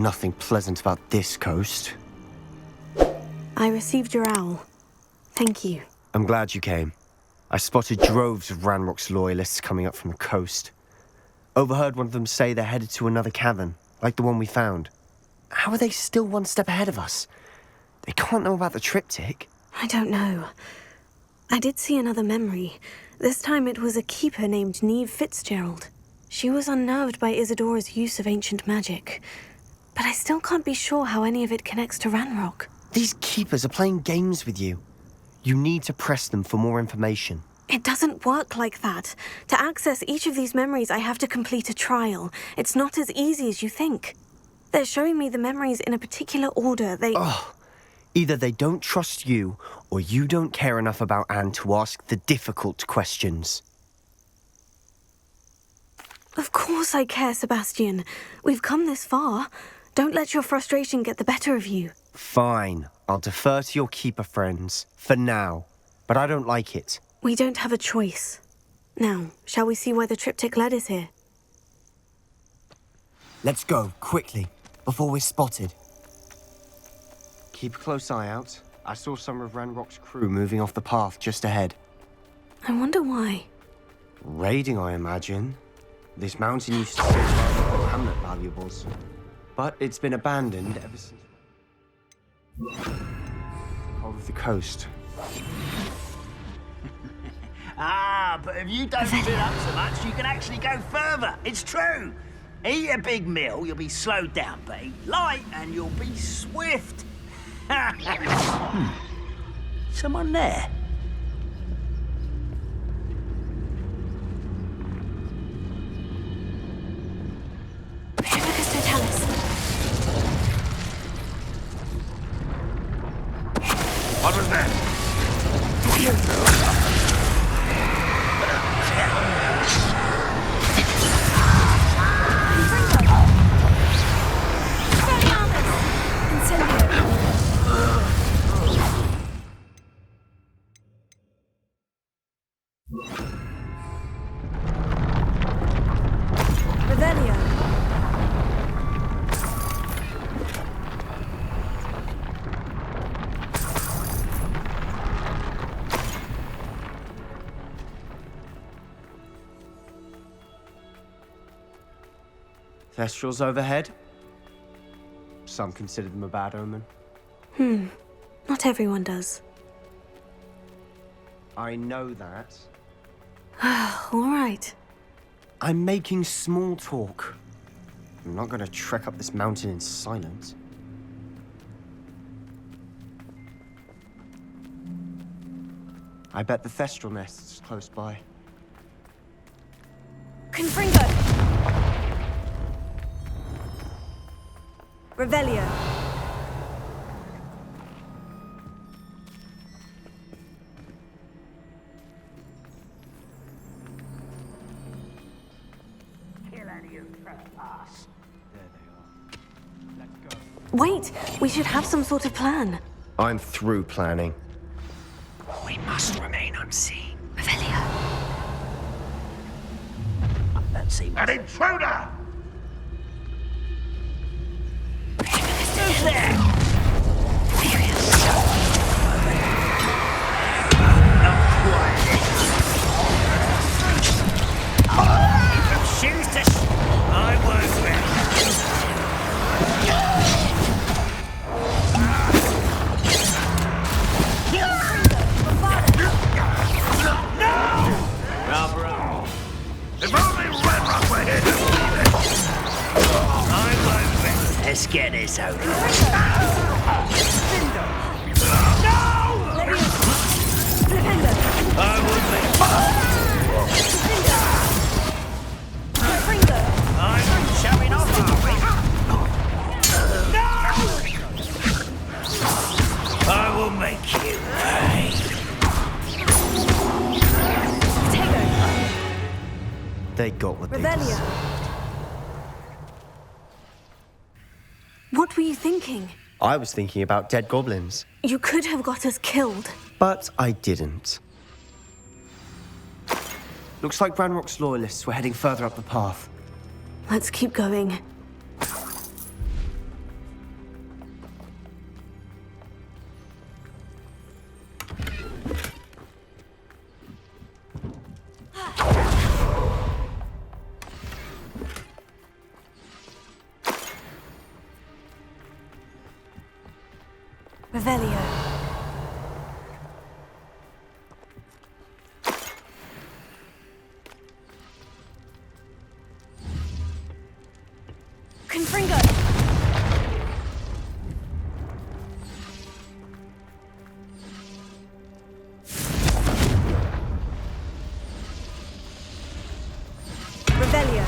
nothing pleasant about this coast. I received your owl. Thank you. I'm glad you came. I spotted droves of Ranrock's loyalists coming up from the coast. Overheard one of them say they're headed to another cavern, like the one we found. How are they still one step ahead of us? They can't know about the triptych. I don't know. I did see another memory. This time it was a keeper named Neve Fitzgerald. She was unnerved by Isadora's use of ancient magic. But I still can't be sure how any of it connects to Ranrock. These keepers are playing games with you. You need to press them for more information. It doesn't work like that. To access each of these memories, I have to complete a trial. It's not as easy as you think. They're showing me the memories in a particular order. Either they don't trust you, or you don't care enough about Anne to ask the difficult questions. Of course I care, Sebastian. We've come this far. Don't let your frustration get the better of you. Fine. I'll defer to your keeper friends, for now. But I don't like it. We don't have a choice. Now, shall we see where the triptych led us here? Let's go, quickly, before we're spotted. Keep a close eye out. I saw some of Ranrock's crew moving off the path just ahead. I wonder why. Raiding, I imagine. This mountain used to be Hamlet valuables. But it's been abandoned ever since of the coast. But if you don't fill up so much, you can actually go further. It's true. Eat a big meal, you'll be slowed down, but eat light and you'll be swift. Someone there? What was that? Thestrals overhead? Some consider them a bad omen. Not everyone does. I know that. All right. I'm making small talk. I'm not gonna trek up this mountain in silence. I bet the Thestral nest's close by. Confringo! Revelio. Wait, we should have some sort of plan. I'm through planning. We must remain unseen. Revelio. Let's see. An intruder! Who's there? Shoes to I was ready. No! If only Ranrock were here to believe it! I won't bet. Let's get this over. I would be. I'm showing off, are we? I will make you pay. They got what they Revelio. deserved. What were you thinking? I was thinking about dead goblins, You could have got us killed. but I didn't. Looks like Ranrock's loyalists were heading further up the path. Let's keep going. Revelio. Confringo. Revelio.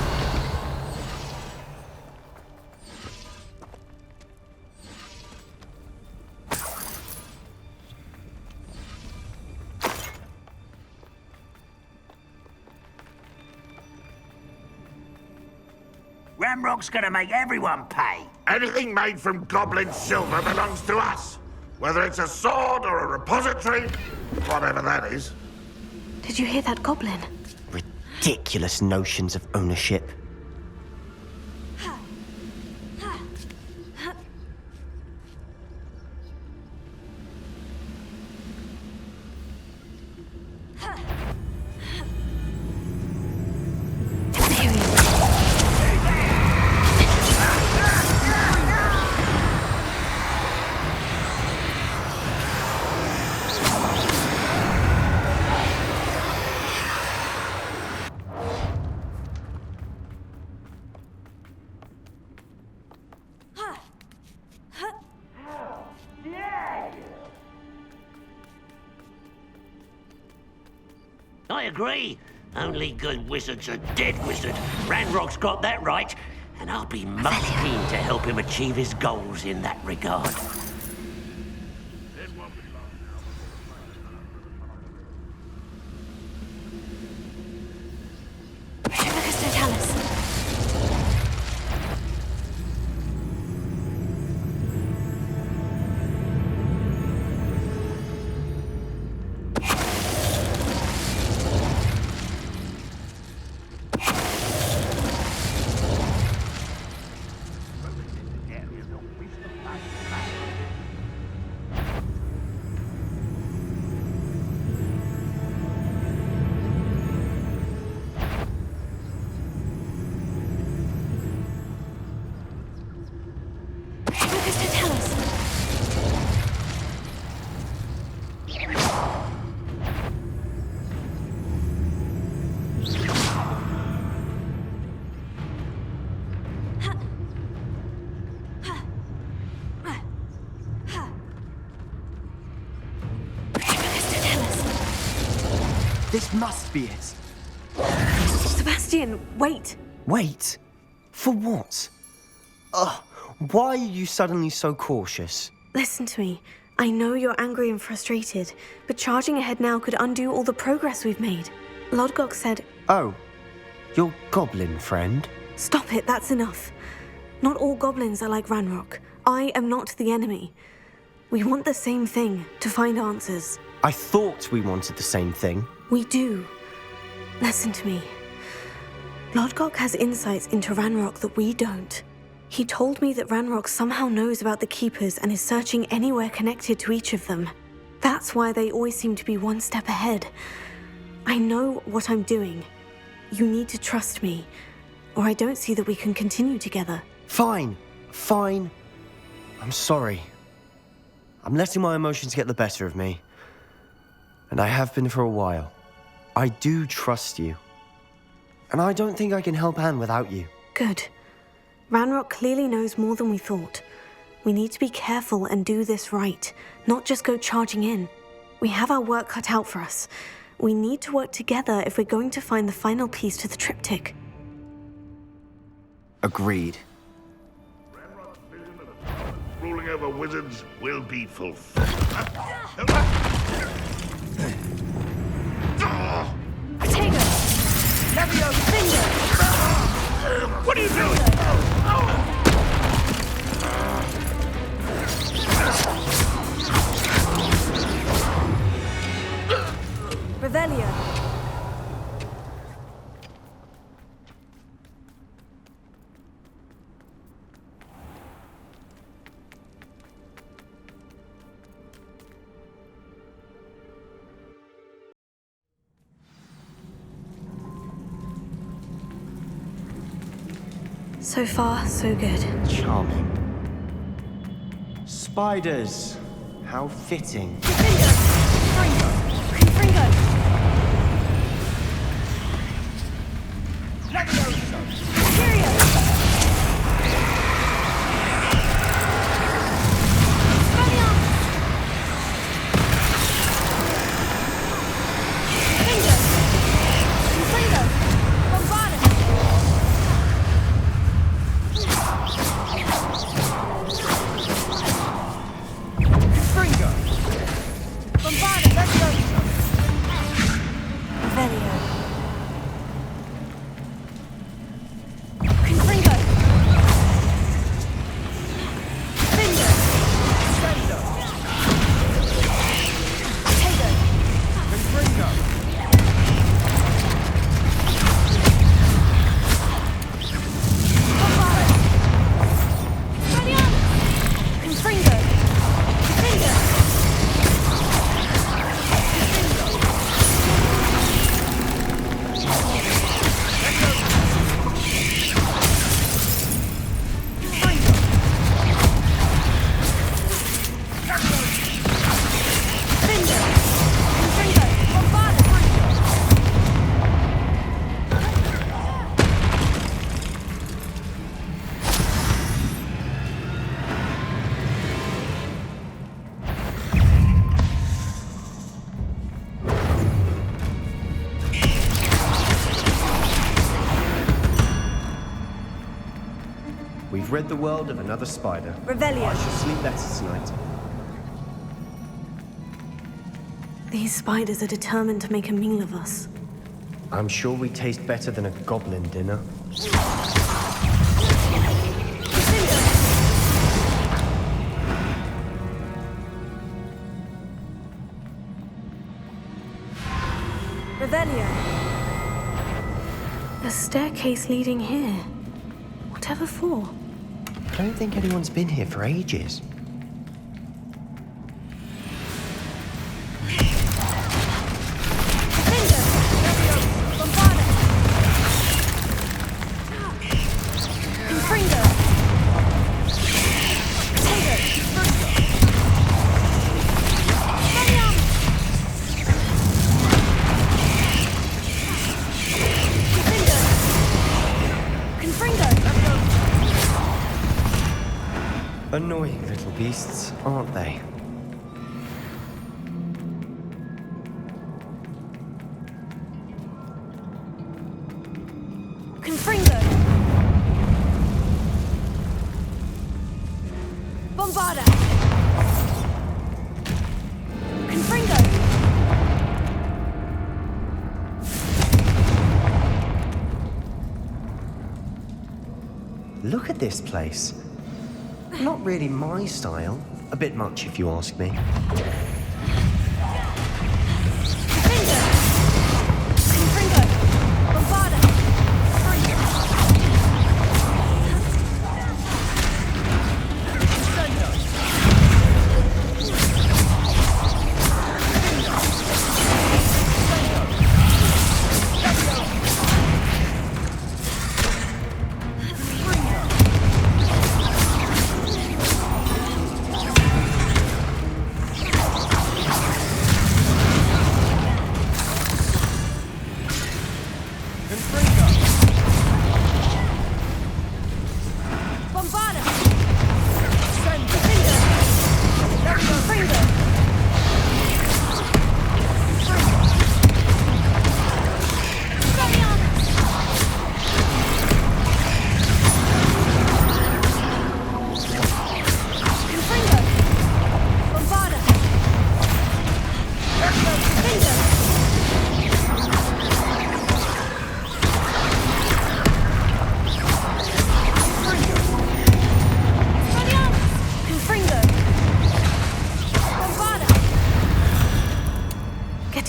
Ramrock's gonna make everyone pay. Anything made from goblin silver belongs to us. Whether it's a sword or a repository, whatever that is. Did you hear that goblin? Ridiculous notions of ownership. I agree. Only good wizards are dead wizard. Ranrock's got that right, and I'll be most keen to help him achieve his goals in that regard. This must be it. Sebastian, wait. Wait? For what? Ugh, why are you suddenly so cautious? Listen to me. I know you're angry and frustrated, but charging ahead now could undo all the progress we've made. Lodgok said... Oh, your goblin friend? Stop it, that's enough. Not all goblins are like Ranrock. I am not the enemy. We want the same thing, to find answers. I thought we wanted the same thing. We do. Listen to me. Lodgok has insights into Ranrock that we don't. He told me that Ranrock somehow knows about the Keepers and is searching anywhere connected to each of them. That's why they always seem to be one step ahead. I know what I'm doing. You need to trust me, or I don't see that we can continue together. Fine. I'm sorry. I'm letting my emotions get the better of me. And I have been for a while. I do trust you. And I don't think I can help Anne without you. Good. Ranrock clearly knows more than we thought. We need to be careful and do this right, not just go charging in. We have our work cut out for us. We need to work together if we're going to find the final piece to the triptych. Agreed. Ruling over wizards will be fulfilled. Potato! Levio, finger! What are you doing? Revelio. So far, so good. Charming. Spiders. How fitting. We've rid the world of another spider. Revelio. I shall sleep better tonight. These spiders are determined to make a meal of us. I'm sure we taste better than a goblin dinner. Revelio. A staircase leading here. Whatever for? I don't think anyone's been here for ages. Annoying little beasts, aren't they? Confringo! Bombarda! Confringo! Look at this place. Not really my style. A bit much, if you ask me.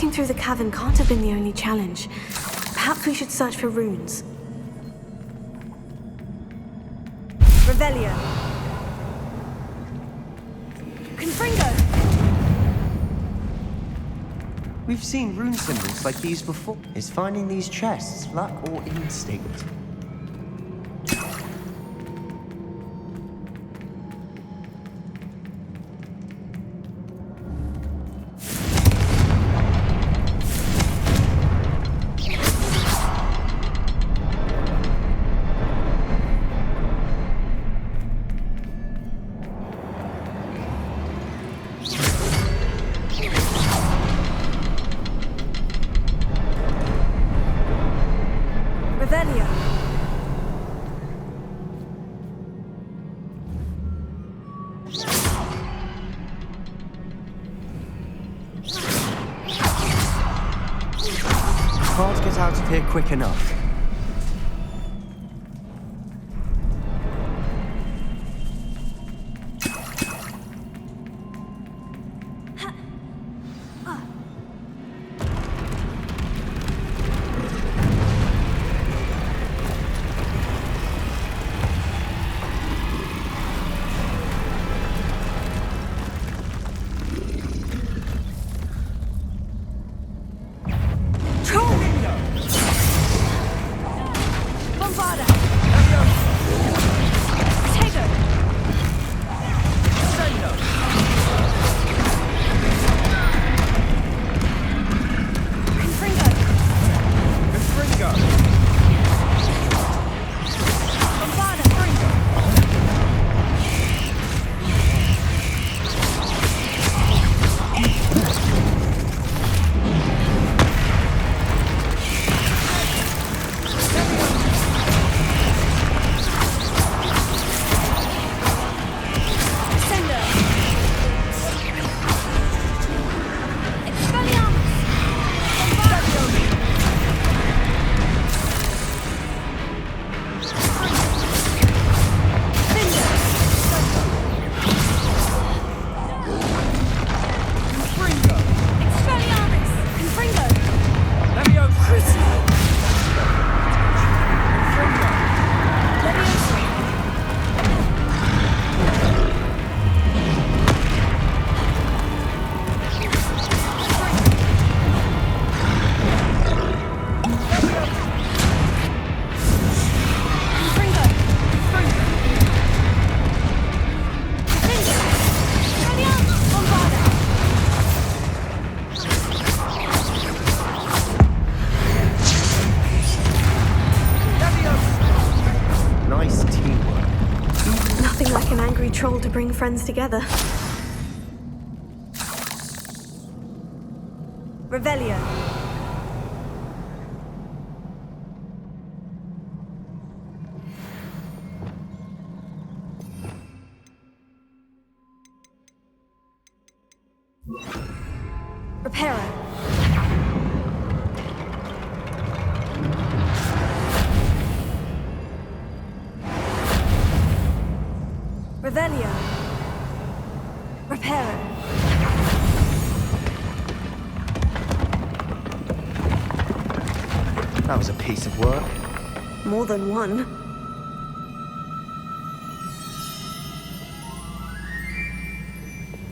Through the cavern can't have been the only challenge. Perhaps we should search for runes. Revelio. Confringo. We've seen rune symbols like these before. Is finding these chests luck or instinct? Revelio. Can't get out of here quick enough. Troll to bring friends together. Revelio. Reparo. Revelio. Reparo. That was a piece of work. More than one.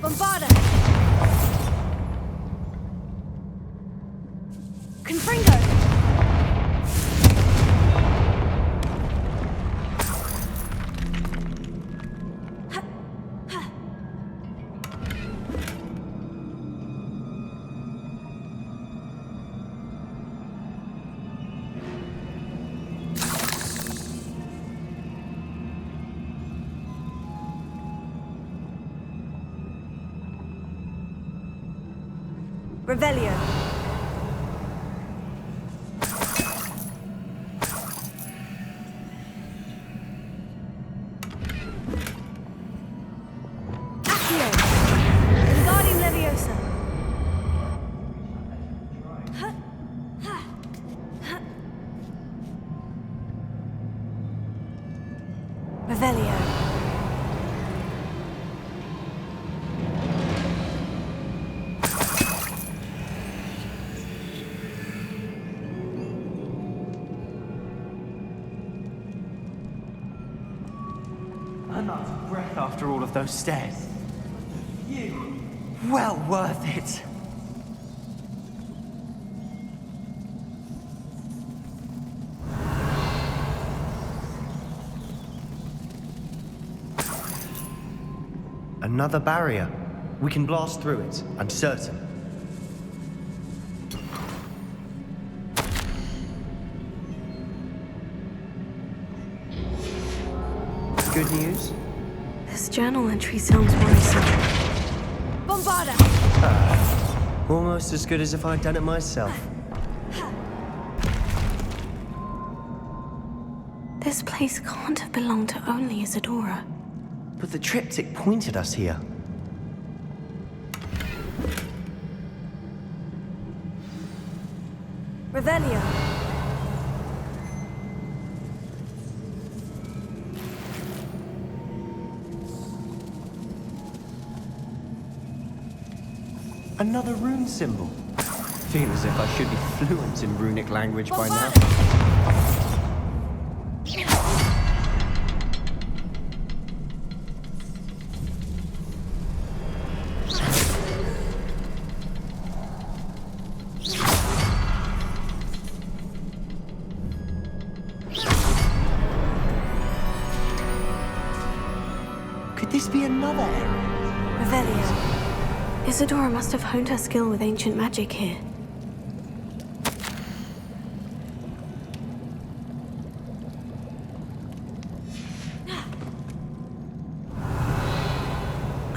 Bombarda. Confringo. Revelio. Accio. Wingardium Leviosa. Revelio. I'm out of breath after all of those stairs. You, well worth it. Another barrier. We can blast through it, I'm certain. Good news? This journal entry sounds worrisome. Bombarda! Almost as good as if I'd done it myself. This place can't have belonged to only Isadora. But the triptych pointed us here. Revelio. Another rune symbol. Feel as if I should be fluent in runic language by now. Could this be another area? Revelio. Isadora must have honed her skill with ancient magic here.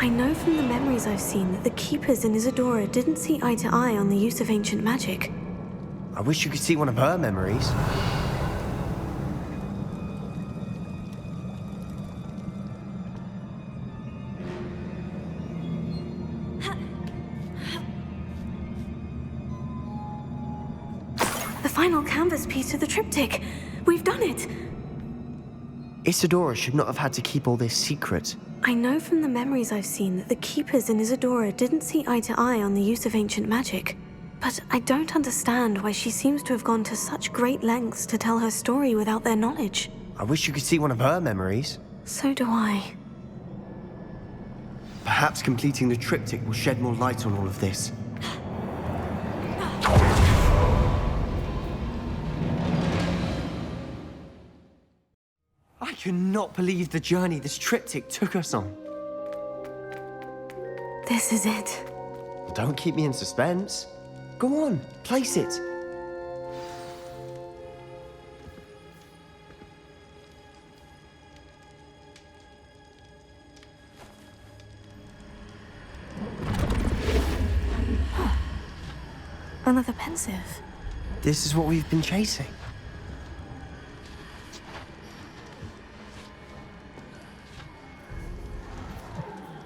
I know from the memories I've seen that the Keepers in Isadora didn't see eye to eye on the use of ancient magic. I wish you could see one of her memories. The final canvas piece of the triptych. We've done it! Isadora should not have had to keep all this secret. I know from the memories I've seen that the Keepers in Isadora didn't see eye to eye on the use of ancient magic. But I don't understand why she seems to have gone to such great lengths to tell her story without their knowledge. I wish you could see one of her memories. So do I. Perhaps completing the triptych will shed more light on all of this. I cannot believe the journey this triptych took us on. This is it. Don't keep me in suspense. Go on, place it. Another pensive. This is what we've been chasing.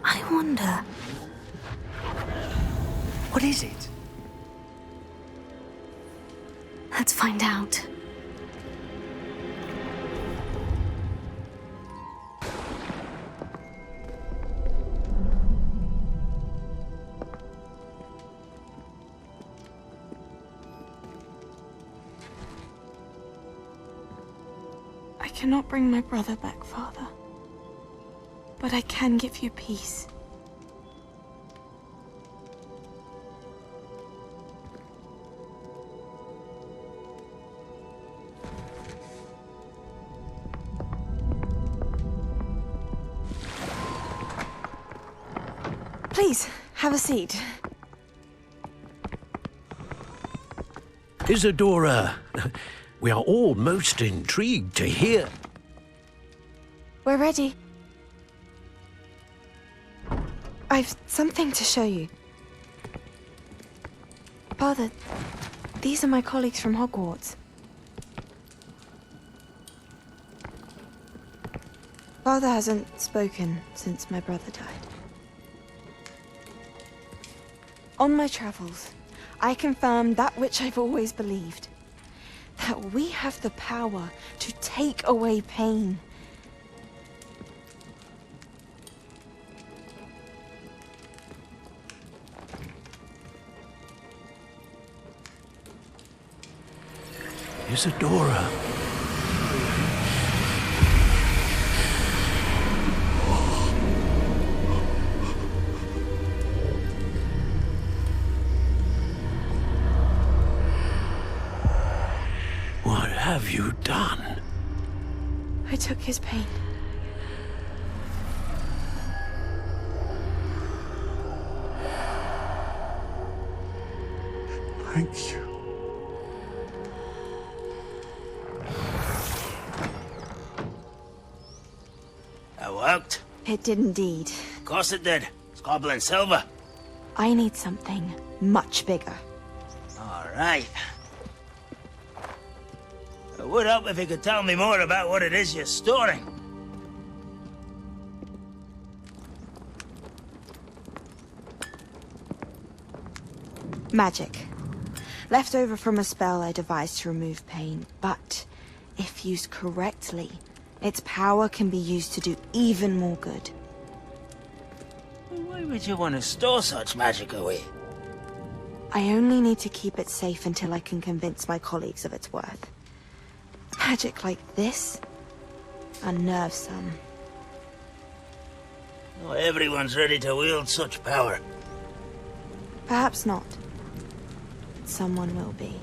I wonder. What is it? Let's find out. I cannot bring my brother back, Father. But I can give you peace. Please, have a seat. Isadora, we are all most intrigued to hear. We're ready. I've something to show you. Father, these are my colleagues from Hogwarts. Father hasn't spoken since my brother died. On my travels, I confirmed that which I've always believed. That we have the power to take away pain. Isadora. What have you done? I took his pain. Thank you. That worked. It did indeed. Of course it did. It's goblin silver. I need something much bigger. All right. would help if you could tell me more about what it is you're storing. Magic. Left over from a spell I devised to remove pain, but if used correctly, its power can be used to do even more good. Why would you want to store such magic away? I only need to keep it safe until I can convince my colleagues of its worth. Magic like this unnerves some. Not everyone's ready to wield such power. Perhaps not. But someone will be.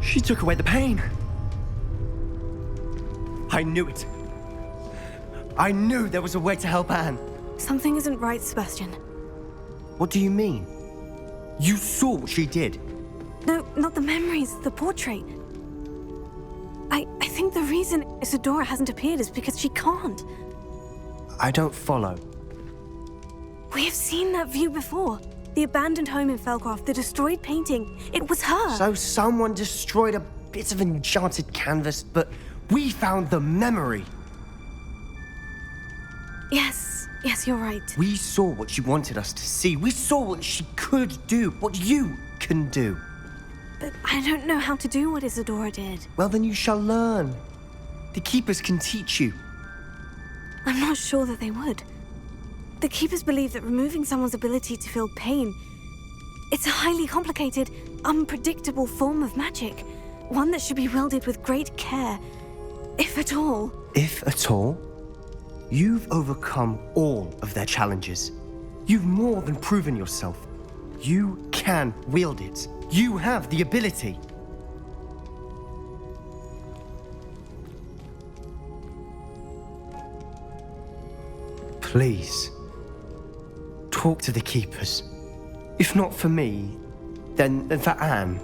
She took away the pain. I knew it. I knew there was a way to help Anne. Something isn't right, Sebastian. What do you mean? You saw what she did. No, not the memories, the portrait. I think the reason Isadora hasn't appeared is because she can't. I don't follow. We have seen that view before. The abandoned home in Felcroft, the destroyed painting. It was her. So someone destroyed a bit of enchanted canvas, but we found the memory. Yes, you're right. We saw what she wanted us to see. We saw what she could do, what you can do. But I don't know how to do what Isadora did. Well, then you shall learn. The Keepers can teach you. I'm not sure that they would. The Keepers believe that removing someone's ability to feel pain, it's a highly complicated, unpredictable form of magic. One that should be wielded with great care, if at all. If at all? You've overcome all of their challenges. You've more than proven yourself. You can wield it. You have the ability. Please, talk to the Keepers. If not for me, then for Anne.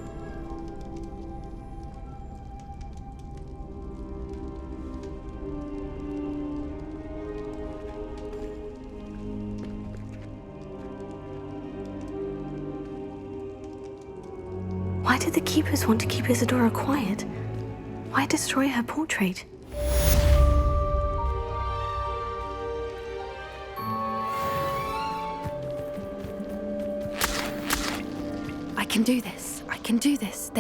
Why did the Keepers want to keep Isadora quiet? Why destroy her portrait? I can do this. I can do this.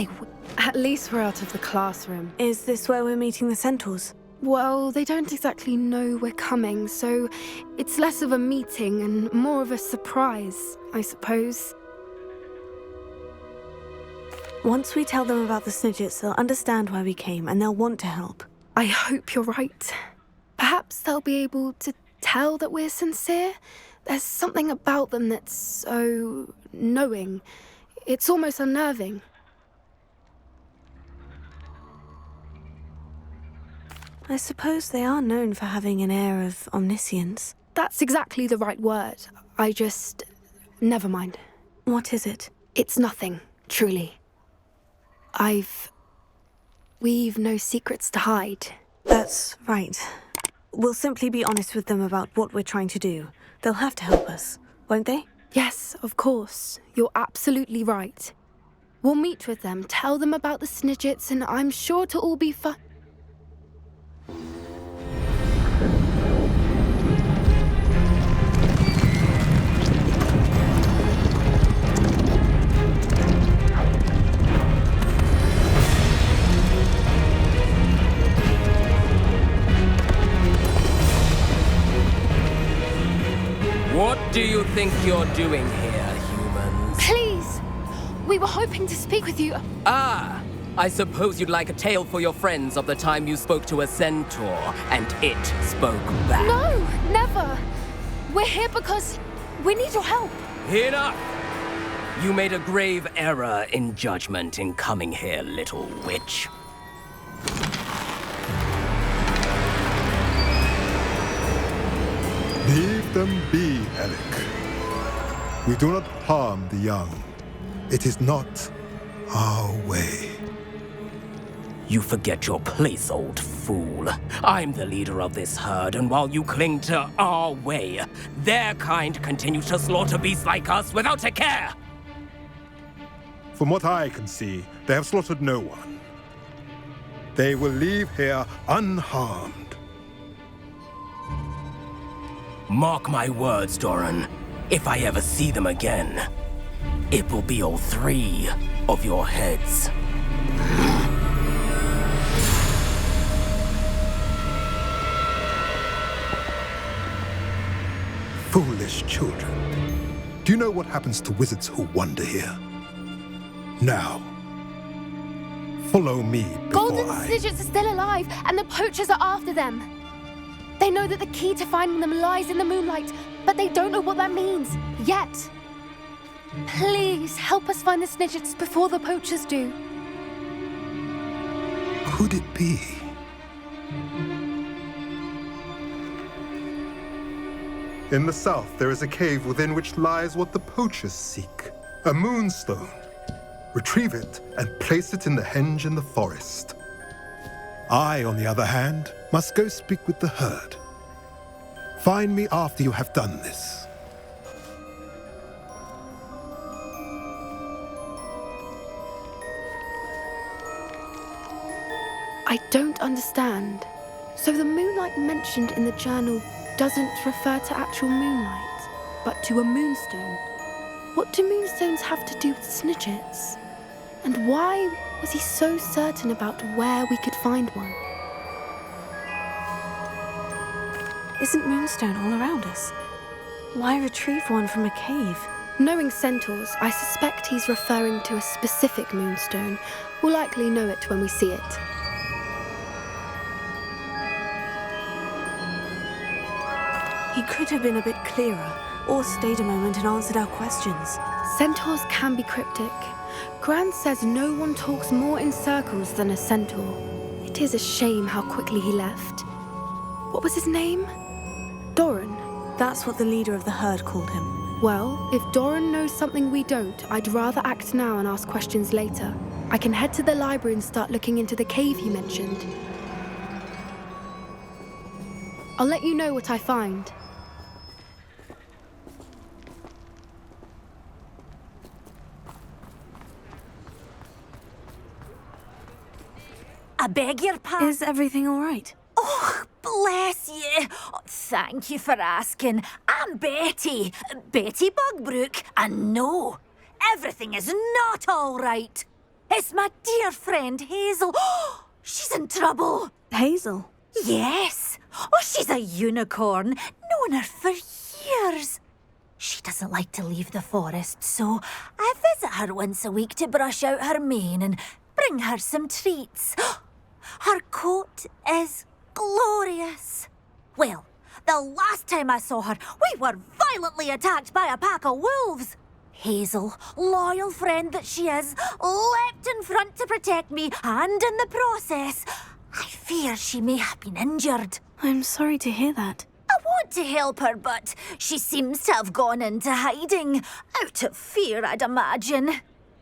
At least we're out of the classroom. Is this where we're meeting the Centaurs? Well, they don't exactly know we're coming, so it's less of a meeting and more of a surprise, I suppose. Once we tell them about the Snidgets, they'll understand why we came and they'll want to help. I hope you're right. Perhaps they'll be able to tell that we're sincere. There's something about them that's so knowing. It's almost unnerving. I suppose they are known for having an air of omniscience. That's exactly the right word. Never mind. What is it? It's nothing, truly. We've no secrets to hide. That's right. We'll simply be honest with them about what we're trying to do. They'll have to help us, won't they? Yes, of course. You're absolutely right. We'll meet with them, tell them about the Snidgets, and I'm sure it'll all be fun. What do you think you're doing here, humans? Please! We were hoping to speak with you. Ah! I suppose you'd like a tale for your friends of the time you spoke to a centaur, and it spoke back. No, never! We're here because we need your help. Enough! You made a grave error in judgment in coming here, little witch. Leave them be, Alec. We do not harm the young. It is not our way. You forget your place, old fool. I'm the leader of this herd, and while you cling to our way, their kind continue to slaughter beasts like us without a care! From what I can see, they have slaughtered no one. They will leave here unharmed. Mark my words, Doran. If I ever see them again, it will be all 3 of your heads. Foolish children. Do you know what happens to wizards who wander here? Now, follow me before Golden Snidgets are still alive, and the poachers are after them. They know that the key to finding them lies in the moonlight, but they don't know what that means, yet. Please, help us find the Snidgets before the poachers do. Could it be? In the south, there is a cave within which lies what the poachers seek. A moonstone. Retrieve it and place it in the henge in the forest. I, on the other hand, must go speak with the herd. Find me after you have done this. I don't understand. So the moonlight mentioned in the journal doesn't refer to actual moonlight, but to a moonstone. What do moonstones have to do with Snidgets? And why was he so certain about where we could find one? Isn't Moonstone all around us? Why retrieve one from a cave? Knowing centaurs, I suspect he's referring to a specific moonstone. We'll likely know it when we see it. He could have been a bit clearer, or stayed a moment and answered our questions. Centaurs can be cryptic. Gran says no one talks more in circles than a centaur. It is a shame how quickly he left. What was his name? Doran. That's what the leader of the herd called him. Well, if Doran knows something we don't, I'd rather act now and ask questions later. I can head to the library and start looking into the cave he mentioned. I'll let you know what I find. I beg your pardon. Is everything all right? Oh, bless you. Oh, thank you for asking. I'm Betty. Betty Bugbrook. And no, everything is not all right. It's my dear friend Hazel. Oh, she's in trouble. Hazel? Yes. Oh, she's a unicorn. Known her for years. She doesn't like to leave the forest, so I visit her once a week to brush out her mane and bring her some treats. Her coat is glorious. Well, the last time I saw her, we were violently attacked by a pack of wolves. Hazel, loyal friend that she is, leapt in front to protect me, and in the process, I fear she may have been injured. I'm sorry to hear that. I want to help her, but she seems to have gone into hiding. Out of fear, I'd imagine.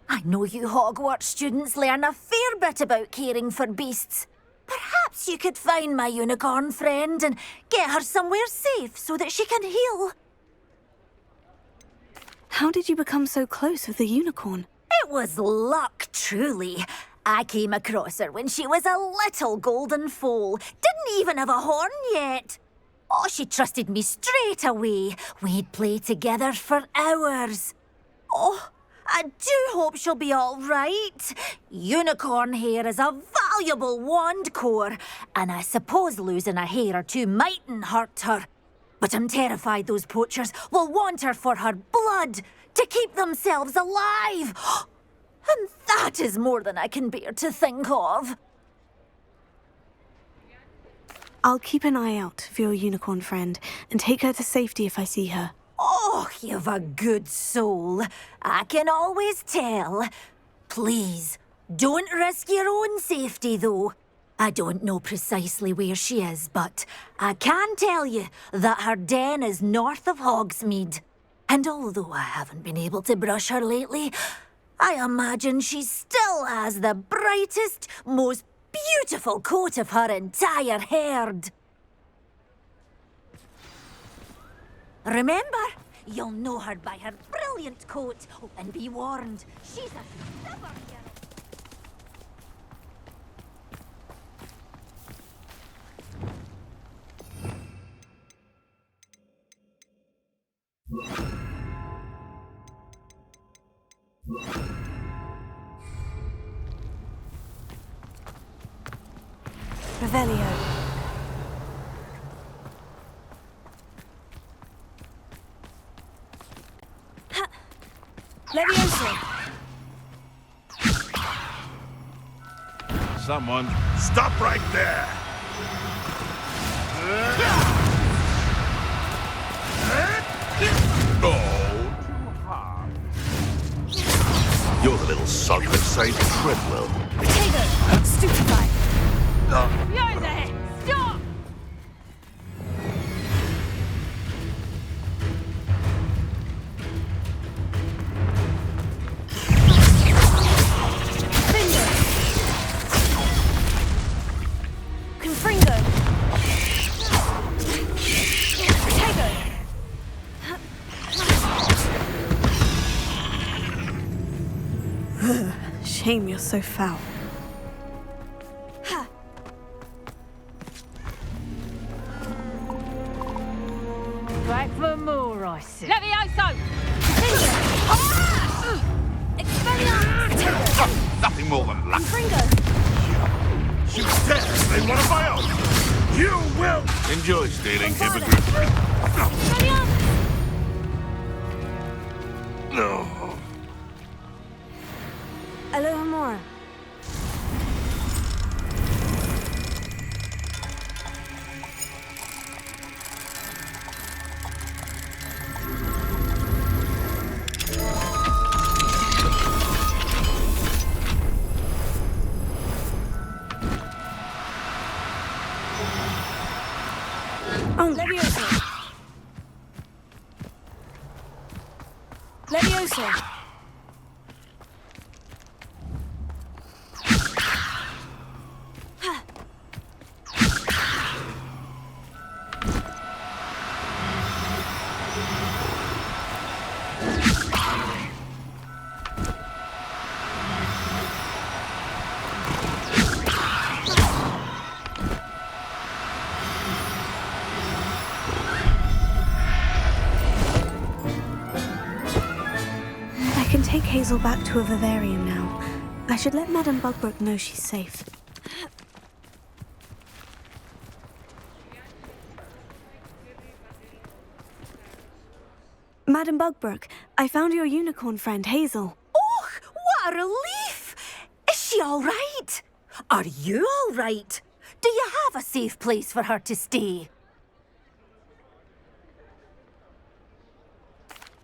I know you Hogwarts students learn a fair bit about caring for beasts. Perhaps you could find my unicorn friend and get her somewhere safe so that she can heal. How did you become so close with the unicorn? It was luck, truly. I came across her when she was a little golden foal. Didn't even have a horn yet. Oh, she trusted me straight away. We'd play together for hours. Oh, I do hope she'll be all right. Unicorn hair is a valuable wand core, and I suppose losing a hair or two mightn't hurt her. But I'm terrified those poachers will want her for her blood to keep themselves alive. And that is more than I can bear to think of. I'll keep an eye out for your unicorn friend and take her to safety if I see her. Oh, you've a good soul. I can always tell. Please, don't risk your own safety, though. I don't know precisely where she is, but I can tell you that her den is north of Hogsmeade. And although I haven't been able to brush her lately, I imagine she still has the brightest, most beautiful coat of her entire herd. Remember, you'll know her by her brilliant coat. Oh, and be warned, she's a stubborn girl. Revelio. Levioso. Someone, stop right there! You're the little sod that saved Treadwell. Potato! Stupefy! You're there! Stop! Finger! Confringo! Potato! Shame you're so foul. Back for more, I see. Levioso! Nothing more than luck. Confringo! You dare say one of my own! You will enjoy stealing, hypocrite. No. Alohomora. Oh, Levioso. Levioso. I can take Hazel back to a vivarium now. I should let Madame Bugbrook know she's safe. Madame Bugbrook, I found your unicorn friend, Hazel. Oh, what a relief! Is she all right? Are you all right? Do you have a safe place for her to stay?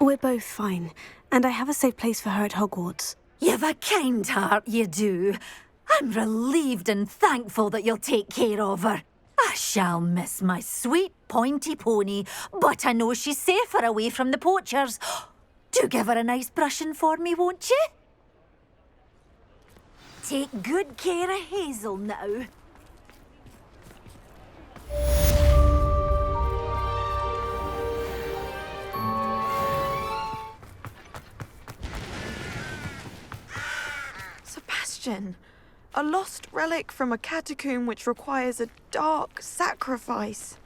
We're both fine, and I have a safe place for her at Hogwarts. You've a kind heart, you do. I'm relieved and thankful that you'll take care of her. I shall miss my sweet pointy pony, but I know she's safer away from the poachers. Do give her a nice brushing for me, won't you? Take good care of Hazel now. Sebastian, a lost relic from a catacomb which requires a dark sacrifice.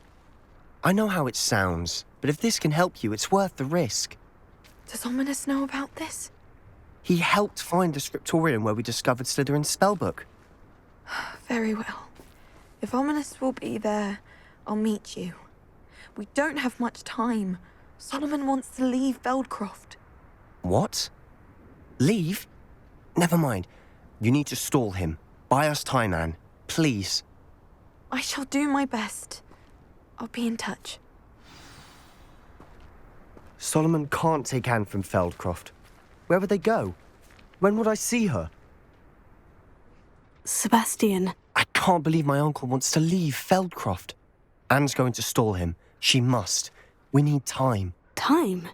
I know how it sounds, but if this can help you, it's worth the risk. Does Ominous know about this? He helped find the scriptorium where we discovered Slytherin's spellbook. Very well. If Ominous will be there, I'll meet you. We don't have much time. Solomon wants to leave Feldcroft. What? Leave? Never mind. You need to stall him. Buy us time, Anne. Please. I shall do my best. I'll be in touch. Solomon can't take Anne from Feldcroft. Where would they go? When would I see her? Sebastian. I can't believe my uncle wants to leave Feldcroft. Anne's going to stall him. She must. We need time. Time?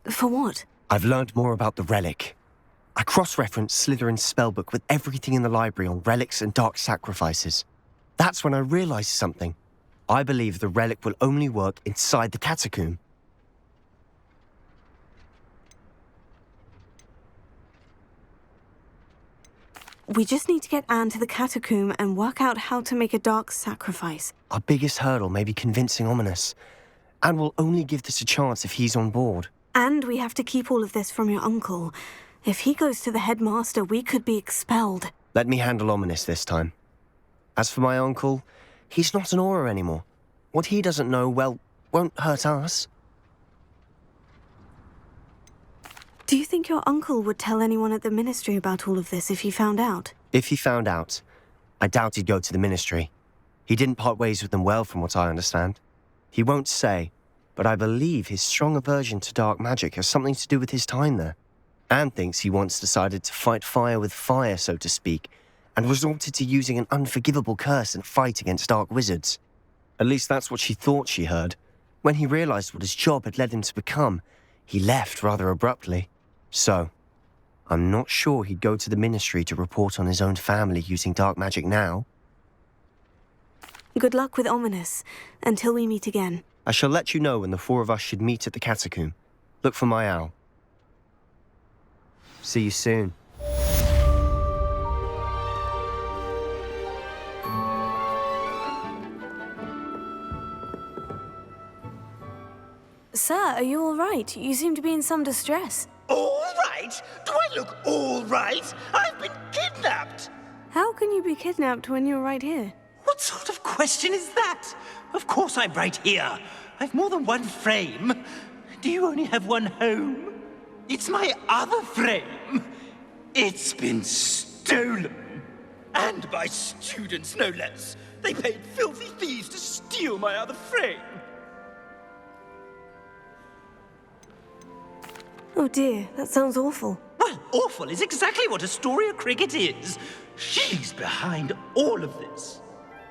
For what? I've learned more about the relic. I cross-referenced Slytherin's spellbook with everything in the library on relics and dark sacrifices. That's when I realized something. I believe the relic will only work inside the catacomb. We just need to get Anne to the catacomb and work out how to make a dark sacrifice. Our biggest hurdle may be convincing Ominous. And we'll only give this a chance if he's on board. And we have to keep all of this from your uncle. If he goes to the headmaster, we could be expelled. Let me handle Ominous this time. As for my uncle, he's not an Auror anymore. What he doesn't know, well, won't hurt us. Do you think your uncle would tell anyone at the ministry about all of this if he found out? If he found out, I doubt he'd go to the ministry. He didn't part ways with them well, from what I understand. He won't say, but I believe his strong aversion to dark magic has something to do with his time there. Anne thinks he once decided to fight fire with fire, so to speak, and resorted to using an unforgivable curse in a fight against dark wizards. At least that's what she thought she heard. When he realized what his job had led him to become, he left rather abruptly. So, I'm not sure he'd go to the ministry to report on his own family using dark magic now. Good luck with Ominous, until we meet again. I shall let you know when the four of us should meet at the catacomb. Look for my owl. See you soon. Sir, are you all right? You seem to be in some distress. All right? Do I look all right? I've been kidnapped! How can you be kidnapped when you're right here? What sort of question is that? Of course I'm right here. I've more than one frame. Do you only have one home? It's my other frame. It's been stolen. And by students, no less. They paid filthy thieves to steal my other frame. Oh dear, that sounds awful. Well, awful is exactly what Astoria Cricket is. She's behind all of this.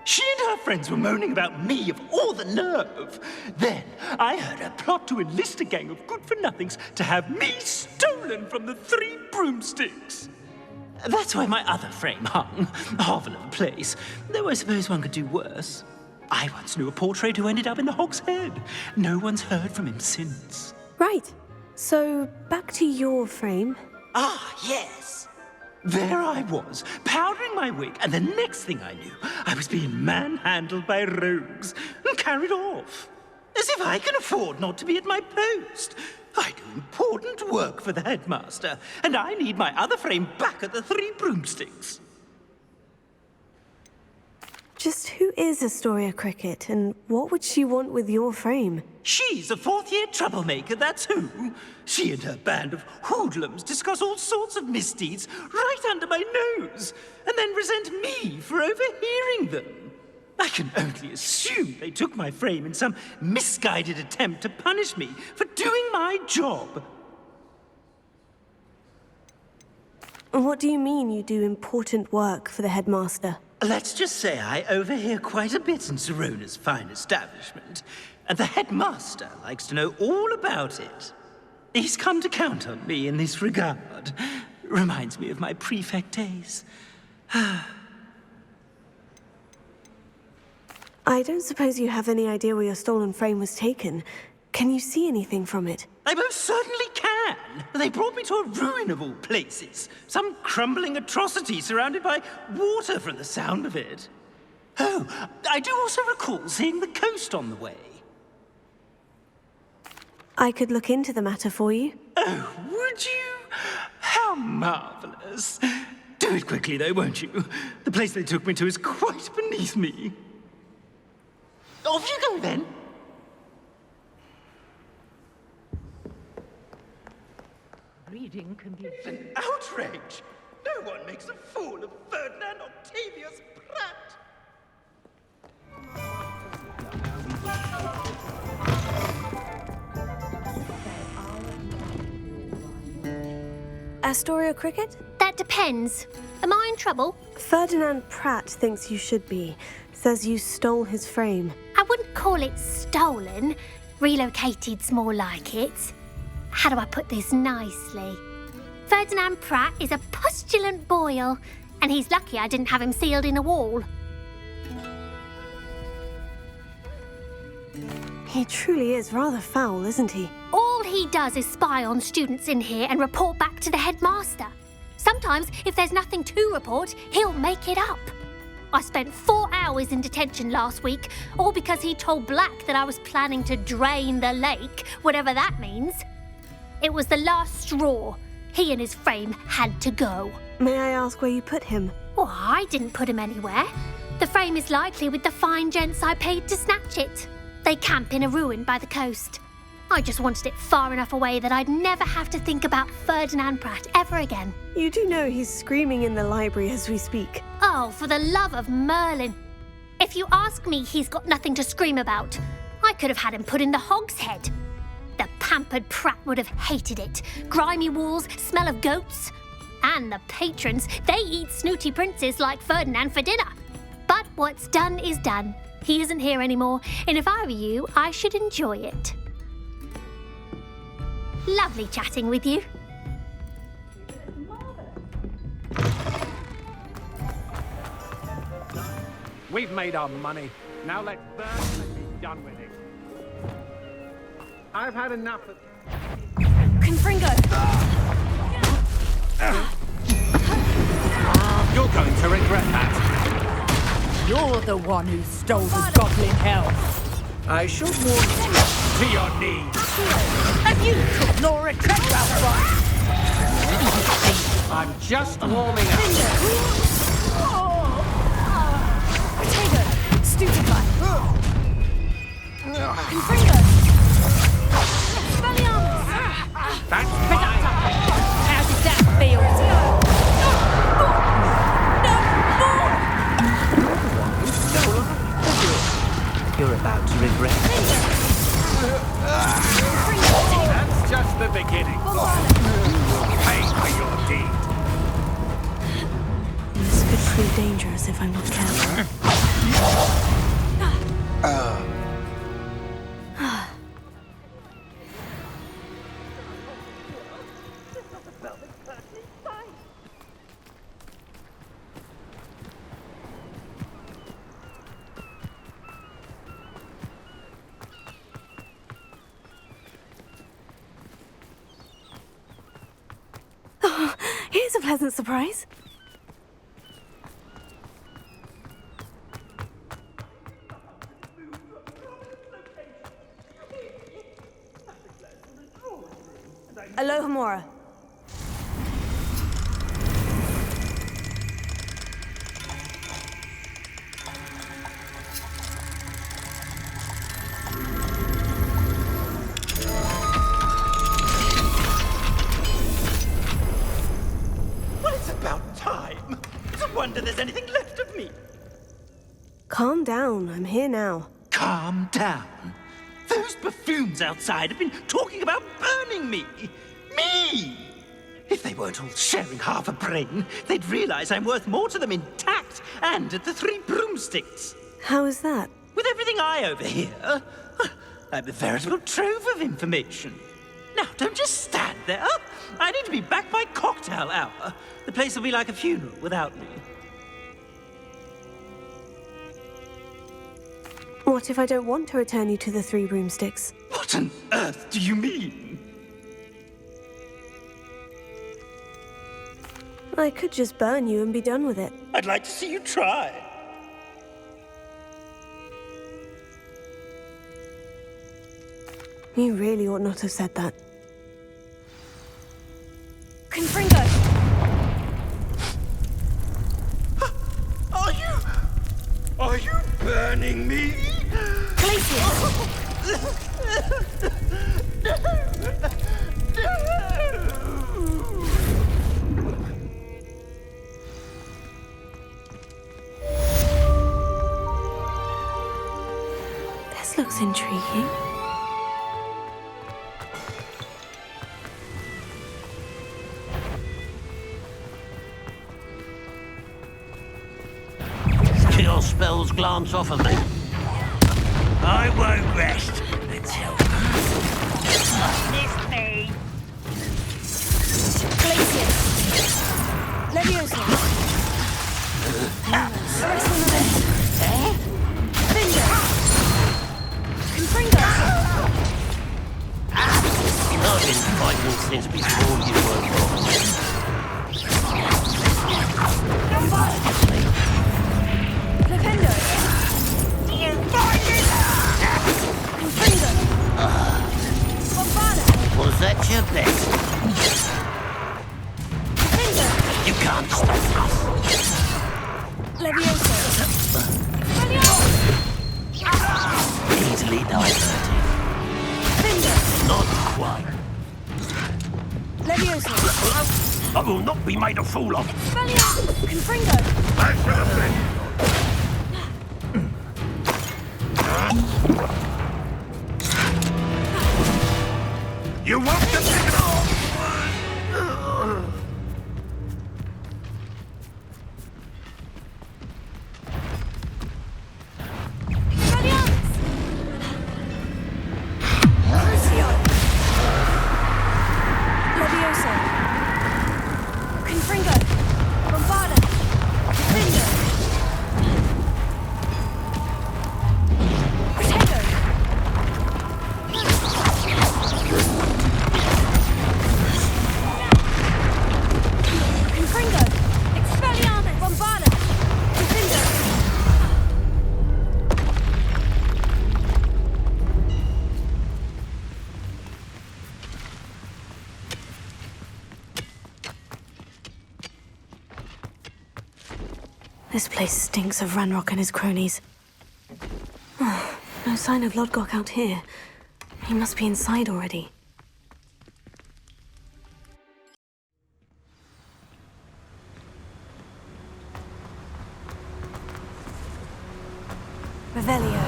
She and her friends were moaning about me of all the nerve. Then I heard her plot to enlist a gang of good-for-nothings to have me stolen from the Three Broomsticks. That's why my other frame hung. A hovel of a place. Though I suppose one could do worse. I once knew a portrait who ended up in the Hog's Head. No one's heard from him since. Right. So, back to your frame. Ah, yes. There I was, powdering my wig, and the next thing I knew, I was being manhandled by rogues and carried off. As if I can afford not to be at my post. I do important work for the headmaster, and I need my other frame back at the Three Broomsticks. Just who is Astoria Cricket, and what would she want with your frame? She's a fourth-year troublemaker, that's who. She and her band of hoodlums discuss all sorts of misdeeds right under my nose, and then resent me for overhearing them. I can only assume they took my frame in some misguided attempt to punish me for doing my job. What do you mean you do important work for the headmaster? Let's just say I overhear quite a bit in Sirona's fine establishment, and the headmaster likes to know all about it. He's come to count on me in this regard. Reminds me of my prefect days. I don't suppose you have any idea where your stolen frame was taken. Can you see anything from it? I most certainly can. They brought me to a ruin of all places. Some crumbling atrocity surrounded by water from the sound of it. Oh, I do also recall seeing the coast on the way. I could look into the matter for you. Oh, would you? How marvelous. Do it quickly, though, won't you? The place they took me to is quite beneath me. Off you go, then. Reading can be An outrage! No one makes a fool of Ferdinand Octavius Pratt! Astoria Cricket? That depends. Am I in trouble? Ferdinand Pratt thinks you should be. Says you stole his frame. I wouldn't call it stolen. Relocated's more like it. How do I put this nicely? Ferdinand Pratt is a postulant boil, and he's lucky I didn't have him sealed in a wall. He truly is rather foul, isn't he? All he does is spy on students in here and report back to the headmaster. Sometimes, if there's nothing to report, he'll make it up. I spent 4 hours in detention last week, all because he told Black that I was planning to drain the lake, whatever that means. It was the last straw. He and his frame had to go. May I ask where you put him? Well, I didn't put him anywhere. The frame is likely with the fine gents I paid to snatch it. They camp in a ruin by the coast. I just wanted it far enough away that I'd never have to think about Ferdinand Pratt ever again. You do know he's screaming in the library as we speak. Oh, for the love of Merlin. If you ask me, he's got nothing to scream about. I could have had him put in the Hogshead. The pampered Pratt would have hated it. Grimy walls, smell of goats. And the patrons, they eat snooty princes like Ferdinand for dinner. But what's done is done. He isn't here anymore, and if I were you, I should enjoy it. Lovely chatting with you. We've made our money. Now let's burn and be done with it. I've had enough of... Confringo! You're going to regret that. You're the one who stole the goblin helm. I should warn you. To your knees. And you took Laura Treadwell from. I'm just warming up. Potato! Stupefy! Confringo! Expelliarmus! That's fine. How did that feel? You're about to regret it. That's just the beginning. Pay for your deed. This could prove dangerous if I'm not careful. Here's a pleasant surprise. Alohomora. Well, it's about time. It's a wonder there's anything left of me. Calm down, I'm here now. Calm down. Those buffoons outside have been talking about burning me. Me! If they weren't all sharing half a brain, they'd realize I'm worth more to them intact and at the 3 broomsticks. How is that? With everything I overhear, I'm a veritable trove of information. Now, don't just stand there. I need to be back by cocktail hour. The place will be like a funeral without me. What if I don't want to return you to the 3 broomsticks? What on earth do you mean? I could just burn you and be done with it. I'd like to see you try. You really ought not have said that. Confringo! Are you burning me? This looks intriguing. Your spells glance off of me. I won't rest until... Miss me. Glacier! cycling since before you were born. Was that your best? You can't stop us. Easily diverted. Not quite. I will not be made a fool of. Back to the thing. You want to pick it off? This place stinks of Ranrock and his cronies. Oh, no sign of Lodgok out here. He must be inside already. Revelio.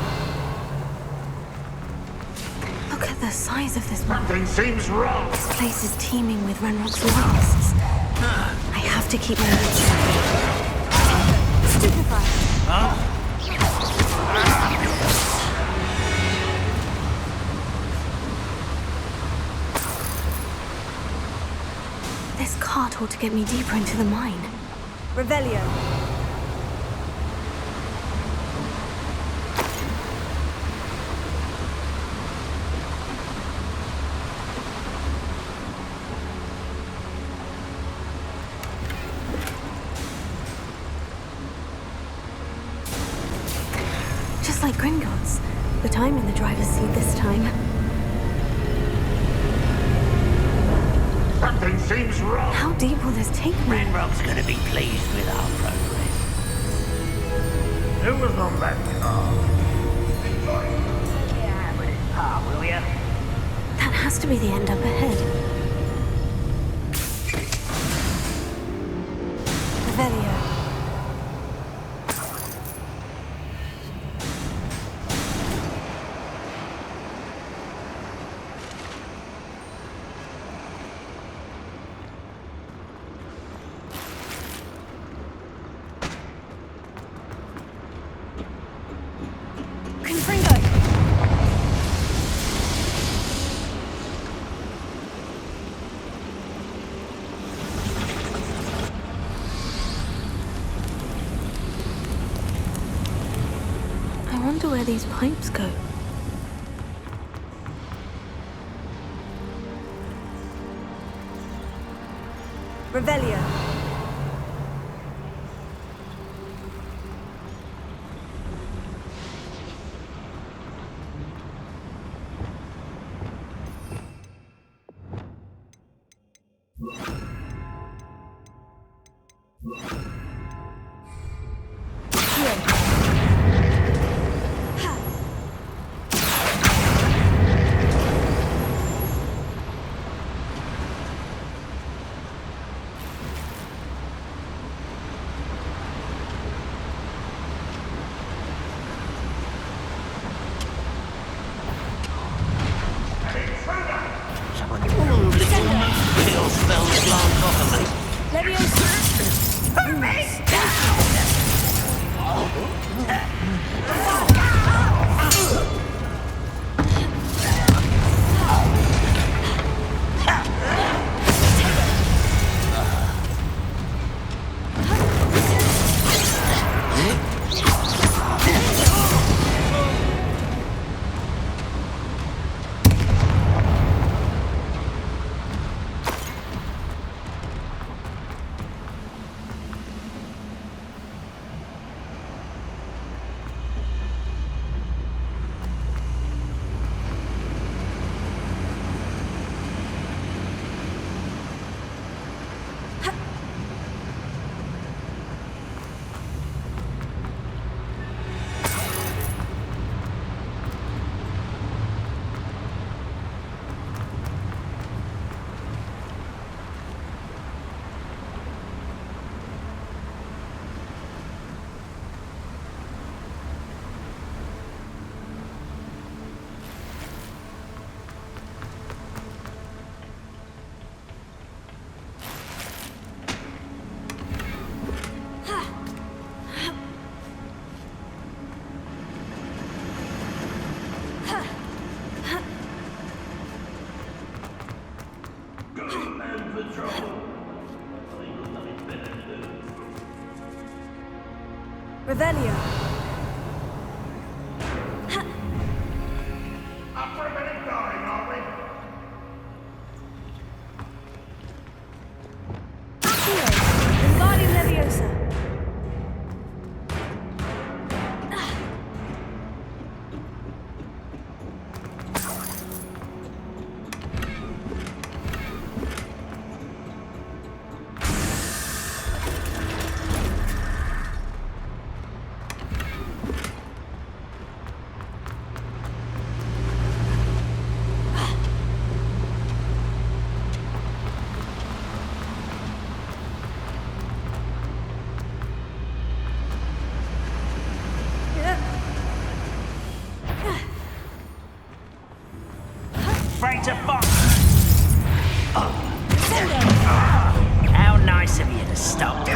Look at the size of this map. Something seems wrong. This place is teeming with Ranrock's loyalists. I have to keep my wits. This cart ought to get me deeper into the mine. Revelio. Like Gringotts, but I'm in the driver's seat this time. Something seems wrong. How deep will this take me? Ranrock's gonna be pleased with our progress. Who was on that car? Yeah, but it's par, will ya? That has to be the end up ahead. Revelio. I wonder where these pipes go. Revelio. Revelio. Up for a minute going, are we? Accio. Wingardium Leviosa. Afraid to fuck. How nice of you to stop by.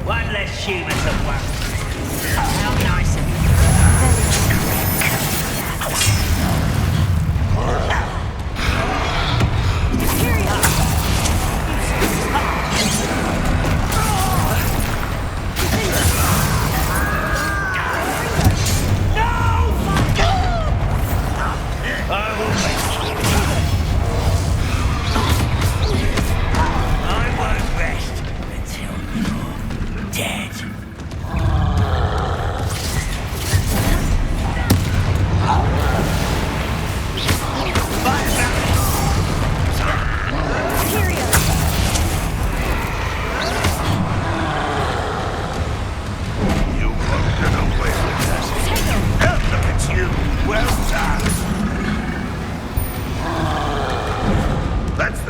One less human to worry. How nice of you.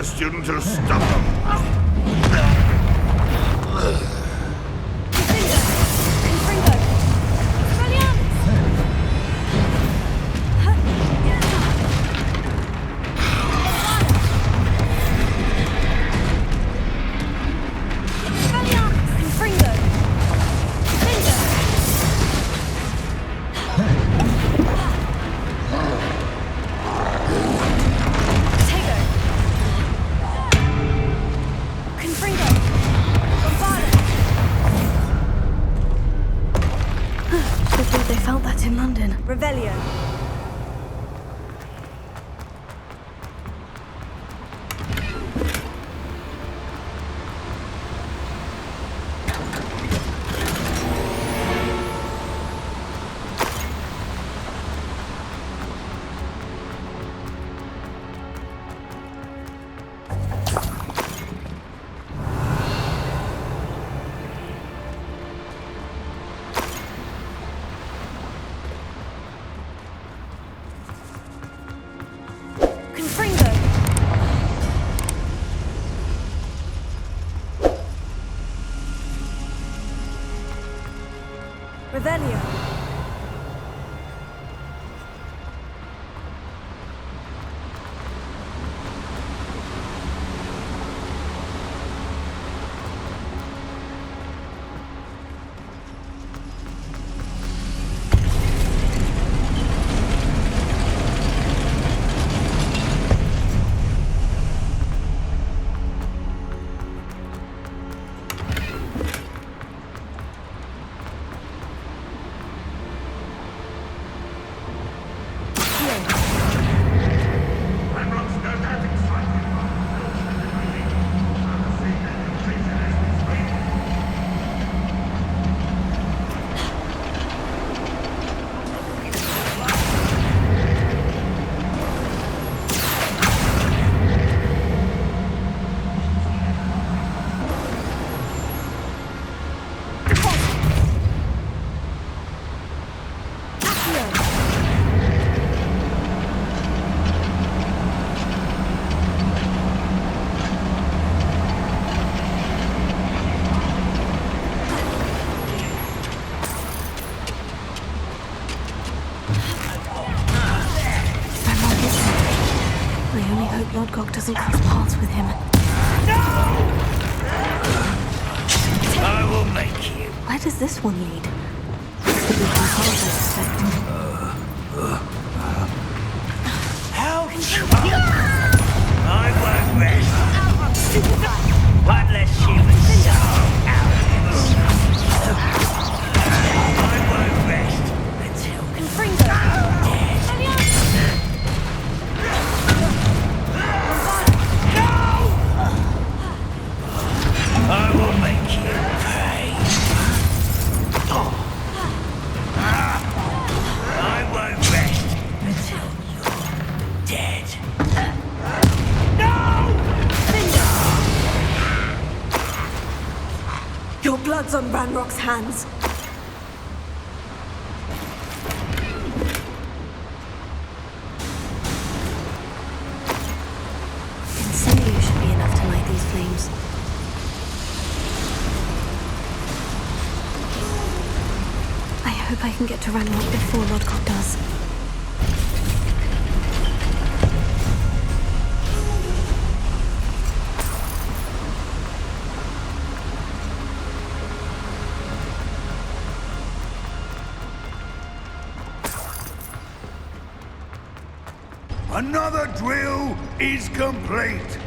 Student to stop them. Revelio. Revelio. Lodgok doesn't cross paths with him. No! I will make you. Where does this one lead? It's the big path, I suspect. I won't rest. One less human soul out. I won't rest until I will make you pay. I won't rest until you're dead. No! Your blood's on Ranrock's hands. Incendio should be enough to light these flames. I hope I can get to Ranrock before Lodgok does. Another drill is complete.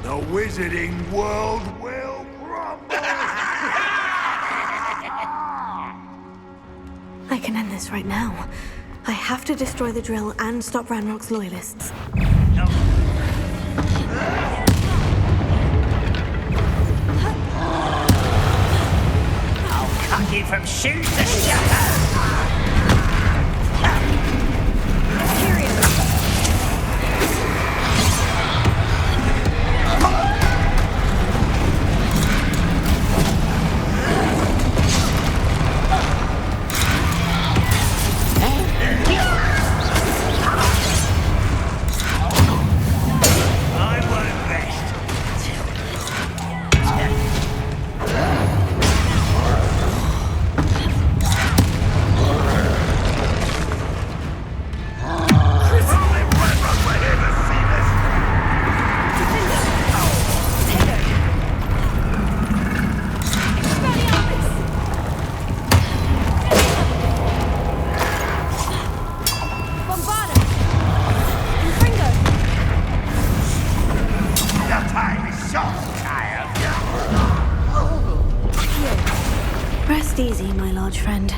The wizarding world will crumble. I can end this right now. I have to destroy the drill and stop Ranrock's loyalists. I'll cut you from shoot to shatter. Rest easy, my large friend.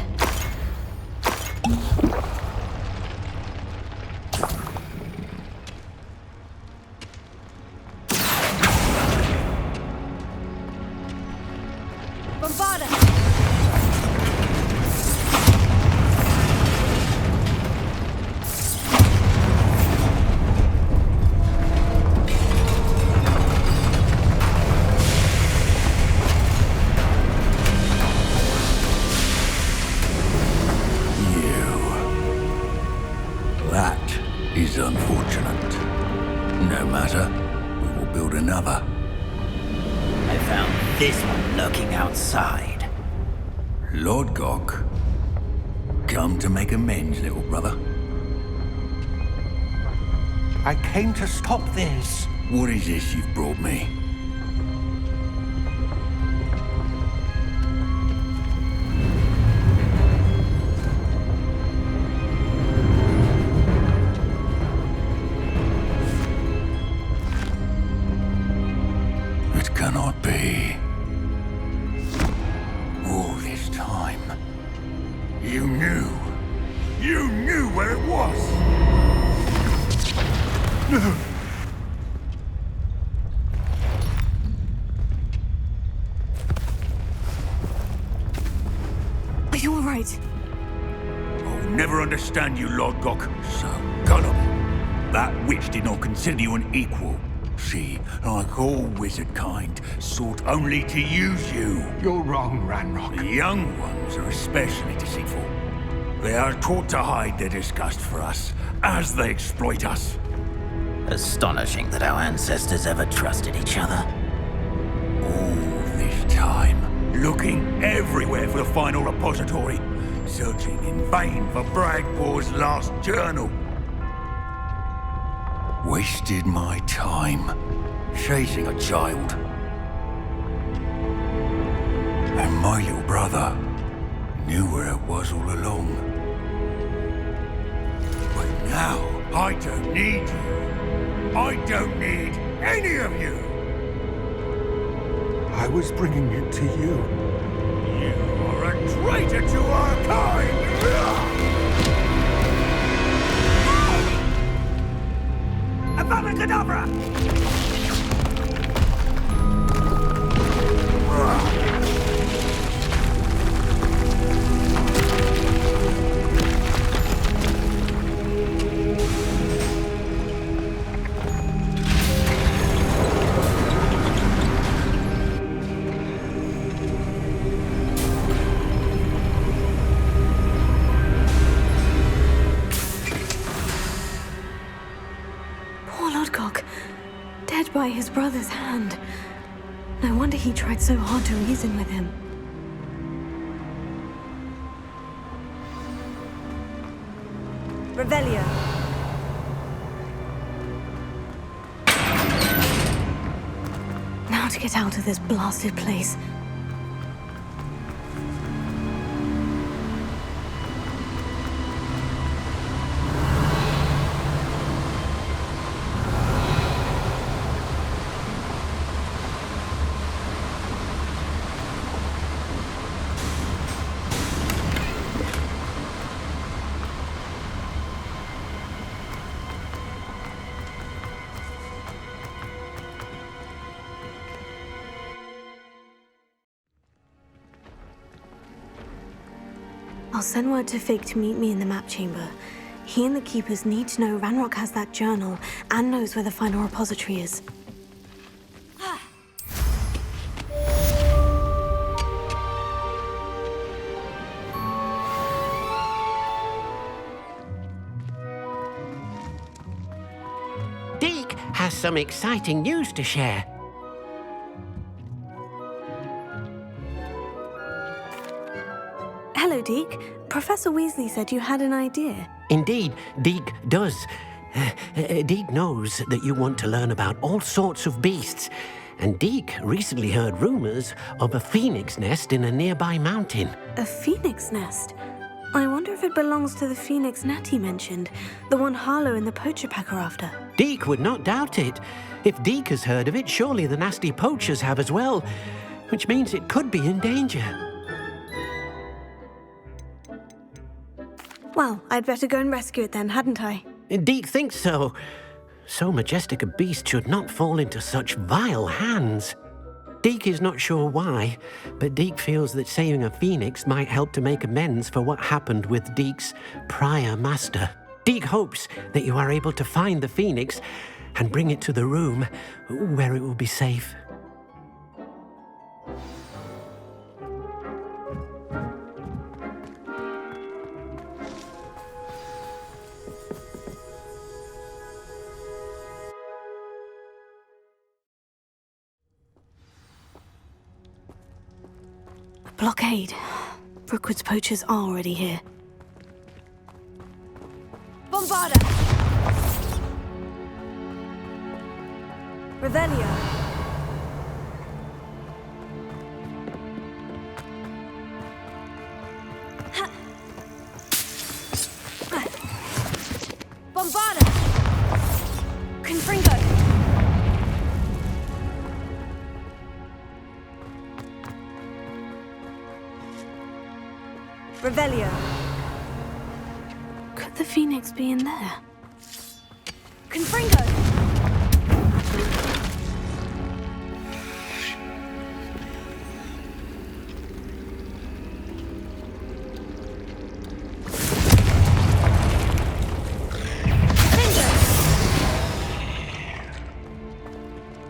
Unfortunate. No matter, we will build another. I found this one lurking outside. Lodgok, come to make amends, little brother. I came to stop this. What is this you've brought me? Cannot be. All this time, you knew where it was. No. Are you all right? I'll never understand you, Lodgok. So gullible. That witch did not consider you an equal. She, like all wizard kind, sought only to use you. You're wrong, Ranrock. The young ones are especially deceitful. They are taught to hide their disgust for us, as they exploit us. Astonishing that our ancestors ever trusted each other. All this time, looking everywhere for the final repository, searching in vain for Bragpor's last journal. Wasted my time chasing a child. And my little brother knew where it was all along. But now, I don't need you. I don't need any of you. I was bringing it to you. You are a traitor to our kind! Avada Kedavra! By his brother's hand. No wonder he tried so hard to reason with him. Revelio. Now to get out of this blasted place. I'll send word to Fig to meet me in the map chamber. He and the Keepers need to know Ranrock has that journal and knows where the final repository is. Deke has some exciting news to share. Hello, Deke. Professor Weasley said you had an idea. Indeed, Deke does. Deke knows that you want to learn about all sorts of beasts, and Deke recently heard rumors of a phoenix nest in a nearby mountain. A phoenix nest? I wonder if it belongs to the phoenix net he mentioned, the one Harlow and the poacher pack are after. Deke would not doubt it. If Deke has heard of it, surely the nasty poachers have as well, which means it could be in danger. Well, I'd better go and rescue it then, hadn't I? Deke thinks so. So majestic a beast should not fall into such vile hands. Deke is not sure why, but Deke feels that saving a phoenix might help to make amends for what happened with Deke's prior master. Deke hopes that you are able to find the phoenix and bring it to the room where it will be safe. Blockade. Brookwood's poachers are already here. Bombarda! Revelio. Bombarda! Confringo! Revelio. Could the phoenix be in there? Confringo!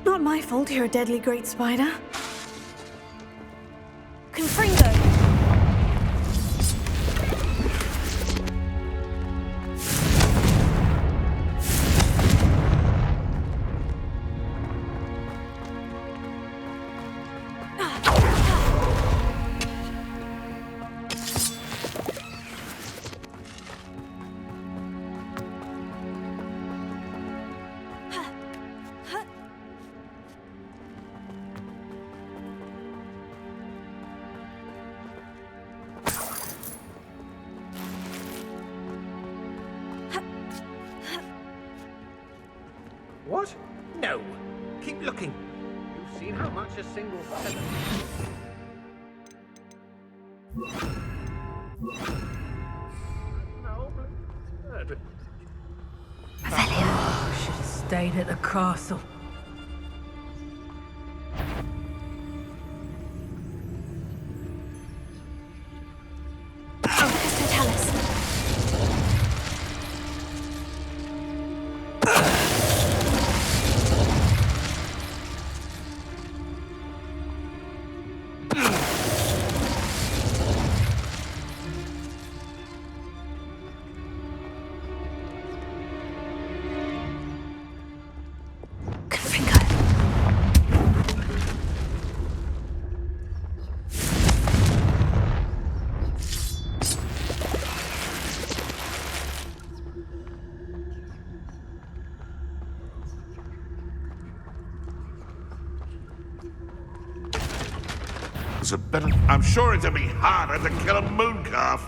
Not my fault you're a deadly great spider. Confringo! What? No. Keep looking. You've seen how much a single feather... Should have stayed at the castle. I'm sure it'd be harder to kill a moon calf.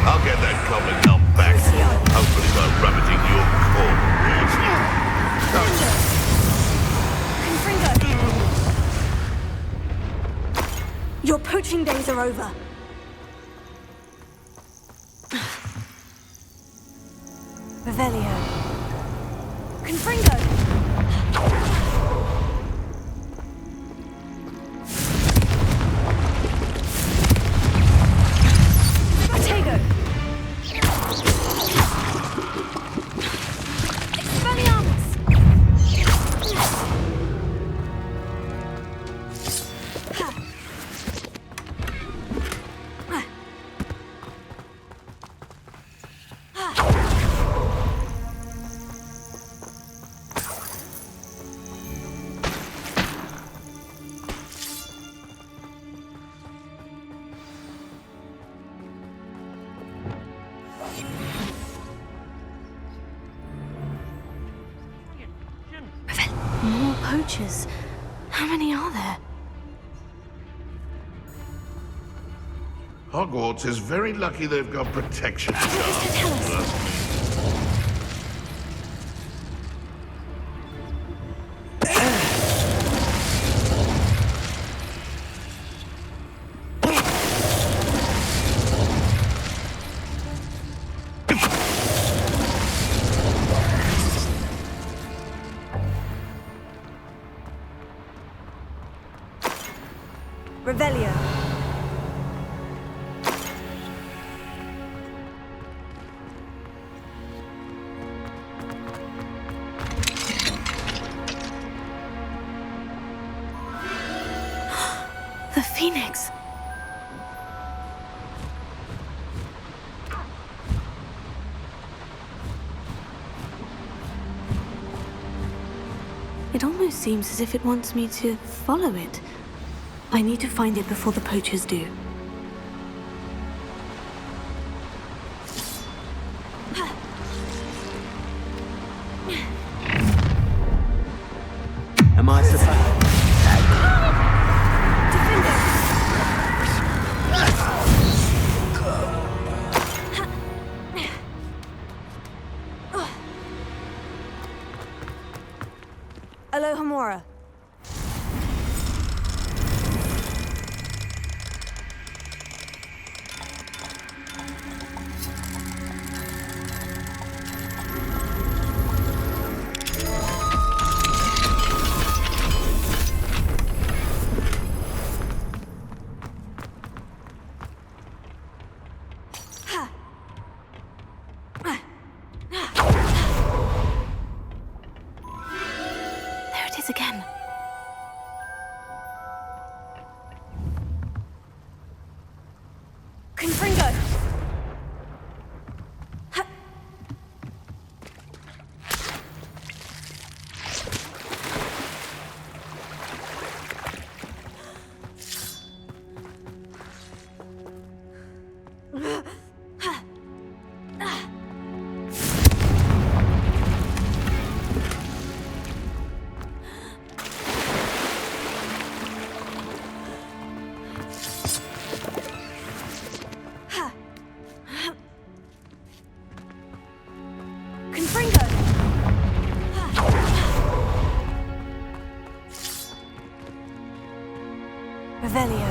I'll get that goblin helm back. Hopefully by rummaging your corpse. Your poaching days are over. Revelio. Confringo. More poachers. How many are there? Hogwarts is very lucky they've got protection. Trust me. Revelio. The Phoenix. It almost seems as if it wants me to follow it. I need to find it before the poachers do. Am I supposed? Alohomora. Again. Revelio.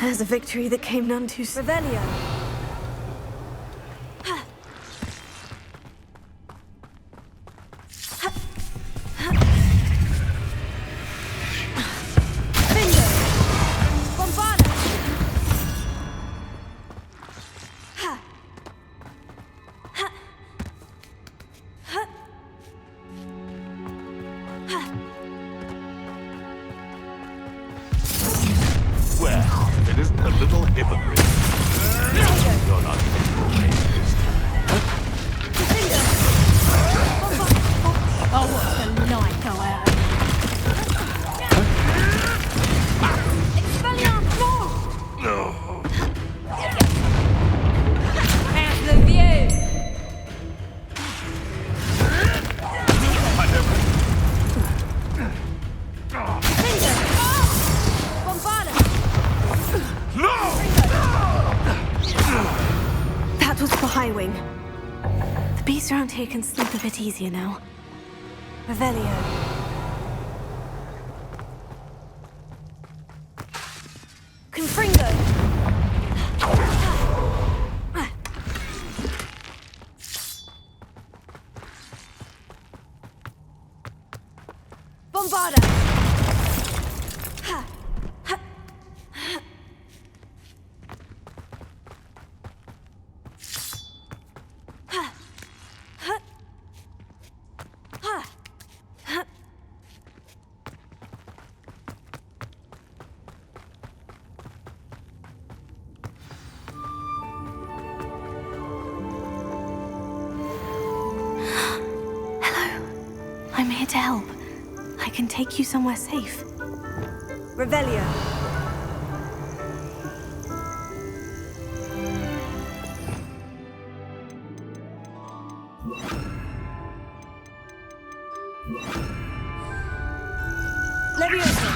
There's a victory that came none too soon. Revelio. Around here can sleep a bit easier now. Revelio. Confringo. Bombarda. I'm here to help. I can take you somewhere safe. Revelio. Leviosa.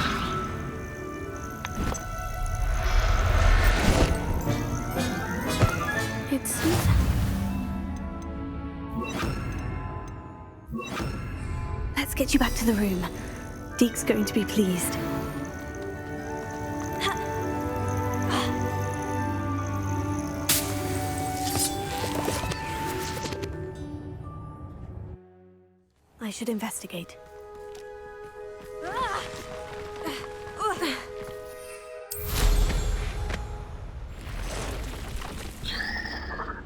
It's... Let's get you back to the room. Deke's going to be pleased. I should investigate.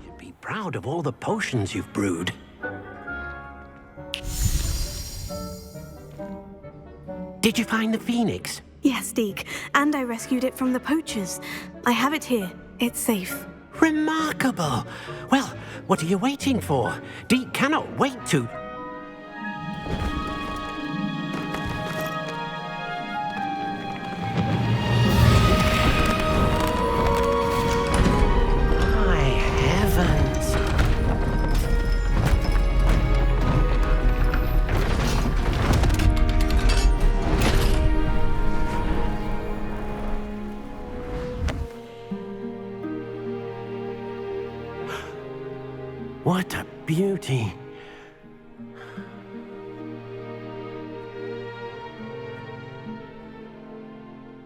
You'd be proud of all the potions you've brewed. Did you find the Phoenix? Yes, Deke. And I rescued it from the poachers. I have it here. It's safe. Remarkable! Well, what are you waiting for? Deke cannot wait to... What a beauty.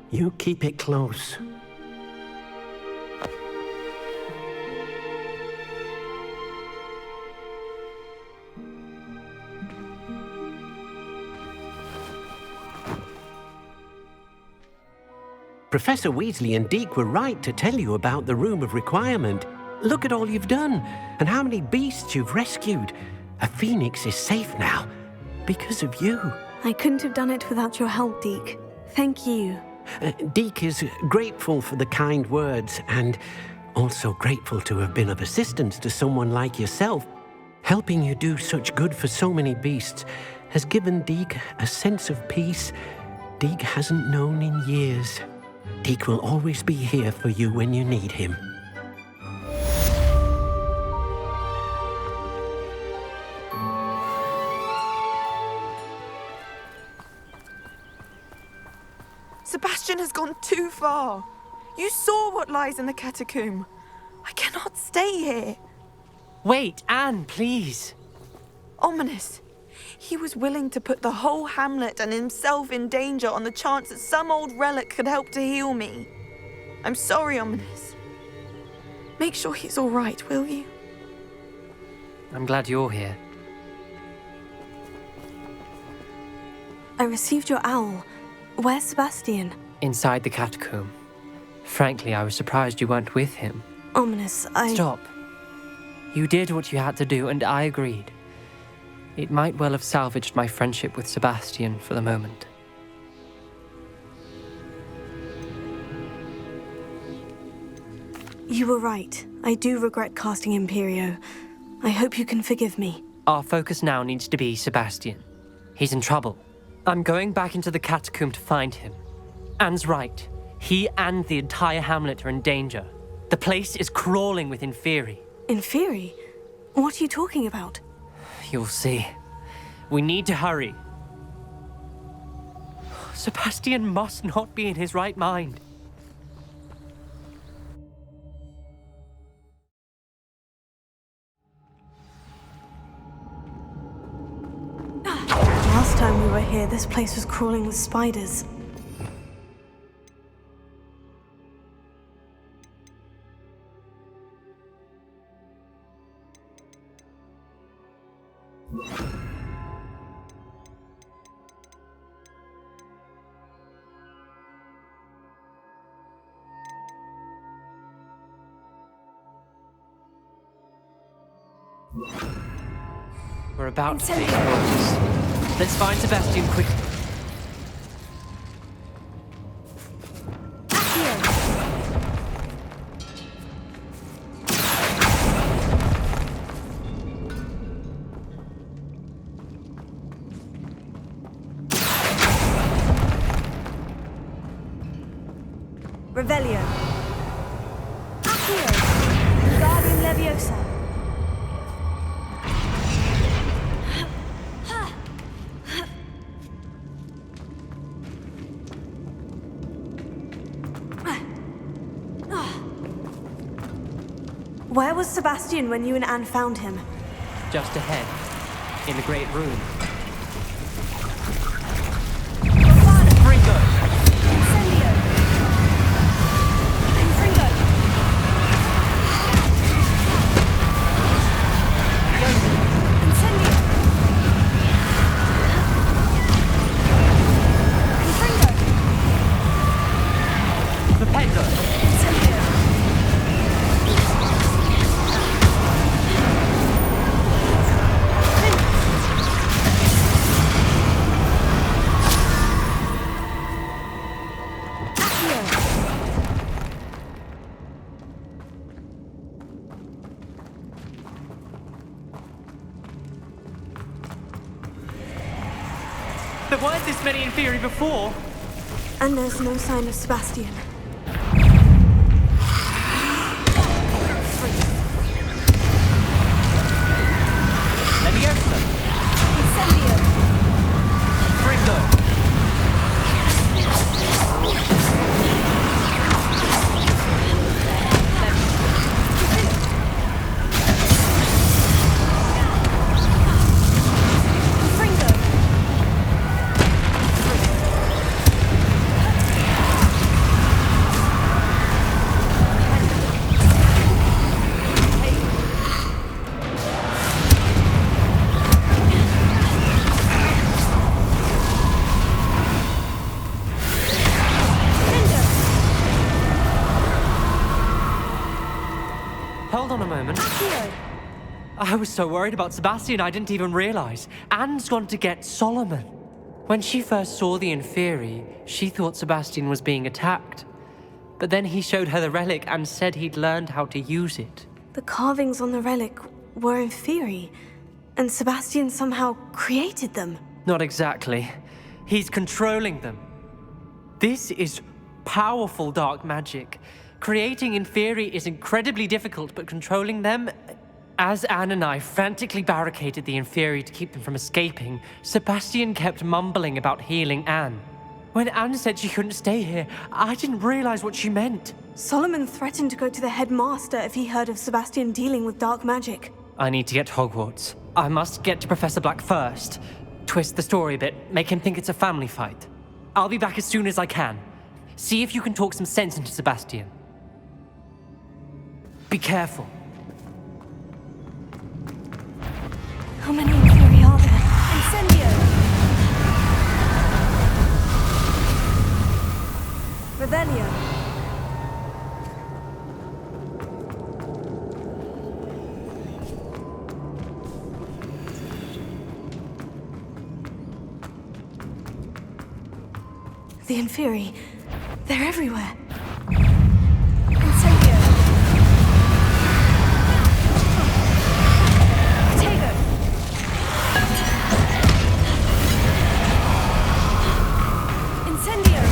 You keep it close. Professor Weasley and Deke were right to tell you about the Room of Requirement. Look at all you've done, and how many beasts you've rescued. A phoenix is safe now, because of you. I couldn't have done it without your help, Deke. Thank you. Deke is grateful for the kind words, and also grateful to have been of assistance to someone like yourself. Helping you do such good for so many beasts has given Deke a sense of peace Deke hasn't known in years. Deke will always be here for you when you need him. Sebastian has gone too far. You saw what lies in the catacomb. I cannot stay here. Wait, Anne, please. Ominous. He was willing to put the whole hamlet and himself in danger on the chance that some old relic could help to heal me. I'm sorry, Ominous. Make sure he's all right, will you? I'm glad you're here. I received your owl. Where's Sebastian? Inside the catacomb. Frankly, I was surprised you weren't with him. Ominous, Stop. You did what you had to do, and I agreed. It might well have salvaged my friendship with Sebastian for the moment. You were right. I do regret casting Imperio. I hope you can forgive me. Our focus now needs to be Sebastian. He's in trouble. I'm going back into the catacomb to find him. Anne's right. He and the entire hamlet are in danger. The place is crawling with Inferi. Inferi? What are you talking about? You'll see. We need to hurry. Sebastian must not be in his right mind. Last time we were here, this place was crawling with spiders. We're about to face Mortis. Let's find Sebastian quickly. Revelio. Accio. Guardian Leviosa. Where was Sebastian when you and Anne found him? Just ahead, in the Great Room. There weren't this many Inferi before. And there's no sign of Sebastian. Leviosa. Incendio. Fringo. Hold on a moment. I was so worried about Sebastian I didn't even realize. Anne's gone to get Solomon. When she first saw the Inferi, she thought Sebastian was being attacked. But then he showed her the relic and said he'd learned how to use it. The carvings on the relic were in theory, and Sebastian somehow created them. Not exactly. He's controlling them. This is powerful dark magic. Creating in theory is incredibly difficult, but controlling them... As Anne and I frantically barricaded the Inferi to keep them from escaping, Sebastian kept mumbling about healing Anne. When Anne said she couldn't stay here, I didn't realize what she meant. Solomon threatened to go to the headmaster if he heard of Sebastian dealing with dark magic. I need to get to Hogwarts. I must get to Professor Black first. Twist the story a bit, make him think it's a family fight. I'll be back as soon as I can. See if you can talk some sense into Sebastian. Be careful. How many Inferi are there? Incendio! Revelio! The Inferi, they're everywhere. Incendio! Potato! Incendio!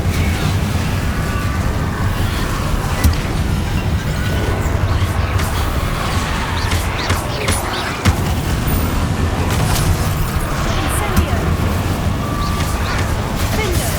Incendio! Findo!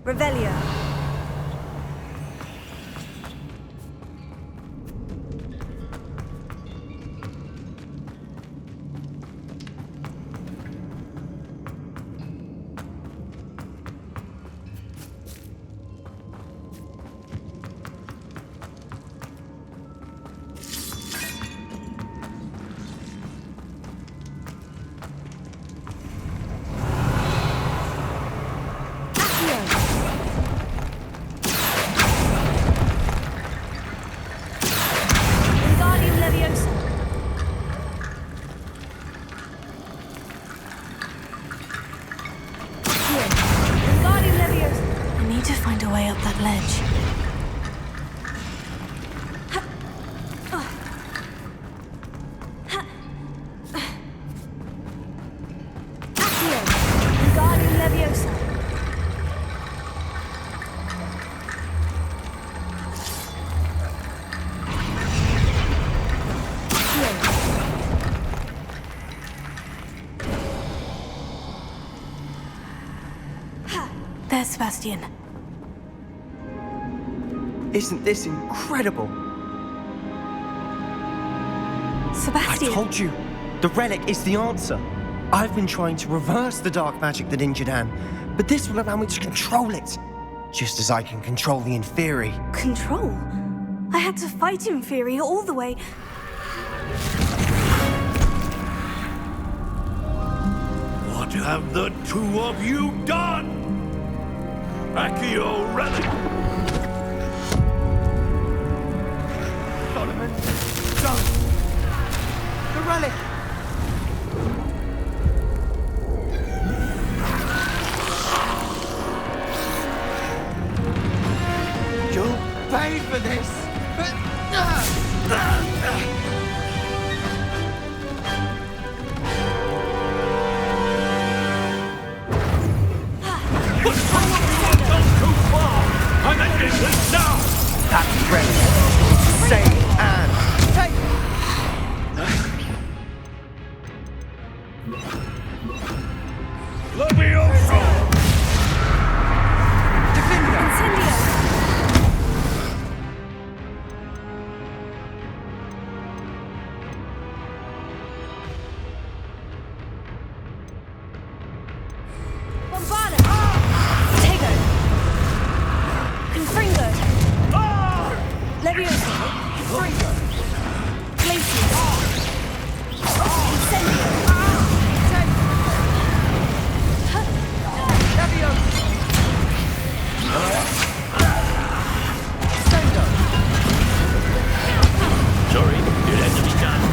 Revelio. There's Sebastian. Isn't this incredible? Sebastian! I told you, the relic is the answer. I've been trying to reverse the dark magic that injured Anne, but this will allow me to control it. Just as I can control the Inferi. Control? I had to fight Inferi all the way. What have the two of you done? Accio relic! Solomon, don't! The relic! You'll pay for this! I'm ending this now! That's ready. Save Anne. Take. Bombada! Tego! Confringo! Levioso! Confringo! Glacius! Incendio! Levioso! Sendo! Sorry, it had to be done.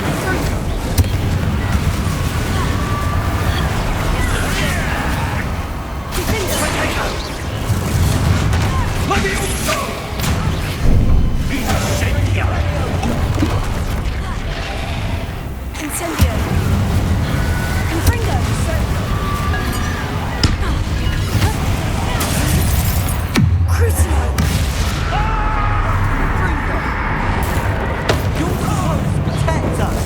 Incendio! Confringo! Crucio! Your clothes protect us.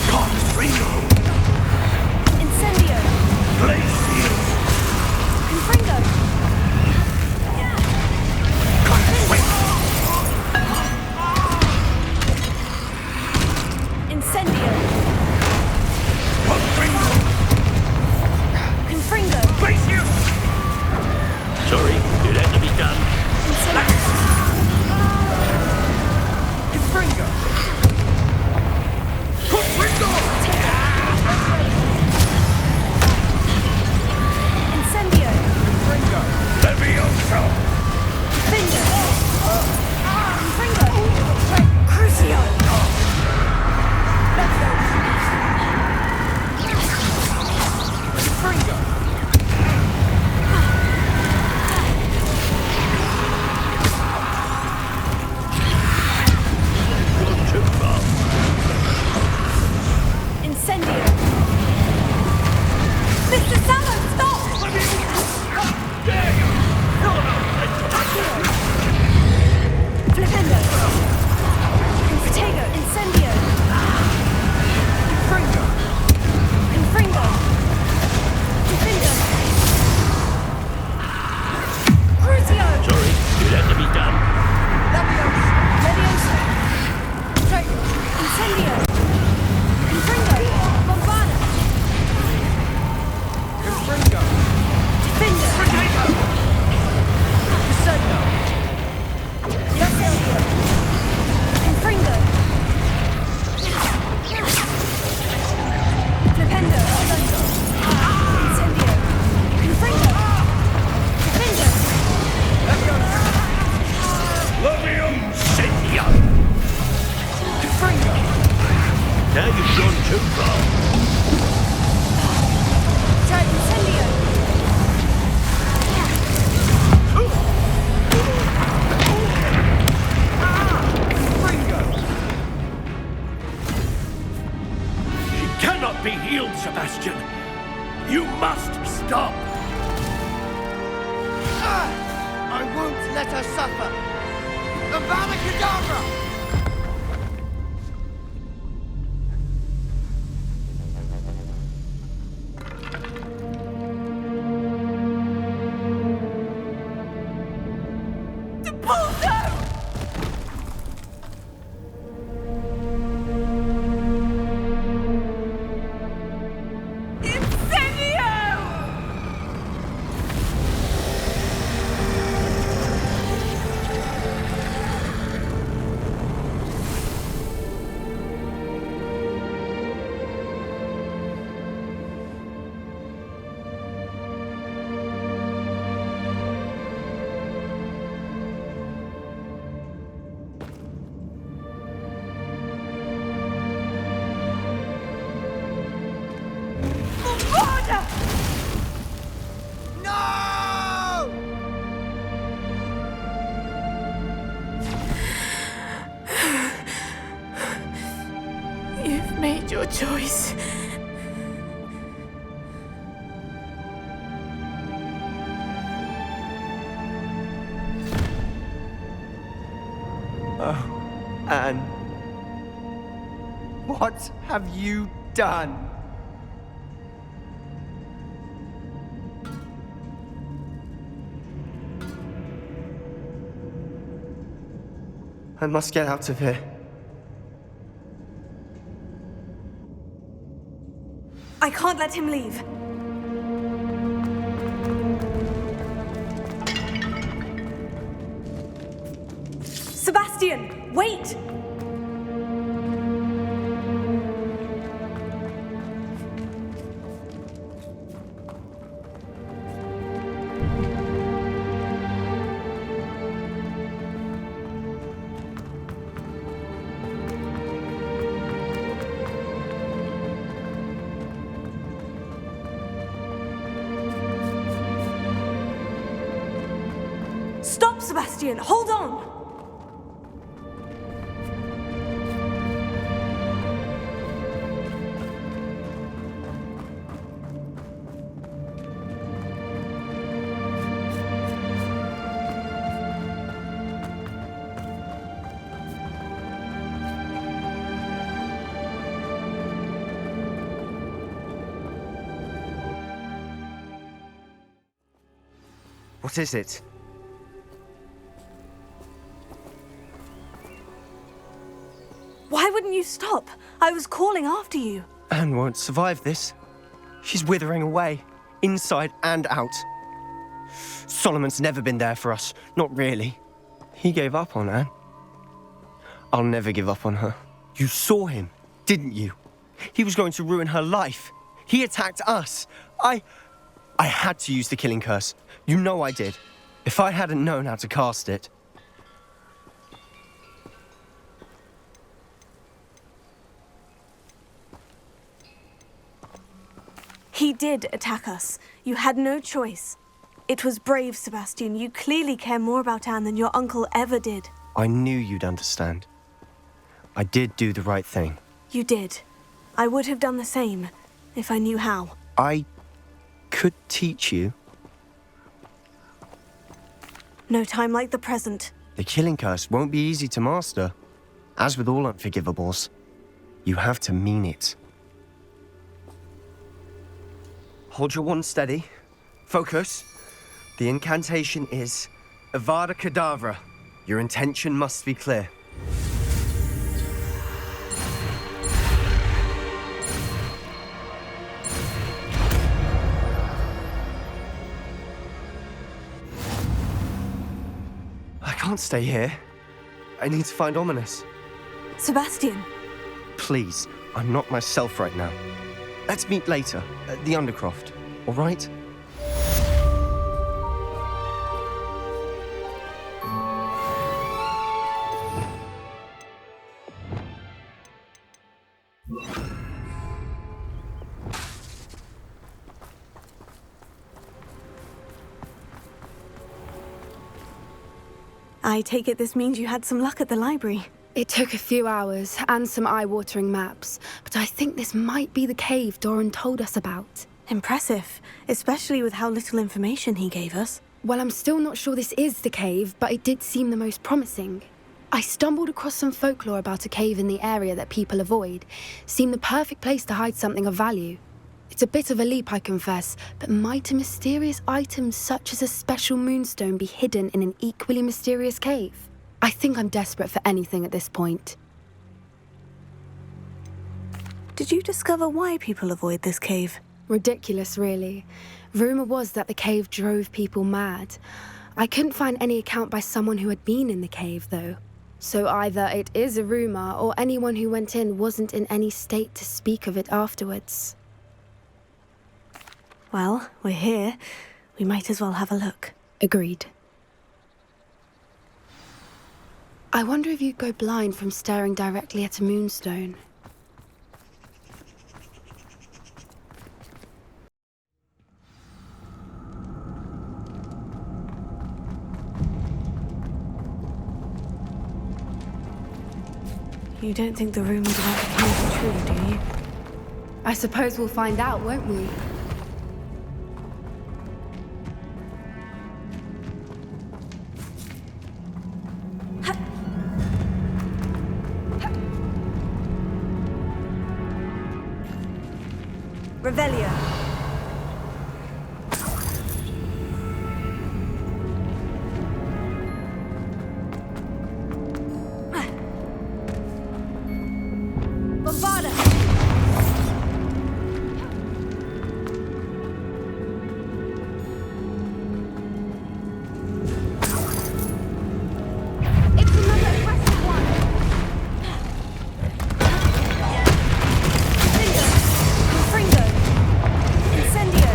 Confringo! Incendio! Confringo! Incendio! Confringo! Sorry, it had to be done. Confringo! Incendio! Confringo! Levioso! Defender! Confringo! Crucio! Confringo! Incendio! Mr. Sala, stop! Flipendo! Confitego! Incendio! Confringo! Confringo! Defendo! Crucio! Sorry, it had to be done. Levioso! Incendio! Confringo! Bombada! Confringo! Defender! Sendo! Incendio! Confringo! Flipendo! Incendio! Confringo! Defender! Levioso! Confringo! Now you've gone too far. Incendio! Confringo! She cannot be healed, Sebastian. You must stop. I won't let her suffer! Avada Kedavra! Made your choice. Oh, Anne. What have you done? I must get out of here. I can't let him leave. Sebastian, wait! Stop, Sebastian! Hold on! What is it? Why wouldn't you stop? I was calling after you. Anne won't survive this. She's withering away, inside and out. Solomon's never been there for us, not really. He gave up on Anne. I'll never give up on her. You saw him, didn't you? He was going to ruin her life. He attacked us. I had to use the killing curse. You know I did. If I hadn't known how to cast it... He did attack us. You had no choice. It was brave, Sebastian. You clearly care more about Anne than your uncle ever did. I knew you'd understand. I did do the right thing. You did. I would have done the same, if I knew how. I could teach you. No time like the present. The killing curse won't be easy to master. As with all unforgivables, you have to mean it. Hold your wand steady. Focus. The incantation is Avada Kedavra. Your intention must be clear. I can't stay here. I need to find Ominous. Sebastian. Please, I'm not myself right now. Let's meet later, at the Undercroft, all right? I take it this means you had some luck at the library. It took a few hours and some eye-watering maps, but I think this might be the cave Doran told us about. Impressive, especially with how little information he gave us. Well, I'm still not sure this is the cave, but it did seem the most promising. I stumbled across some folklore about a cave in the area that people avoid. Seemed the perfect place to hide something of value. It's a bit of a leap, I confess, but might a mysterious item such as a special moonstone be hidden in an equally mysterious cave? I think I'm desperate for anything at this point. Did you discover why people avoid this cave? Ridiculous, really. Rumour was that the cave drove people mad. I couldn't find any account by someone who had been in the cave, though. So either it is a rumour, or anyone who went in wasn't in any state to speak of it afterwards. Well, we're here. We might as well have a look. Agreed. I wonder if you'd go blind from staring directly at a moonstone. You don't think the rumours about the cave are true, do you? I suppose we'll find out, won't we? Revelio. Bombarda! It's another aggressive one! Cinder! Confringo! Incendio!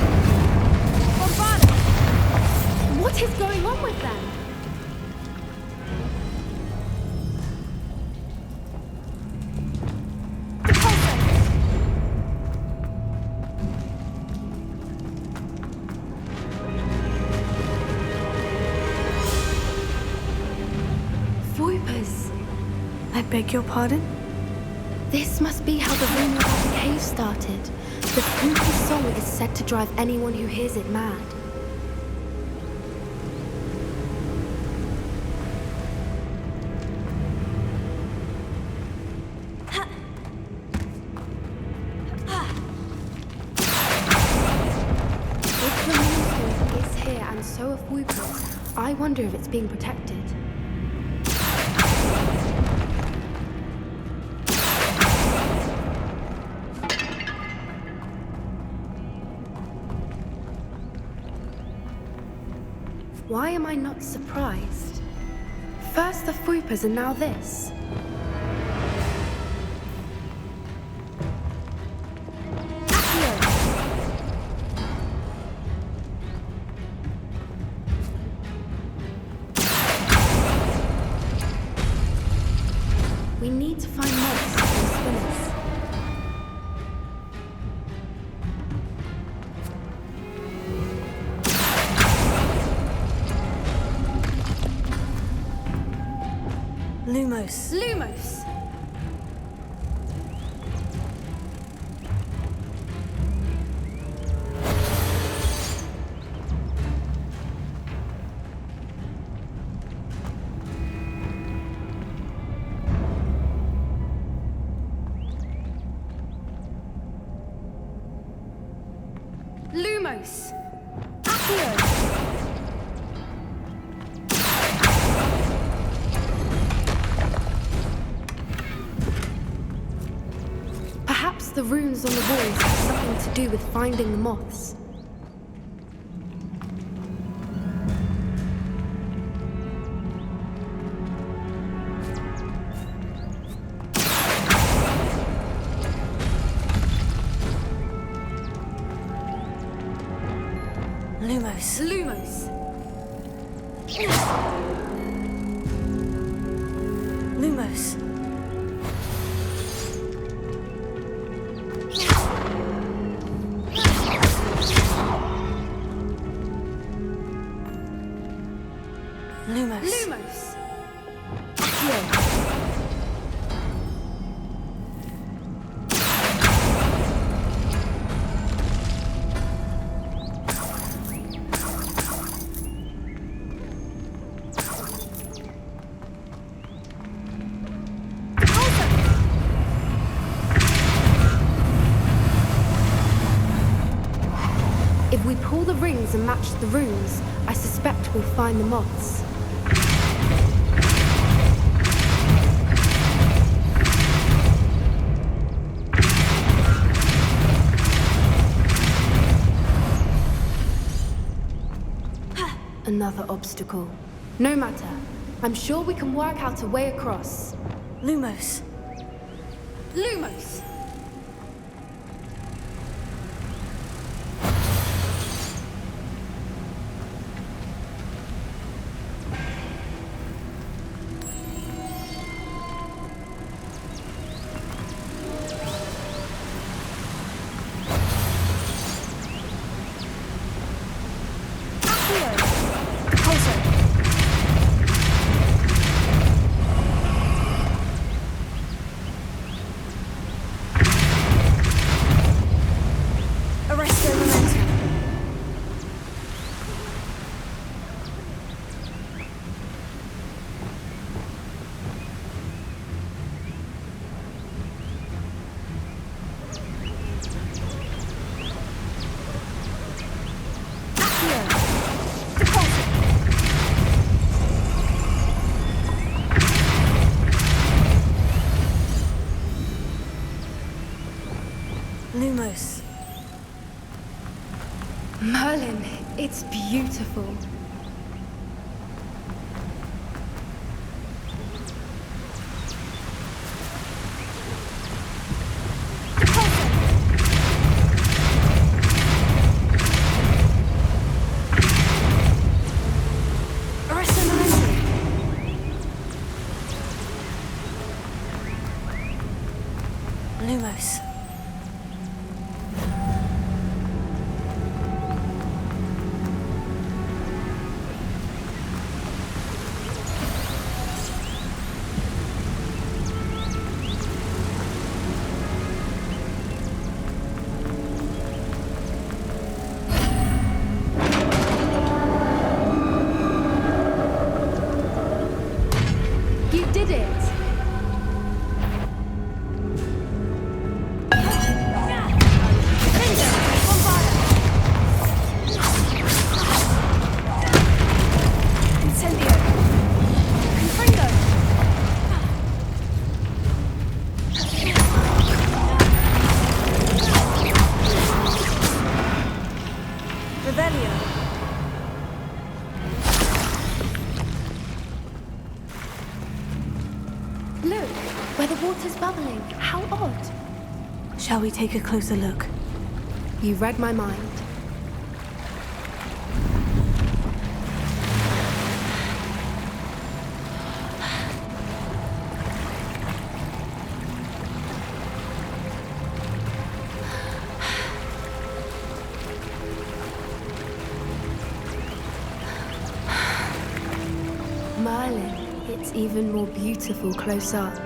Bombarda! What is going on with them? I beg your pardon? This must be how the rumor about the cave started. The spooky song is said to drive anyone who hears it mad. If the moonstone is here and so are Whoopers, I wonder if it's being protected. Why am I not surprised? First the Whoopers and now this. We need to find moths and spinners. Lumos. Lumos! Lumos! Accio! Perhaps the runes on the walls have something to do with finding the moths. Lumos. Lumos! Lumos. Lumos. Lumos! If we pull the rings and match the runes, I suspect we'll find the moths. Another obstacle. No matter. I'm sure we can work out a way across. Lumos. Lumos! Lumos. Merlin, it's beautiful. Lumos. You did it! Look, where the water's bubbling. How odd. Shall we take a closer look? You read my mind. Merlin, it's even more beautiful close up.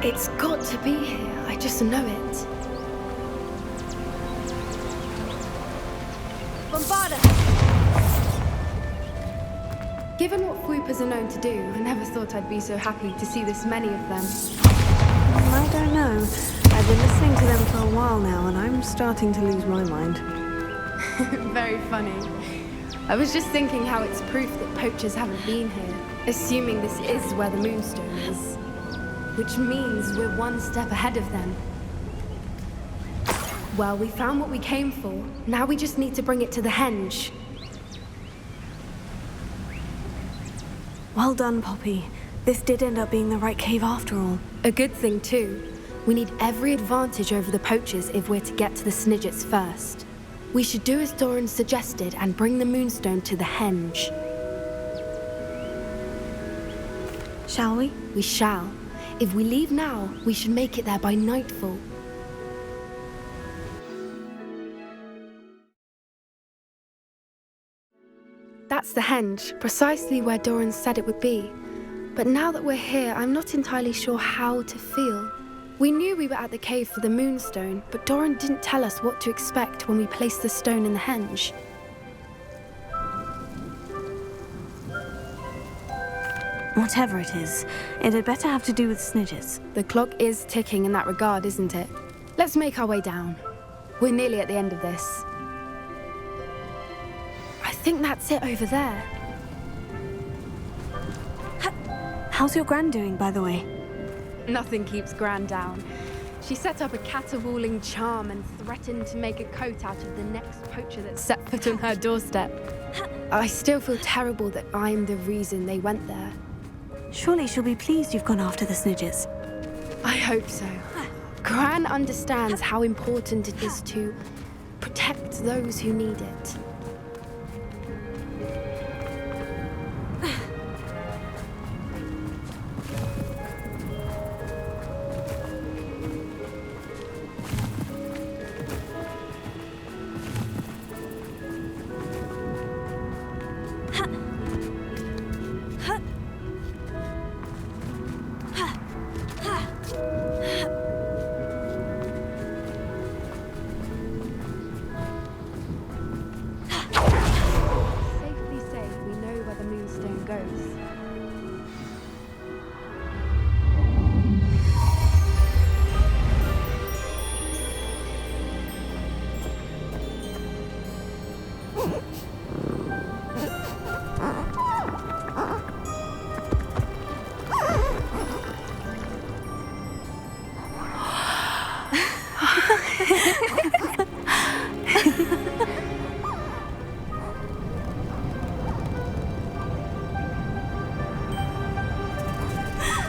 It's got to be here, I just know it. Bombarda! Given what Fwoopas are known to do, I never thought I'd be so happy to see this many of them. I don't know. I've been listening to them for a while now, and I'm starting to lose my mind. Very funny. I was just thinking how it's proof that poachers haven't been here, assuming this is where the Moonstone is. Which means we're one step ahead of them. Well, we found what we came for. Now we just need to bring it to the henge. Well done, Poppy. This did end up being the right cave after all. A good thing, too. We need every advantage over the poachers if we're to get to the Snidgets first. We should do as Doran suggested and bring the Moonstone to the henge. Shall we? We shall. If we leave now, we should make it there by nightfall. That's the henge, precisely where Doran said it would be. But now that we're here, I'm not entirely sure how to feel. We knew we were at the cave for the Moonstone, but Doran didn't tell us what to expect when we placed the stone in the henge. Whatever it is, it had better have to do with Snidgets. The clock is ticking in that regard, isn't it? Let's make our way down. We're nearly at the end of this. I think that's it over there. How's your Gran doing, by the way? Nothing keeps Gran down. She set up a caterwauling charm and threatened to make a coat out of the next poacher that set foot on her doorstep. I still feel terrible that I'm the reason they went there. Surely she'll be pleased you've gone after the Snidgets. I hope so. Gran understands how important it is to protect those who need it.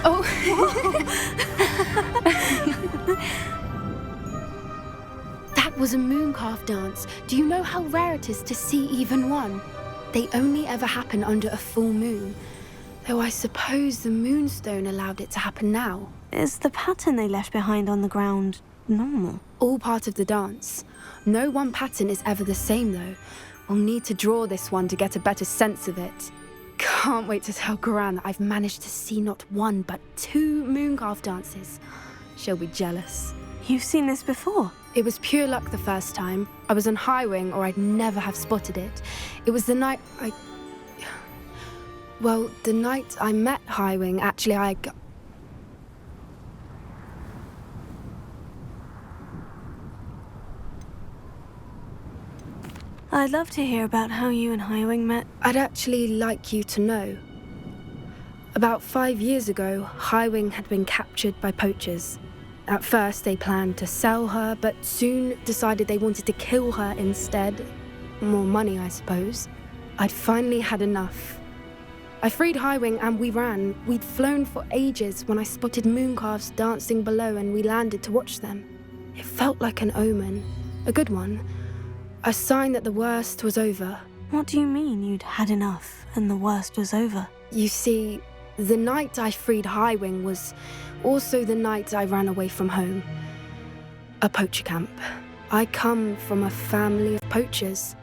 Oh. That was a mooncalf dance. Do you know how rare it is to see even one? They only ever happen under a full moon. Though I suppose the moonstone allowed it to happen now. Is the pattern they left behind on the ground normal? All part of the dance. No one pattern is ever the same, though. We'll need to draw this one to get a better sense of it. Can't wait to tell Gran that I've managed to see not one, but 2 mooncalf dances. She'll be jealous. You've seen this before? It was pure luck the first time. I was on Highwing, or I'd never have spotted it. It was the night the night I met Highwing, actually, I'd love to hear about how you and Highwing met. I'd actually like you to know. About 5 years ago, Highwing had been captured by poachers. At first, they planned to sell her, but soon decided they wanted to kill her instead. More money, I suppose. I'd finally had enough. I freed Highwing and we ran. We'd flown for ages when I spotted mooncalves dancing below and we landed to watch them. It felt like an omen. A good one. A sign that the worst was over. What do you mean you'd had enough and the worst was over? You see, the night I freed Highwing was also the night I ran away from home. A poacher camp. I come from a family of poachers.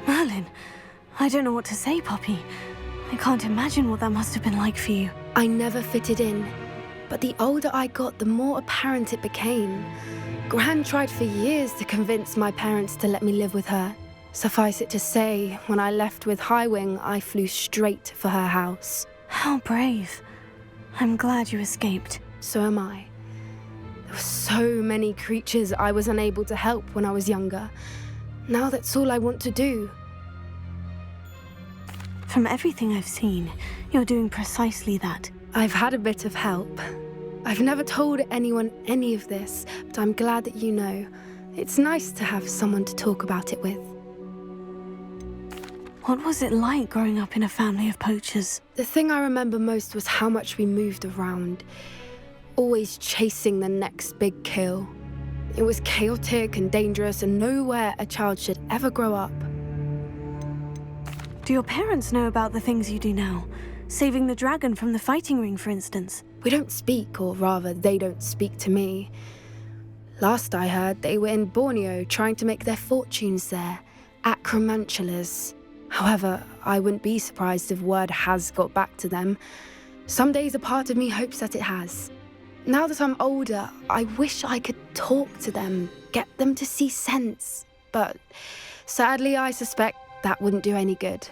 Merlin, I don't know what to say, Poppy. I can't imagine what that must have been like for you. I never fitted in, but the older I got, the more apparent it became. Gran tried for years to convince my parents to let me live with her. Suffice it to say, when I left with Highwing, I flew straight for her house. How brave. I'm glad you escaped. So am I. There were so many creatures I was unable to help when I was younger. Now that's all I want to do. From everything I've seen, you're doing precisely that. I've had a bit of help. I've never told anyone any of this, but I'm glad that you know. It's nice to have someone to talk about it with. What was it like growing up in a family of poachers? The thing I remember most was how much we moved around, always chasing the next big kill. It was chaotic and dangerous and nowhere a child should ever grow up. Do your parents know about the things you do now? Saving the dragon from the fighting ring, for instance? We don't speak, or rather, they don't speak to me. Last I heard, they were in Borneo trying to make their fortunes there, acromantulas. However, I wouldn't be surprised if word has got back to them. Some days a part of me hopes that it has. Now that I'm older, I wish I could talk to them, get them to see sense. But sadly, I suspect that wouldn't do any good.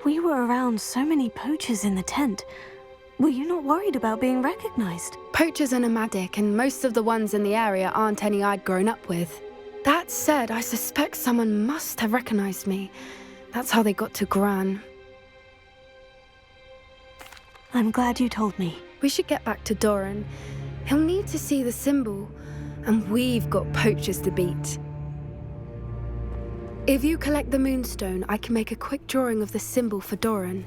We were around so many poachers in the tent. Were you not worried about being recognized? Poachers are nomadic, and most of the ones in the area aren't any I'd grown up with. That said, I suspect someone must have recognized me. That's how they got to Gran. I'm glad you told me. We should get back to Doran. He'll need to see the symbol, and we've got poachers to beat. If you collect the moonstone, I can make a quick drawing of the symbol for Doran.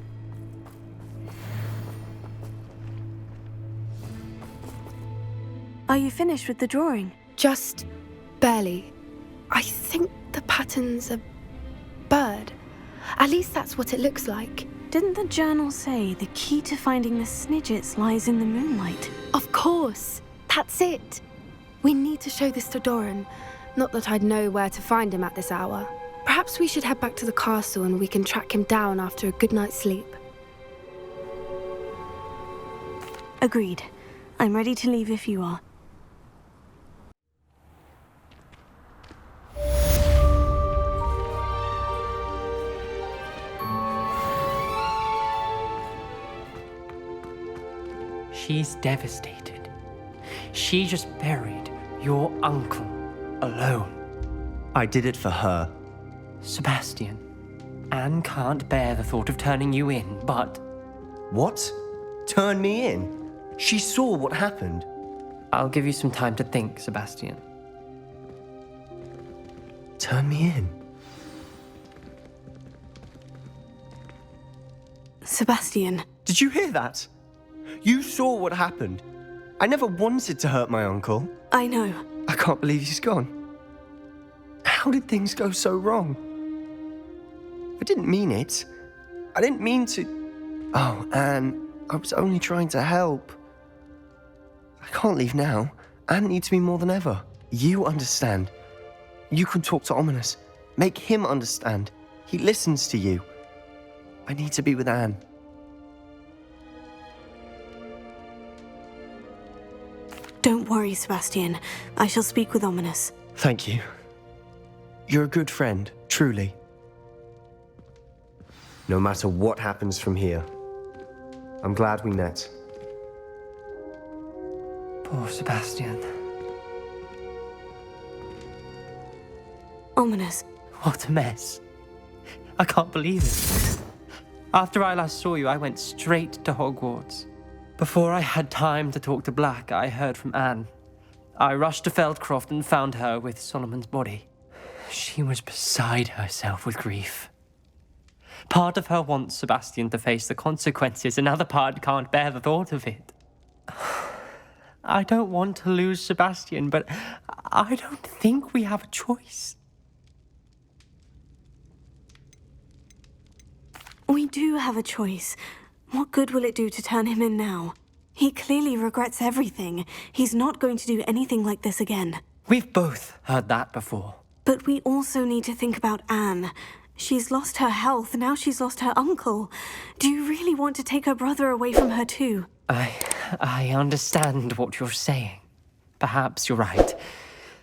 Are you finished with the drawing? Just barely. I think the pattern's a bird. At least that's what it looks like. Didn't the journal say the key to finding the Snidgets lies in the moonlight? Of course. That's it. We need to show this to Doran. Not that I'd know where to find him at this hour. Perhaps we should head back to the castle and we can track him down after a good night's sleep. Agreed. I'm ready to leave if you are. She's devastated. She just buried your uncle alone. I did it for her. Sebastian, Anne can't bear the thought of turning you in, but... What? Turn me in? She saw what happened. I'll give you some time to think, Sebastian. Turn me in? Sebastian. Did you hear that? You saw what happened. I never wanted to hurt my uncle. I know. I can't believe he's gone. How did things go so wrong? I didn't mean it. I didn't mean to... Oh, Anne, I was only trying to help. I can't leave now. Anne needs me more than ever. You understand. You can talk to Ominous. Make him understand. He listens to you. I need to be with Anne. Don't worry, Sebastian. I shall speak with Ominous. Thank you. You're a good friend, truly. No matter what happens from here, I'm glad we met. Poor Sebastian. Ominous. What a mess. I can't believe it. After I last saw you, I went straight to Hogwarts. Before I had time to talk to Black, I heard from Anne. I rushed to Feldcroft and found her with Solomon's body. She was beside herself with grief. Part of her wants Sebastian to face the consequences, another part can't bear the thought of it. I don't want to lose Sebastian, but I don't think we have a choice. We do have a choice. What good will it do to turn him in now? He clearly regrets everything. He's not going to do anything like this again. We've both heard that before. But we also need to think about Anne. She's lost her health, now she's lost her uncle. Do you really want to take her brother away from her too? I understand what you're saying. Perhaps you're right.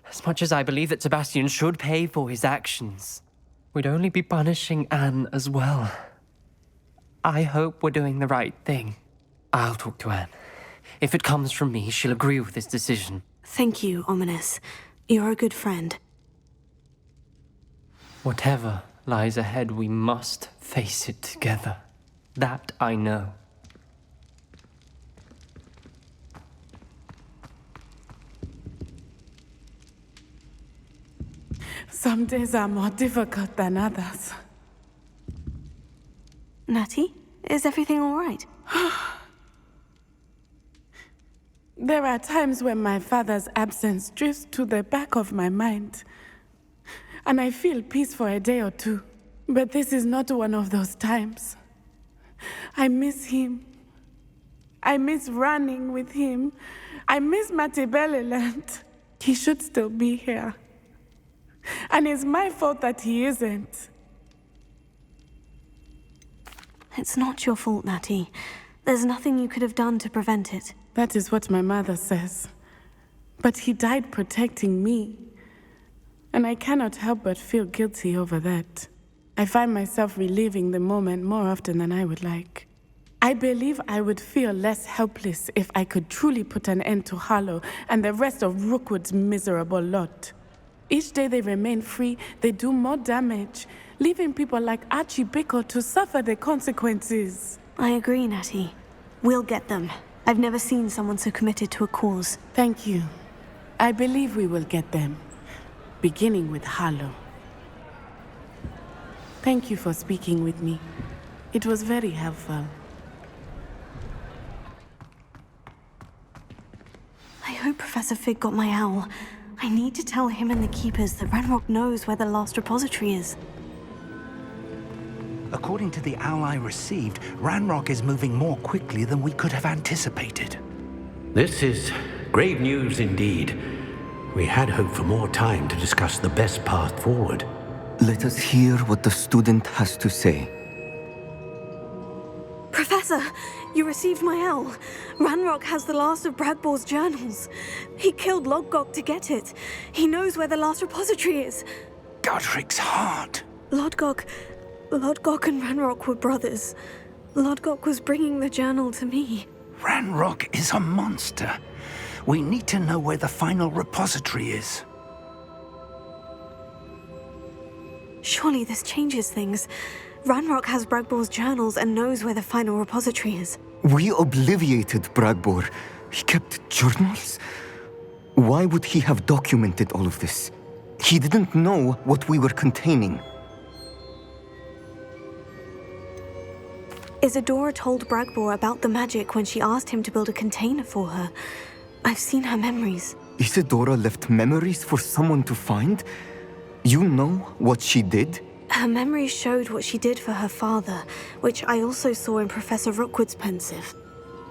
As much as I believe that Sebastian should pay for his actions, we'd only be punishing Anne as well. I hope we're doing the right thing. I'll talk to Anne. If it comes from me, she'll agree with this decision. Thank you, Ominous. You're a good friend. Whatever lies ahead, we must face it together. That I know. Some days are more difficult than others. Natty, is everything all right? There are times when my father's absence drifts to the back of my mind, and I feel peace for a day or two. But this is not one of those times. I miss him. I miss running with him. I miss Matibeleland. He should still be here. And it's my fault that he isn't. It's not your fault, Natty. There's nothing you could have done to prevent it. That is what my mother says. But he died protecting me. And I cannot help but feel guilty over that. I find myself reliving the moment more often than I would like. I believe I would feel less helpless if I could truly put an end to Harlow and the rest of Rookwood's miserable lot. Each day they remain free, they do more damage, leaving people like Archie Bickle to suffer the consequences. I agree, Natty. We'll get them. I've never seen someone so committed to a cause. Thank you. I believe we will get them, beginning with Harlow. Thank you for speaking with me. It was very helpful. I hope Professor Fig got my owl. I need to tell him and the Keepers that Ranrock knows where the last repository is. According to the owl I received, Ranrock is moving more quickly than we could have anticipated. This is grave news indeed. We had hoped for more time to discuss the best path forward. Let us hear what the student has to say. Professor, you received my owl. Ranrock has the last of Bragbor's journals. He killed Lodgok to get it. He knows where the last repository is. Godric's heart. Lodgok and Ranrock were brothers. Lodgok was bringing the journal to me. Ranrock is a monster. We need to know where the final repository is. Surely this changes things. Ranrock has Bragbor's journals and knows where the final repository is. We obliviated Bragbor. He kept journals? Why would he have documented all of this? He didn't know what we were containing. Isadora told Bragbor about the magic when she asked him to build a container for her. I've seen her memories. Isadora left memories for someone to find? You know what she did? Her memories showed what she did for her father, which I also saw in Professor Rookwood's pensive.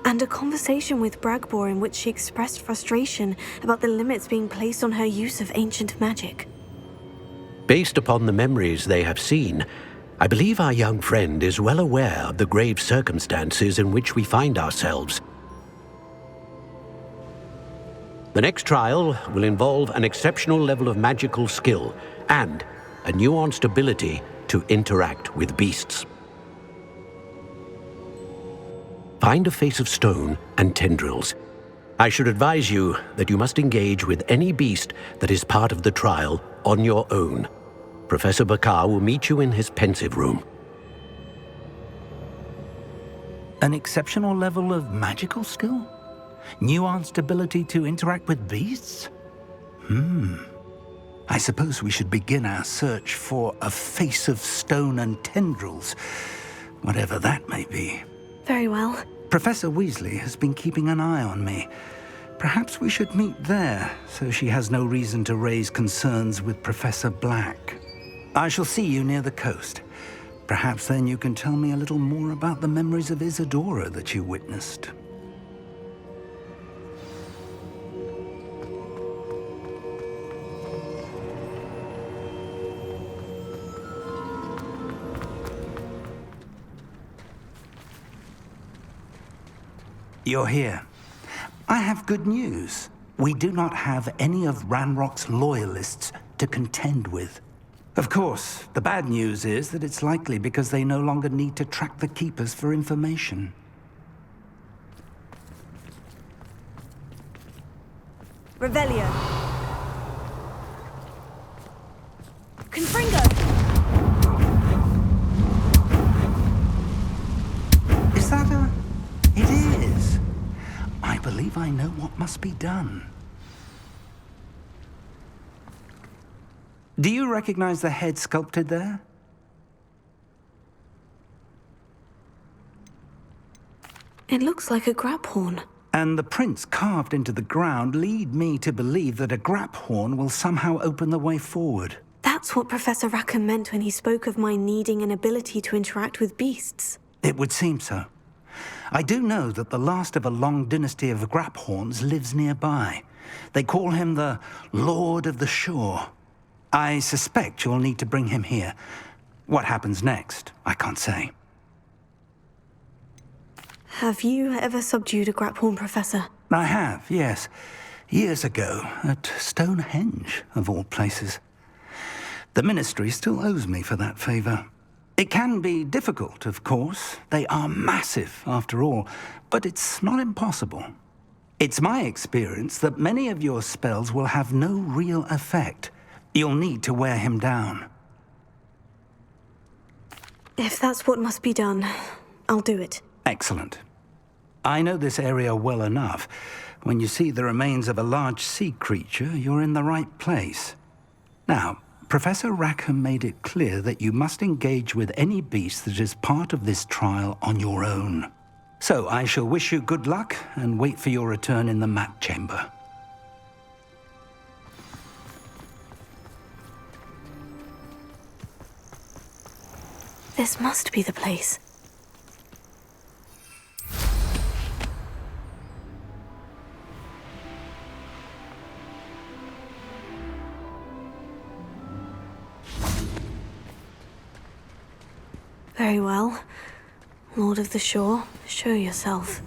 And a conversation with Bragbor in which she expressed frustration about the limits being placed on her use of ancient magic. Based upon the memories they have seen, I believe our young friend is well aware of the grave circumstances in which we find ourselves. The next trial will involve an exceptional level of magical skill and a nuanced ability to interact with beasts. Find a face of stone and tendrils. I should advise you that you must engage with any beast that is part of the trial on your own. Professor Baccara will meet you in his pensive room. An exceptional level of magical skill? Nuanced ability to interact with beasts? I suppose we should begin our search for a face of stone and tendrils, whatever that may be. Very well. Professor Weasley has been keeping an eye on me. Perhaps we should meet there, so she has no reason to raise concerns with Professor Black. I shall see you near the coast. Perhaps then you can tell me a little more about the memories of Isadora that you witnessed. You're here. I have good news. We do not have any of Ranrock's loyalists to contend with. Of course, the bad news is that it's likely because they no longer need to track the Keepers for information. Revelio. Confringo. Is that a... It is. I believe I know what must be done. Do you recognize the head sculpted there? It looks like a graphorn. And the prints carved into the ground lead me to believe that a graphorn will somehow open the way forward. That's what Professor Rackham meant when he spoke of my needing an ability to interact with beasts. It would seem so. I do know that the last of a long dynasty of graphorns lives nearby. They call him the Lord of the Shore. I suspect you'll need to bring him here. What happens next, I can't say. Have you ever subdued a graphorn, Professor? I have, yes. Years ago, at Stonehenge, of all places. The Ministry still owes me for that favor. It can be difficult, of course. They are massive, after all, but it's not impossible. It's my experience that many of your spells will have no real effect. You'll need to wear him down. If that's what must be done, I'll do it. Excellent. I know this area well enough. When you see the remains of a large sea creature, you're in the right place. Now, Professor Rackham made it clear that you must engage with any beast that is part of this trial on your own. So I shall wish you good luck and wait for your return in the map chamber. This must be the place. Very well. Lord of the Shore, show yourself.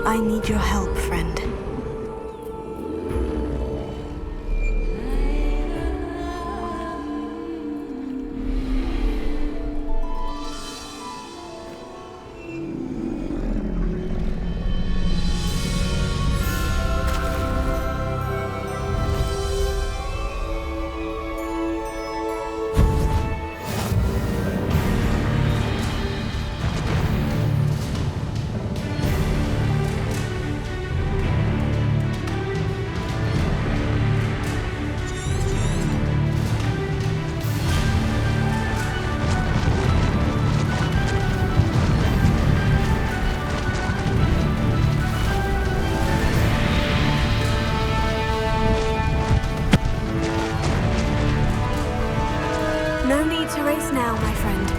I need your help, friend. No need to race now, my friend.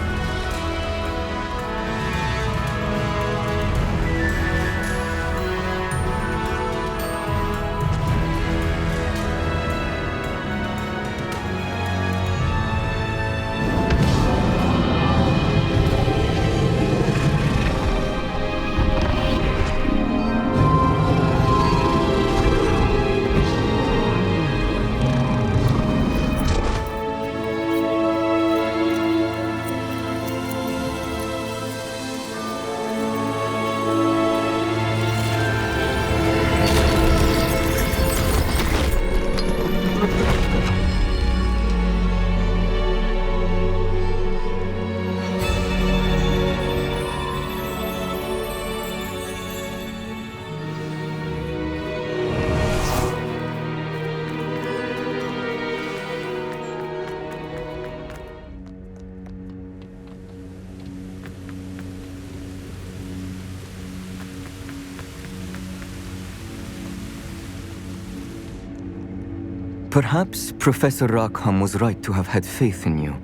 Perhaps Professor Rackham was right to have had faith in you.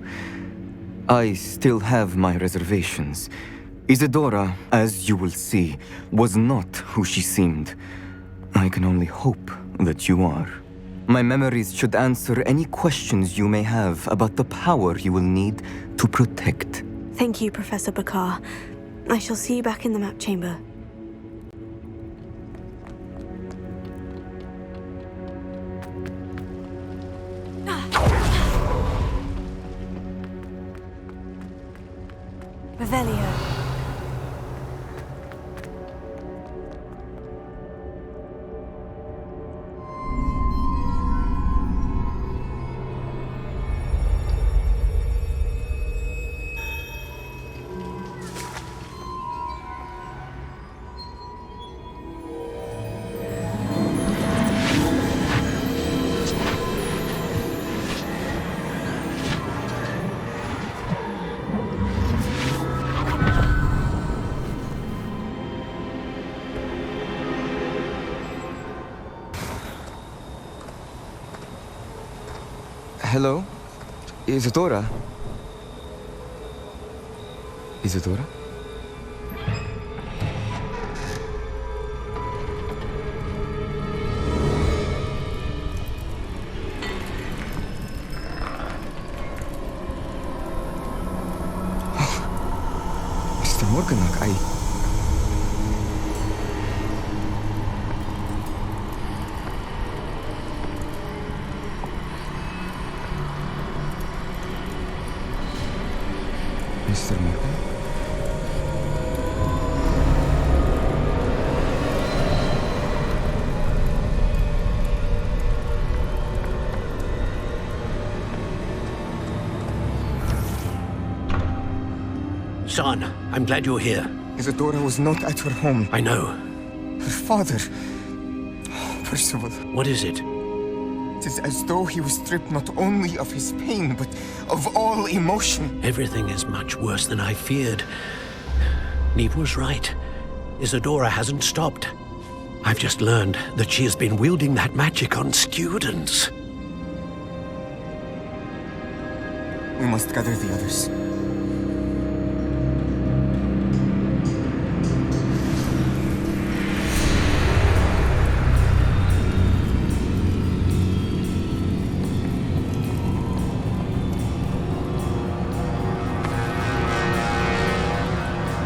I still have my reservations. Isadora, as you will see, was not who she seemed. I can only hope that you are. My memories should answer any questions you may have about the power you will need to protect. Thank you, Professor Baccara. I shall see you back in the map chamber. Revelio. Hello? Isadora? Isadora? Mr. Morganach, Mr. Morgan? Son, I'm glad you're here. Isadora was not at her home. I know. Her father. Percival. What is it? It is as though he was stripped not only of his pain, but of all emotion. Everything is much worse than I feared. Neve was right. Isadora hasn't stopped. I've just learned that she has been wielding that magic on students. We must gather the others.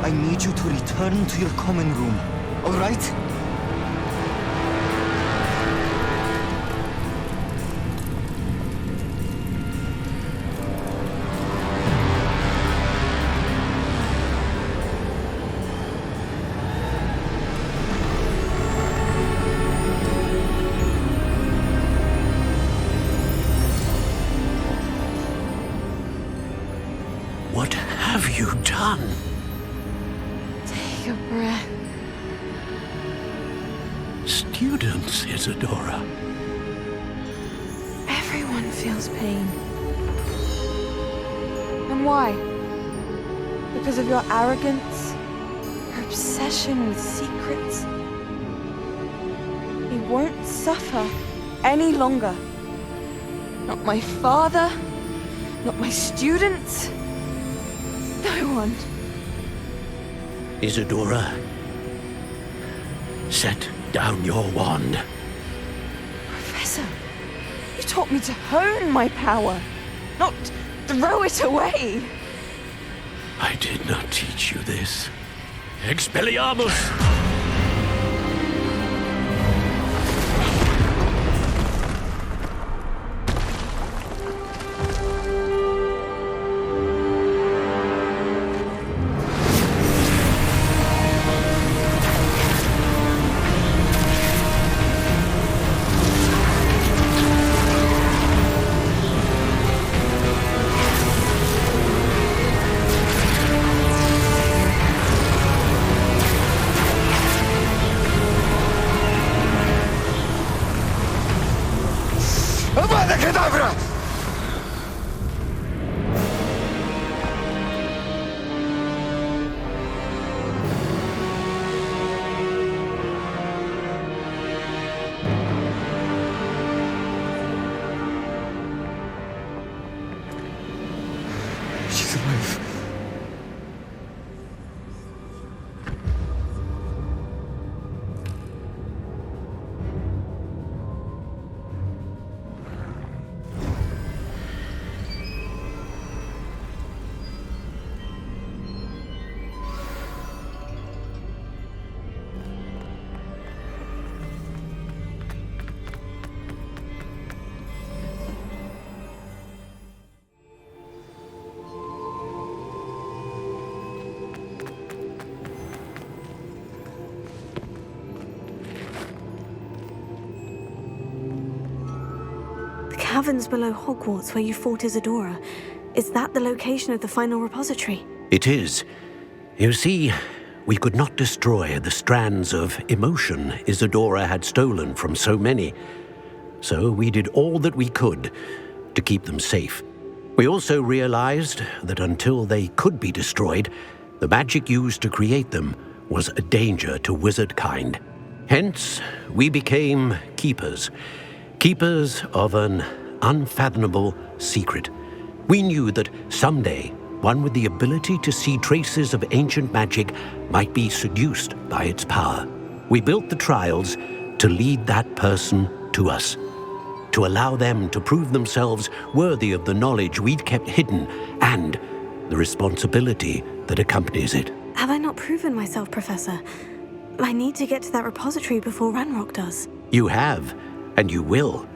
I need you to return to your common room. all right? What have you done? Take a breath. Students, Isadora. Everyone feels pain. And why? Because of your arrogance? Your obsession with secrets? He won't suffer any longer. Not my father, not my students. No one. Isadora, set down your wand. Professor, you taught me to hone my power, not throw it away. I did not teach you this. Expelliarmus! Кентавра! She's alive. Caverns below Hogwarts where you fought Isadora. Is that the location of the final repository? It is. You see, we could not destroy the strands of emotion Isadora had stolen from so many. So we did all that we could to keep them safe. We also realized that until they could be destroyed, the magic used to create them was a danger to wizard kind. Hence, we became keepers. Keepers of an unfathomable secret. We knew that someday, one with the ability to see traces of ancient magic might be seduced by its power. We built the trials to lead that person to us, to allow them to prove themselves worthy of the knowledge we'd kept hidden and the responsibility that accompanies it. Have I not proven myself, Professor? I need to get to that repository before Ranrock does. You have, and you will.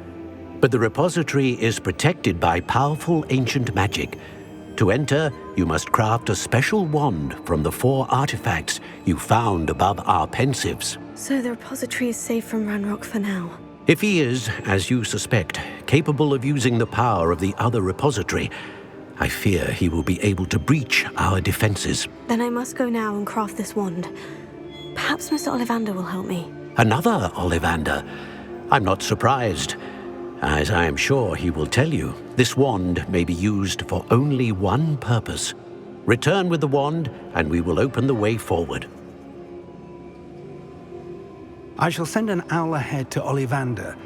But the repository is protected by powerful ancient magic. To enter, you must craft a special wand from the 4 artifacts you found above our pensives. So the repository is safe from Ranrock for now. If he is, as you suspect, capable of using the power of the other repository, I fear he will be able to breach our defenses. Then I must go now and craft this wand. Perhaps Mr. Ollivander will help me. Another Ollivander? I'm not surprised. As I am sure he will tell you, this wand may be used for only one purpose. Return with the wand, and we will open the way forward. I shall send an owl ahead to Ollivander.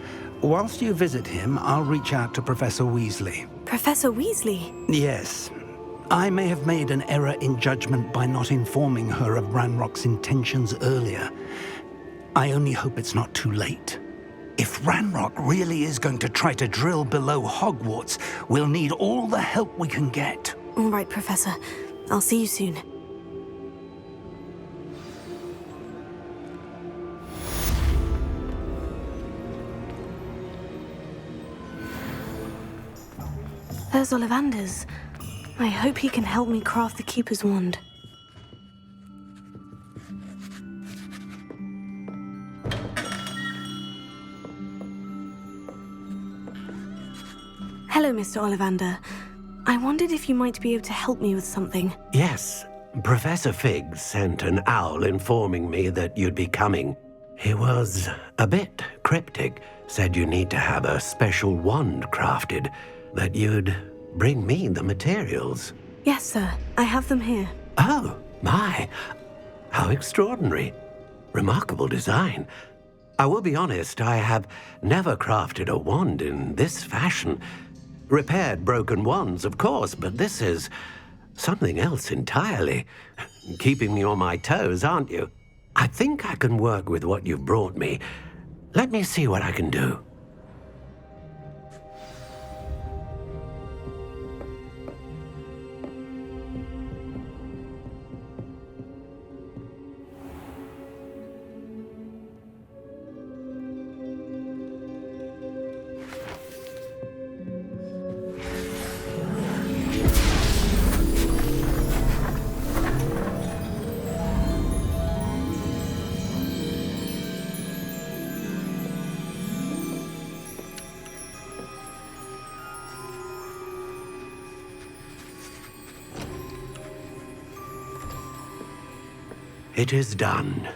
Whilst you visit him, I'll reach out to Professor Weasley. Professor Weasley? Yes. I may have made an error in judgment by not informing her of Ranrock's intentions earlier. I only hope it's not too late. If Ranrock really is going to try to drill below Hogwarts, we'll need all the help we can get. All right, Professor. I'll see you soon. There's Ollivander's. I hope he can help me craft the Keeper's wand. Hello, Mr. Ollivander. I wondered if you might be able to help me with something. Yes, Professor Fig sent an owl informing me that you'd be coming. He was a bit cryptic, said you need to have a special wand crafted, that you'd bring me the materials. Yes, sir. I have them here. Oh, my. How extraordinary. Remarkable design. I will be honest, I have never crafted a wand in this fashion. Repaired broken wands, of course, but this is something else entirely. Keeping me on my toes, aren't you? I think I can work with what you've brought me. Let me see what I can do. It is done.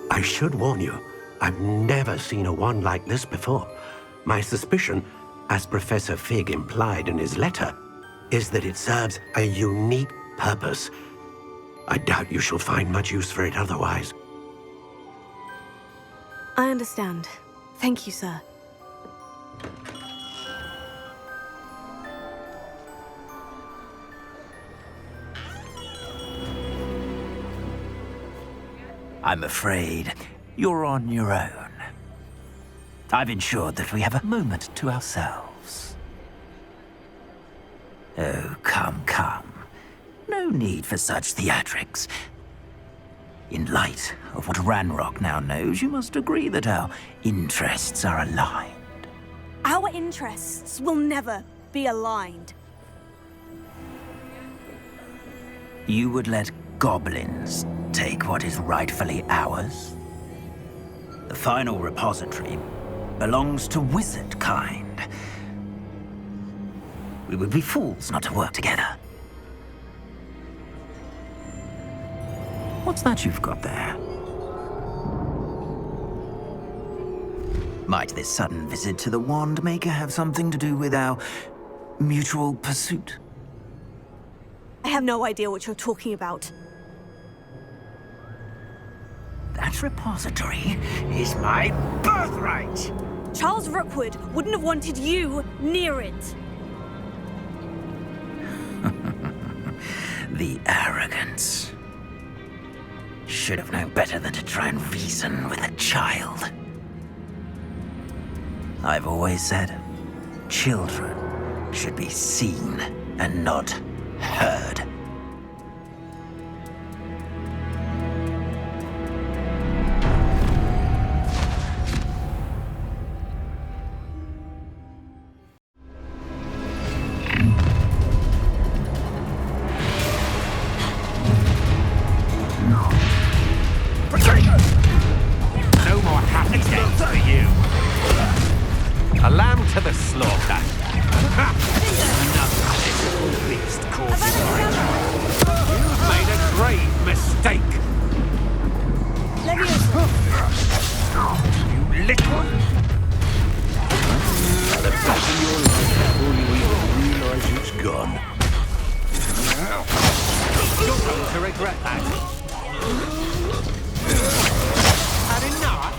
I should warn you, I've never seen a wand like this before. My suspicion, as Professor Fig implied in his letter, is that it serves a unique purpose. I doubt you shall find much use for it otherwise. I understand. Thank you, sir. I'm afraid you're on your own. I've ensured that we have a moment to ourselves. Oh, come, come. No need for such theatrics. In light of what Ranrock now knows, you must agree that our interests are aligned. Our interests will never be aligned. You would let goblins take what is rightfully ours? The final repository belongs to wizard kind. We would be fools not to work together. What's that you've got there? Might this sudden visit to the Wand Maker have something to do with our mutual pursuit? I have no idea what you're talking about. That repository is my birthright! Charles Rookwood wouldn't have wanted you near it. The arrogance. Should have known better than to try and reason with a child. I've always said, children should be seen and not heard. No more happy days for you. A lamb to the slaughter. Another miserable beast causes life. You've made a grave mistake. You little... The best of your life before you even realize it's gone. You're going to regret that. Had enough?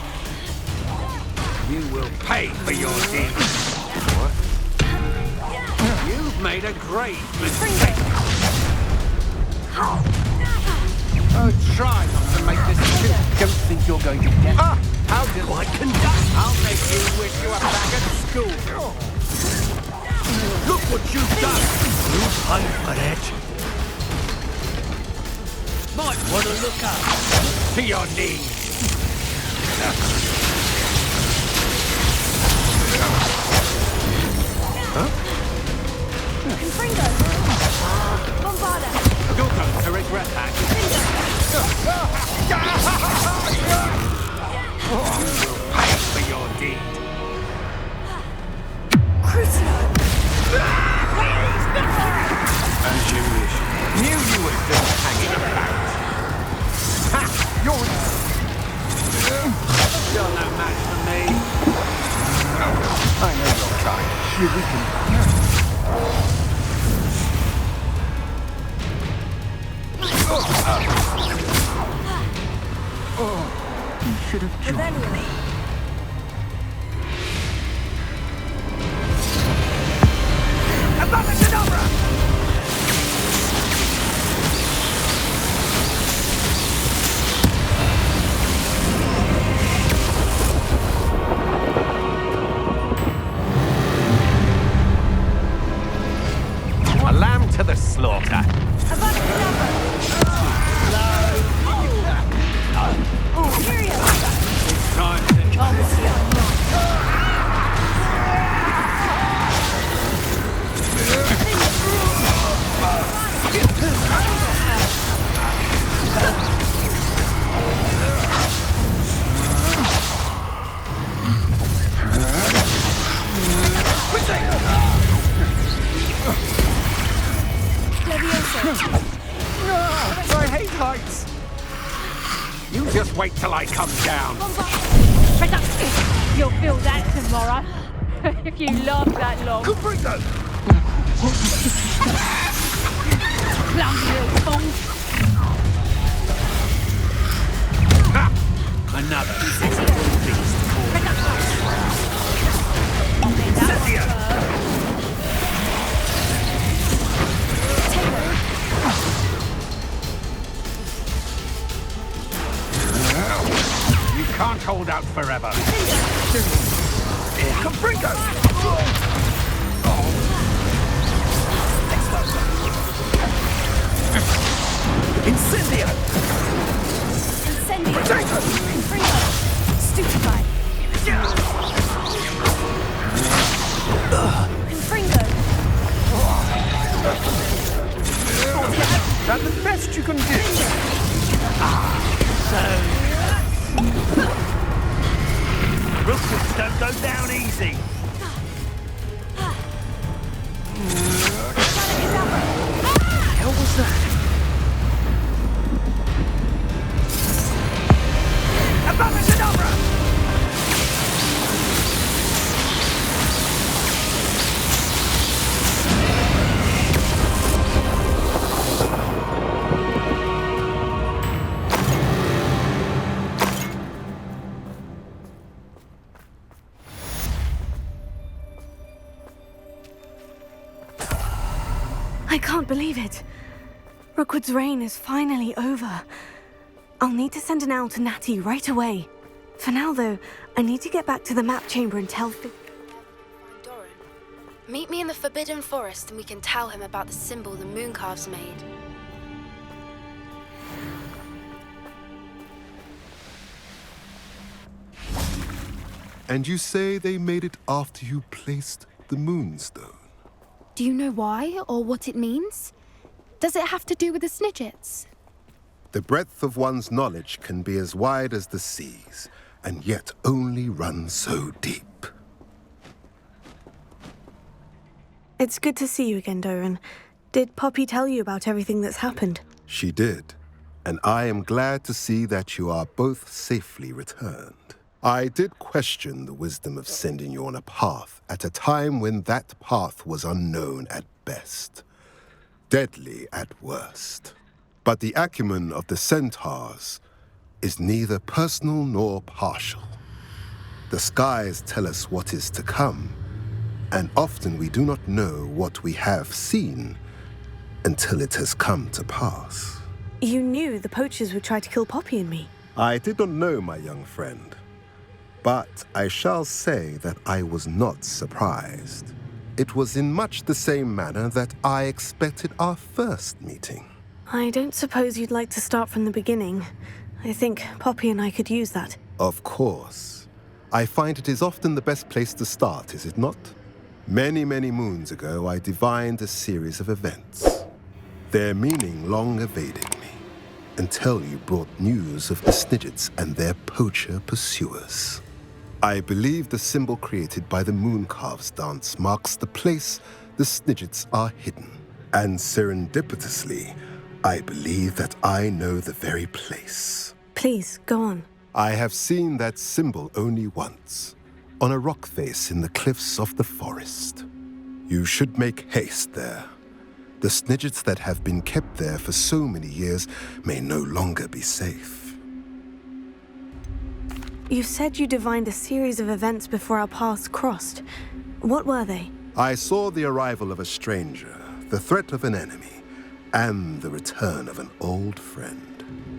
You will pay for your deeds. What? You've made a grave mistake. Oh, try not to make this too. Don't think you're going to get... Ah, how do I conduct? I'll make you wish you were back at school. Look what you've done! You paid for it. Might want to look up to your knees. Huh? Confringo! Bombarda! You're going to regret that. You will pay for your deed. Crucio! As you wish. Knew you were still hanging about. Ha! You're no match for me. I know you're trying. You can. You should have joined me. A lamb to the slaughter. I hate heights. You just wait till I come down. You'll feel that tomorrow. If you last that long. Confringo! Clumsy little fool. Another beast You can't hold out forever. Confringo! Incendio! Incendio! Confringo! Stupefy! Confringo! That's the best you can do. Roosters don't go down easy. What was that? Abacadabra! I can't believe it. Rookwood's reign is finally over. I'll need to send an owl to Natty right away. For now, though, I need to get back to the map chamber and tell Doran, meet me in the Forbidden Forest and we can tell him about the symbol the Mooncalves made. And you say they made it after you placed the Moonstone? Do you know why or what it means? Does it have to do with the Snidgets? The breadth of one's knowledge can be as wide as the seas, and yet only run so deep. It's good to see you again, Doran. Did Poppy tell you about everything that's happened? She did, and I am glad to see that you are both safely returned. I did question the wisdom of sending you on a path at a time when that path was unknown at best, deadly at worst. But the acumen of the centaurs is neither personal nor partial. The skies tell us what is to come, and often we do not know what we have seen until it has come to pass. You knew the poachers would try to kill Poppy and me. I did not know, my young friend, but I shall say that I was not surprised. it was in much the same manner that I expected our first meeting. I don't suppose you'd like to start from the beginning. I think Poppy and I could use that. Of course. I find it is often the best place to start, is it not? Many, many moons ago, I divined a series of events. Their meaning long evaded me, until you brought news of the Snidgets and their poacher pursuers. I believe the symbol created by the Mooncalves dance marks the place the Snidgets are hidden. And serendipitously, I believe that I know the very place. Please, go on. I have seen that symbol only once, on a rock face in the cliffs of the forest. You should make haste there. The Snidgets that have been kept there for so many years may no longer be safe. You said you divined a series of events before our paths crossed. What were they? I saw the arrival of a stranger, the threat of an enemy, and the return of an old friend.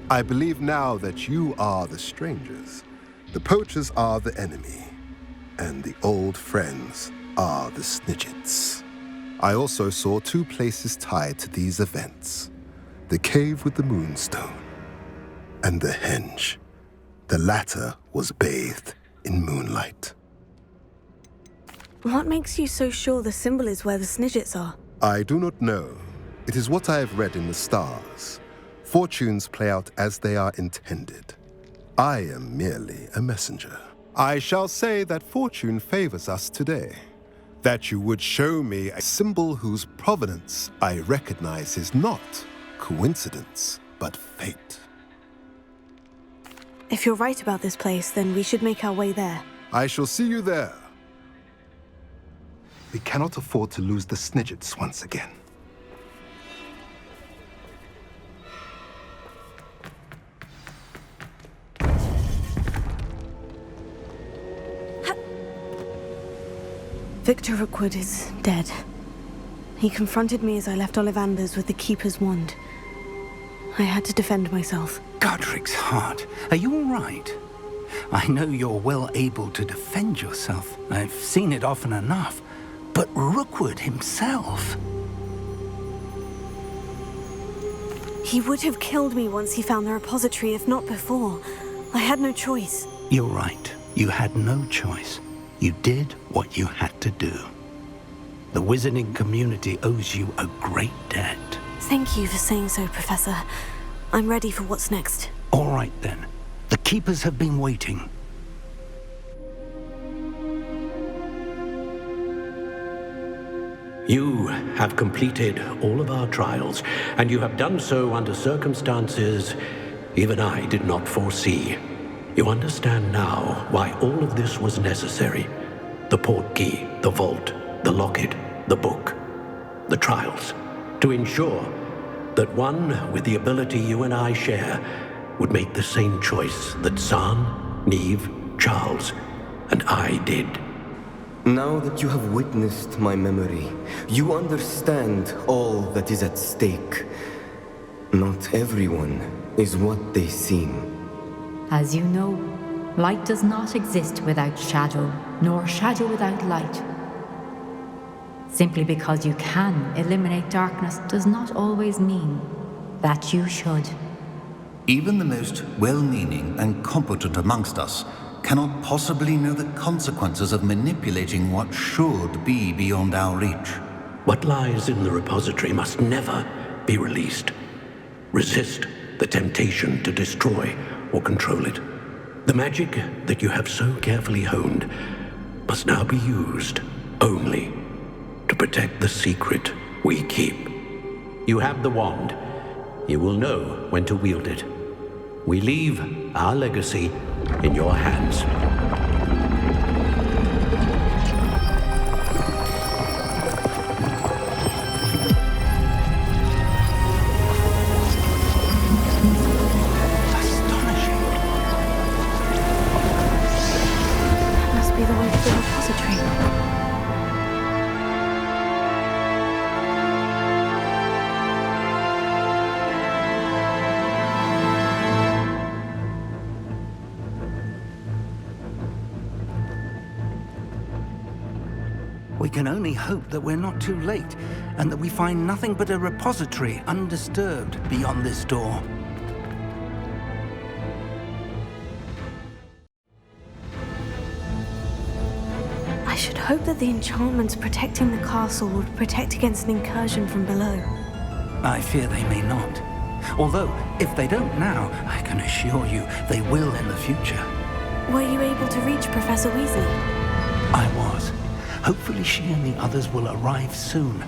I believe now that you are the strangers. The poachers are the enemy, and the old friends are the Snidgets. I also saw two places tied to these events. The cave with the moonstone, and the henge. The latter was bathed in moonlight. What makes you so sure the symbol is where the Snidgets are? I do not know. It is what I have read in the stars. Fortunes play out as they are intended. I am merely a messenger. I shall say that fortune favors us today. That you would show me a symbol whose provenance I recognize is not coincidence, but fate. If you're right about this place, then we should make our way there. I shall see you there. We cannot afford to lose the Snidgets once again. Victor Rookwood is dead. He confronted me as I left Ollivanders with the Keeper's wand. I had to defend myself. Godric's heart, are you all right? I know you're well able to defend yourself. I've seen it often enough. But Rookwood himself... He would have killed me once he found the repository, if not before. I had no choice. You're right. You had no choice. You did what you had to do. The wizarding community owes you a great debt. Thank you for saying so, Professor. I'm ready for what's next. All right, then. The Keepers have been waiting. You have completed all of our trials, and you have done so under circumstances even I did not foresee. You understand now why all of this was necessary. The portkey, the vault, the locket, the book, the trials. To ensure that one with the ability you and I share would make the same choice that San, Neve, Charles, and I did. Now that you have witnessed my memory, you understand all that is at stake. Not everyone is what they seem. As you know, light does not exist without shadow, nor shadow without light. Simply because you can eliminate darkness does not always mean that you should. Even the most well-meaning and competent amongst us cannot possibly know the consequences of manipulating what should be beyond our reach. What lies in the repository must never be released. Resist the temptation to destroy or control it. The magic that you have so carefully honed must now be used only to protect the secret we keep. You have the wand. You will know when to wield it. We leave our legacy in your hands. That must be the way to the repository. We can only hope that we're not too late, and that we find nothing but a repository undisturbed beyond this door. I should hope that the enchantments protecting the castle would protect against an incursion from below. I fear they may not. Although, if they don't now, I can assure you they will in the future. Were you able to reach Professor Weasley? I was. Hopefully she and the others will arrive soon.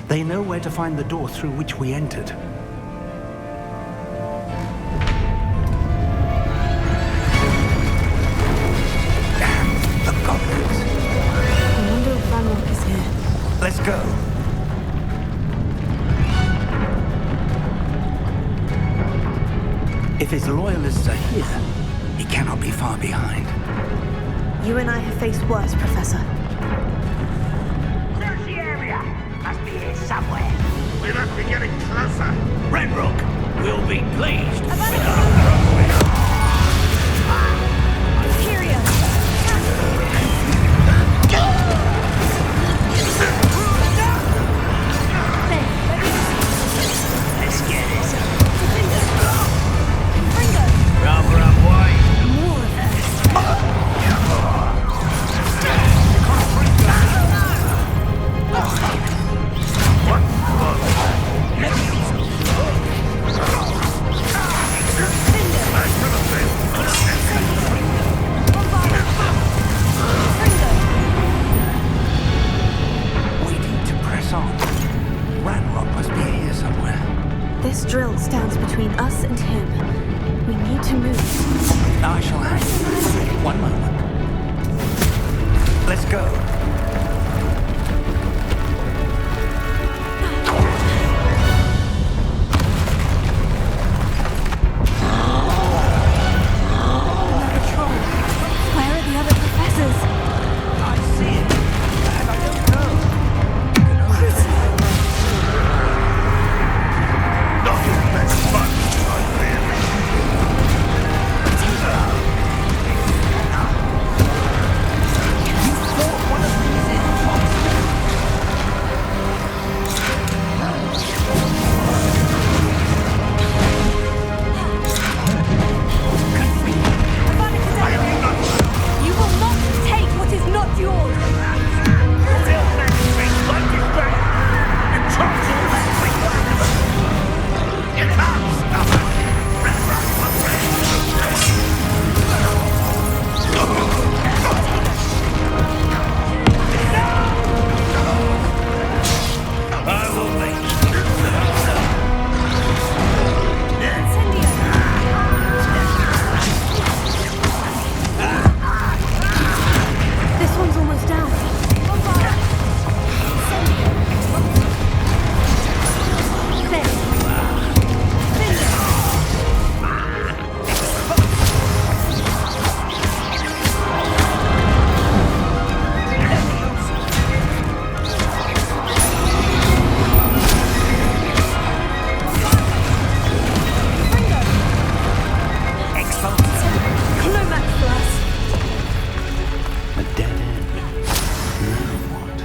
They know where to find the door through which we entered. Damn, the goblins. I wonder if Ranrock is here. Let's go. If his loyalists are here, he cannot be far behind. You and I have faced worse, Professor. There's the area. Must be here somewhere. We must be getting closer. Ranrock will be pleased with our progress. Let's get this up. This drill stands between us and him. We need to move. I shall hang. One moment. Let's go. Another troll. Where are the other professors? I see it. And I don't know. Not his best fun, I fear. You will not take what is not yours. This one's almost down. Climax for us. A dead end. Now what?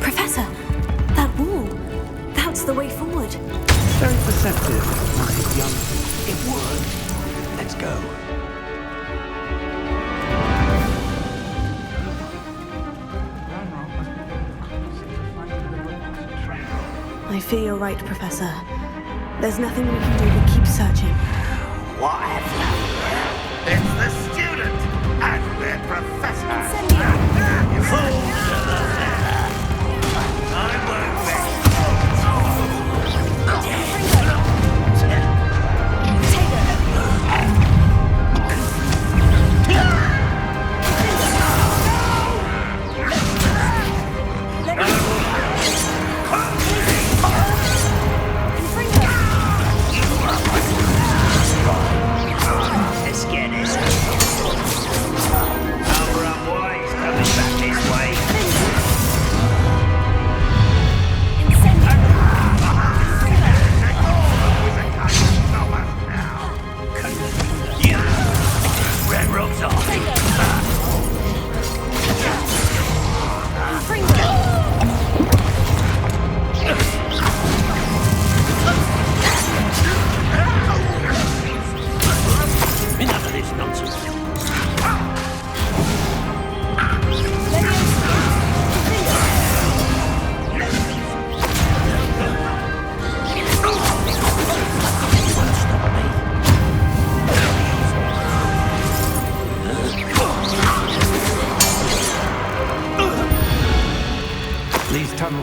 Professor, that wall. That's the way forward. Very perceptive, my young. It worked. Let's go. I fear you're right, Professor. There's nothing we can do but keep searching. What have you? It's the student and their professor.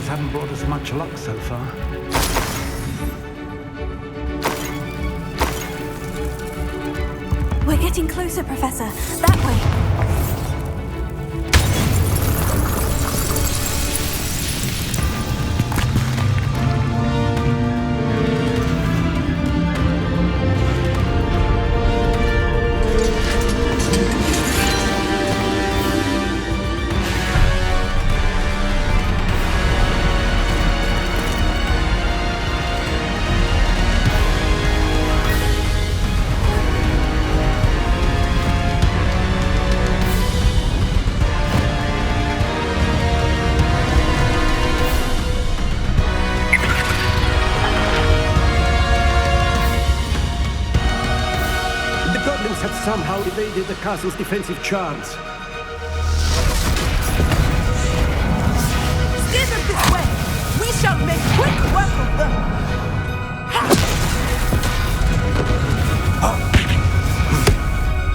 trials haven't brought us much luck so far. We're getting closer, Professor. That way. Somehow evaded the castle's defensive charms. Steer them this way! We shall make quick work of them!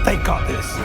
They got this.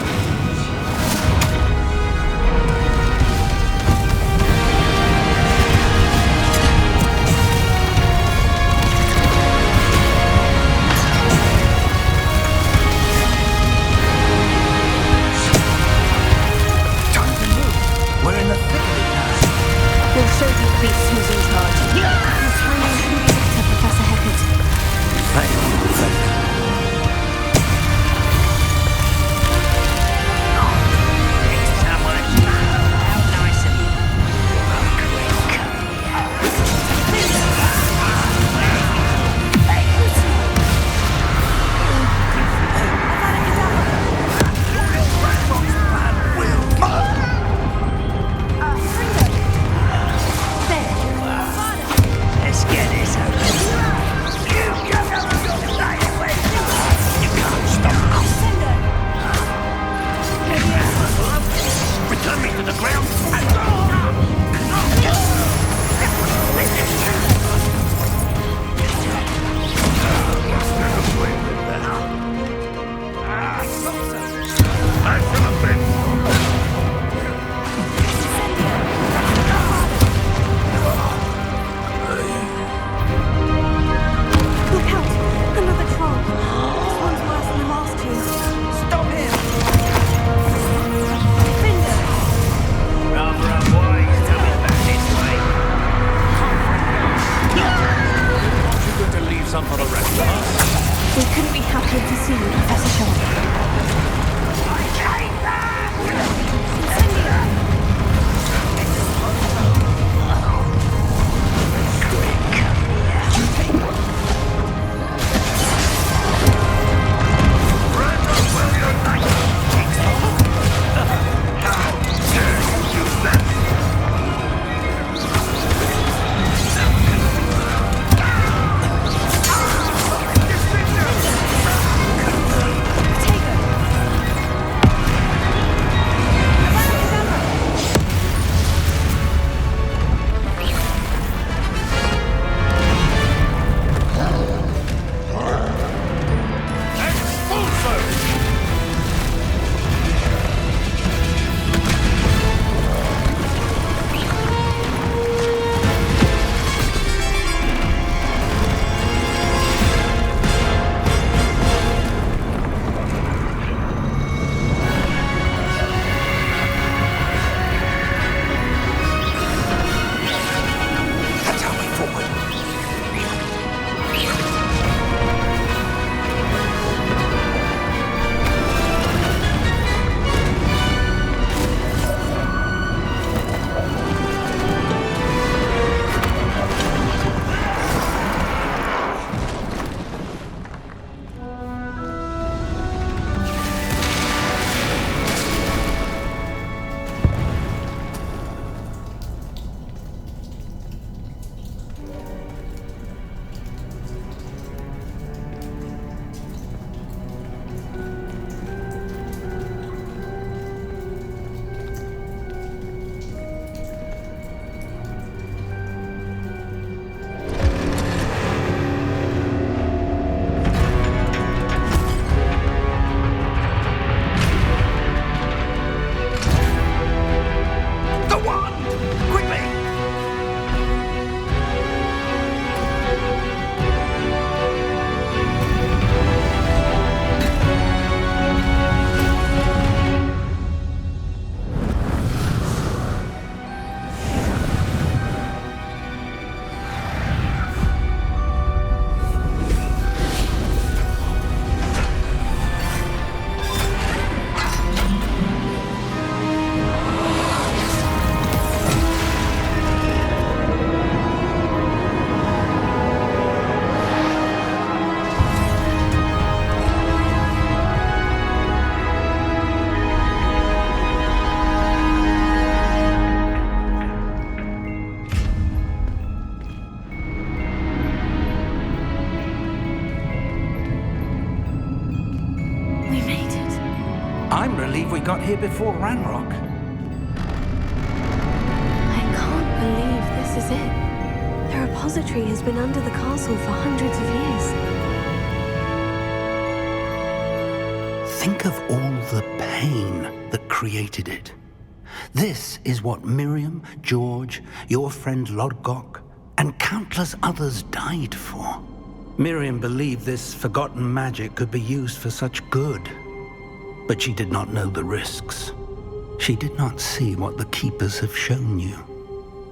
I'm relieved we got here before Ranrock. I can't believe this is it. The repository has been under the castle for hundreds of years. Think of all the pain that created it. This is what Miriam, George, your friend Lodgok, and countless others died for. Miriam believed this forgotten magic could be used for such good. But she did not know the risks. She did not see what the Keepers have shown you.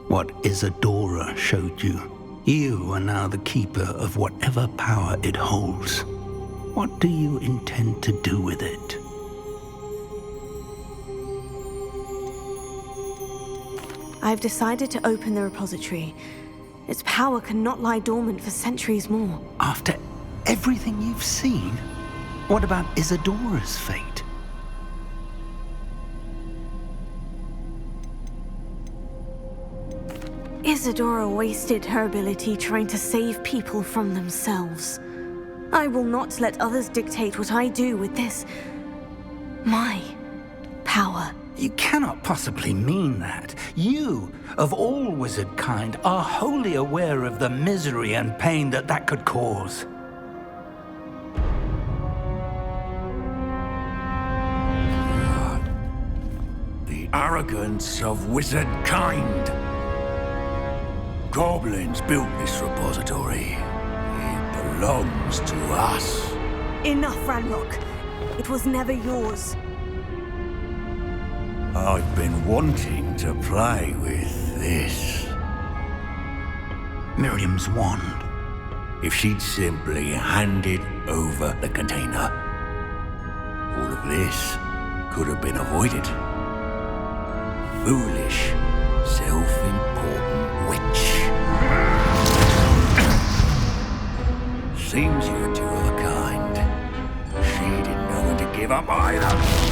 What Isadora showed you. You are now the Keeper of whatever power it holds. What do you intend to do with it? I've decided to open the repository. Its power cannot lie dormant for centuries more. After everything you've seen, what about Isadora's fate? Isadora wasted her ability trying to save people from themselves. I will not let others dictate what I do with this. My power. You cannot possibly mean that. You, of all wizard kind, are wholly aware of the misery and pain that could cause. The arrogance of wizard kind. Goblins built this repository. It belongs to us. Enough, Ranrock. It was never yours. I've been wanting to play with this. Miriam's wand. If she'd simply handed over the container, all of this could have been avoided. Foolish, self-important witch. Seems you're two of a kind. She didn't know when to give up either.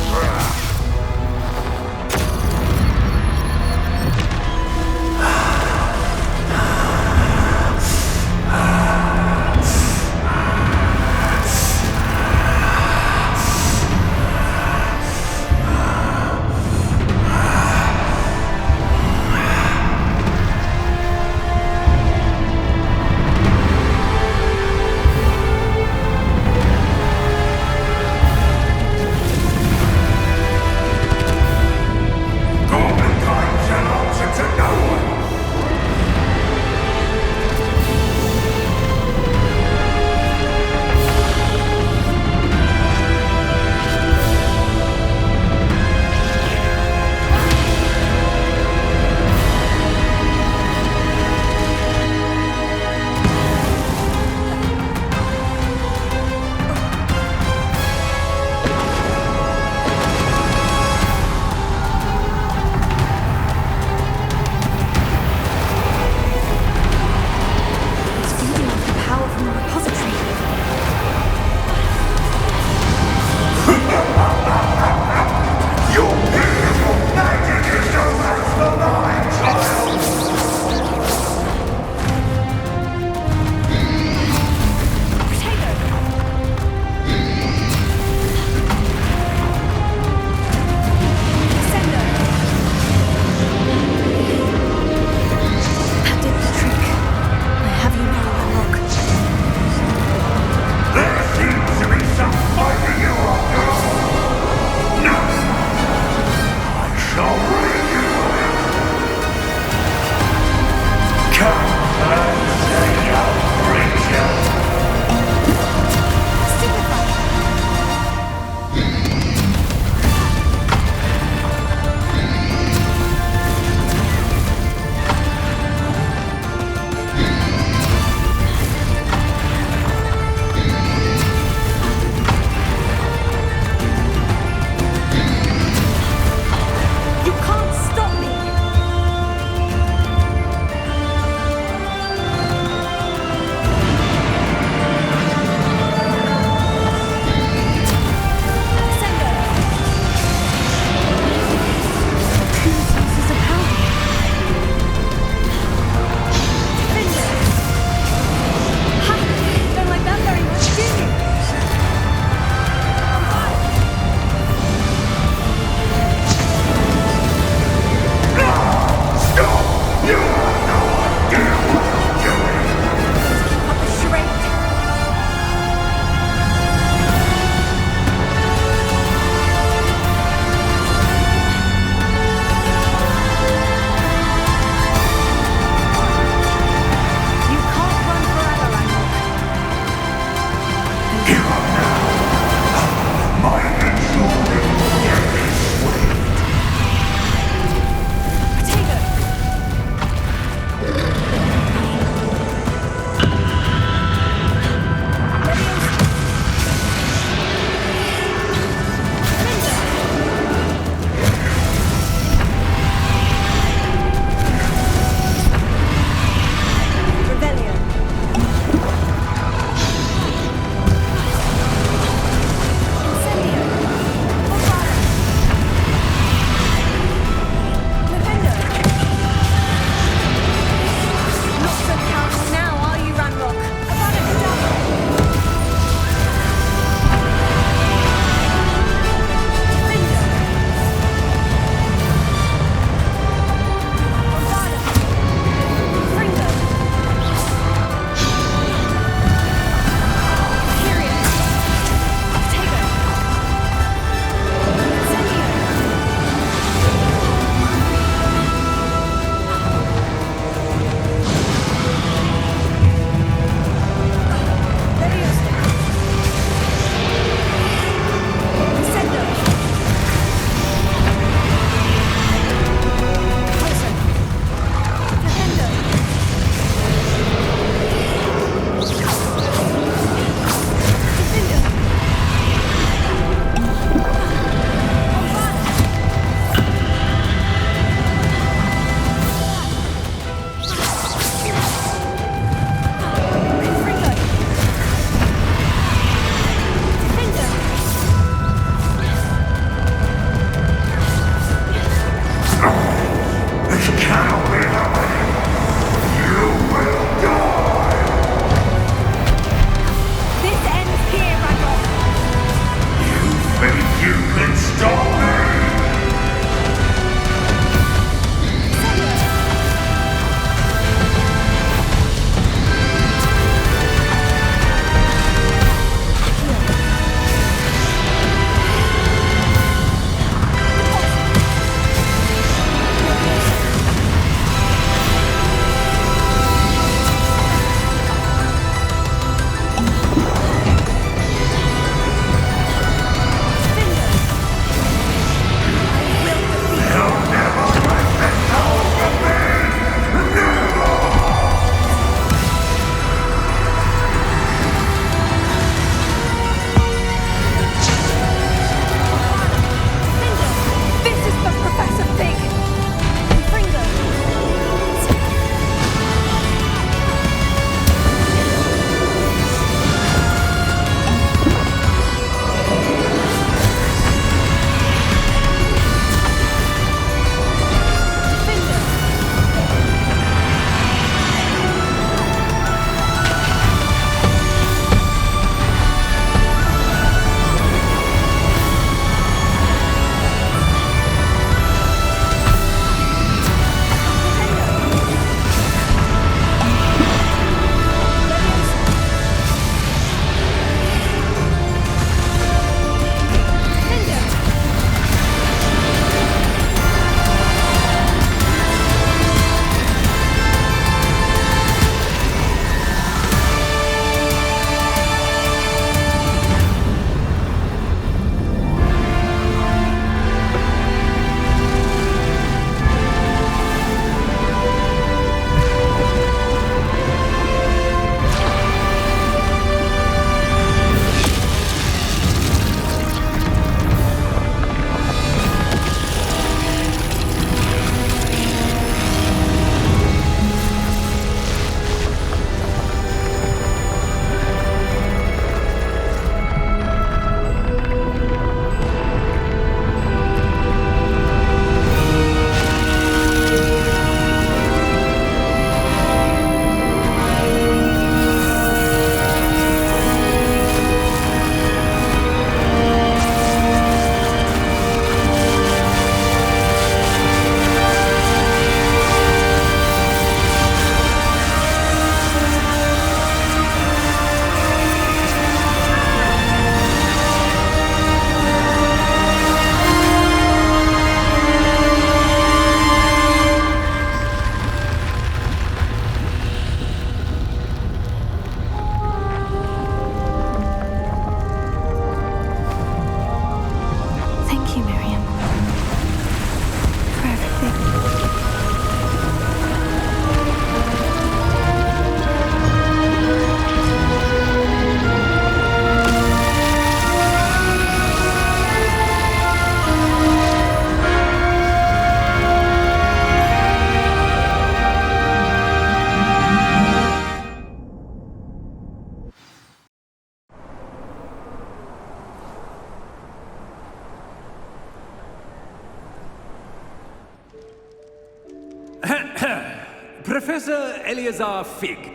Professor Eleazar Fig.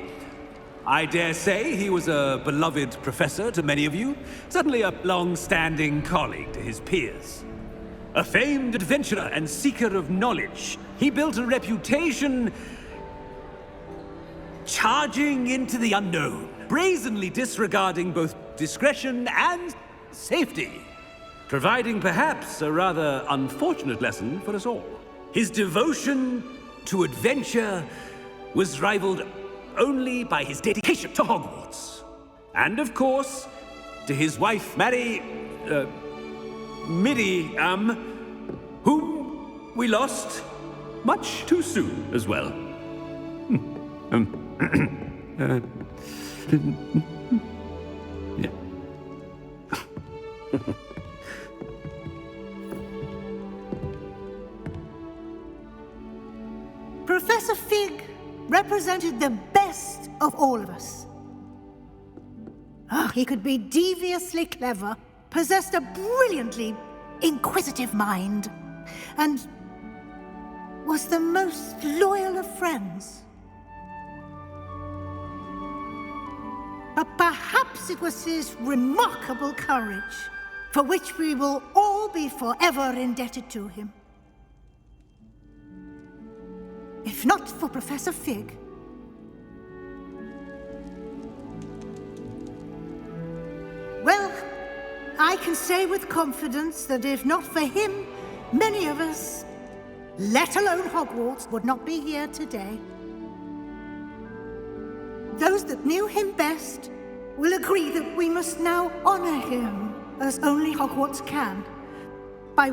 I dare say he was a beloved professor to many of you, certainly a long-standing colleague to his peers. A famed adventurer and seeker of knowledge, he built a reputation charging into the unknown, brazenly disregarding both discretion and safety, providing perhaps a rather unfortunate lesson for us all. His devotion to adventure was rivaled only by his dedication to Hogwarts. And of course, to his wife, Middy, whom we lost much too soon as well. Yeah. Professor Fig represented the best of all of us. He could be deviously clever, possessed a brilliantly inquisitive mind, and was the most loyal of friends. But perhaps it was his remarkable courage, for which we will all be forever indebted to him. If not for Professor Fig, well, I can say with confidence that if not for him, many of us, let alone Hogwarts, would not be here today. Those that knew him best will agree that we must now honor him as only Hogwarts can, by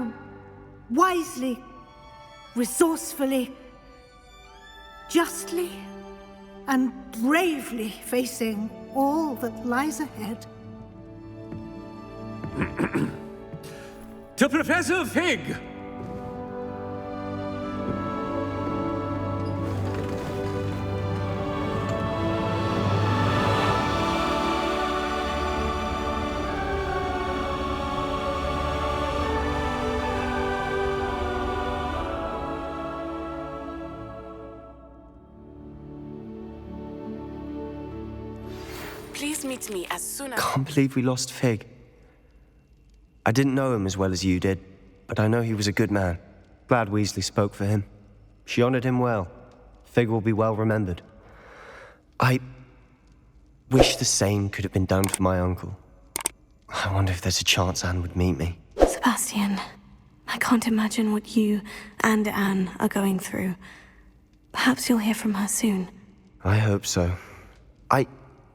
wisely, resourcefully, justly, and bravely facing all that lies ahead. To Professor Fig! Please meet me as soon as... Can't believe we lost Fig. I didn't know him as well as you did, but I know he was a good man. Glad Weasley spoke for him. She honored him well. Fig will be well remembered. I wish the same could have been done for my uncle. I wonder if there's a chance Anne would meet me. Sebastian, I can't imagine what you and Anne are going through. Perhaps you'll hear from her soon. I hope so.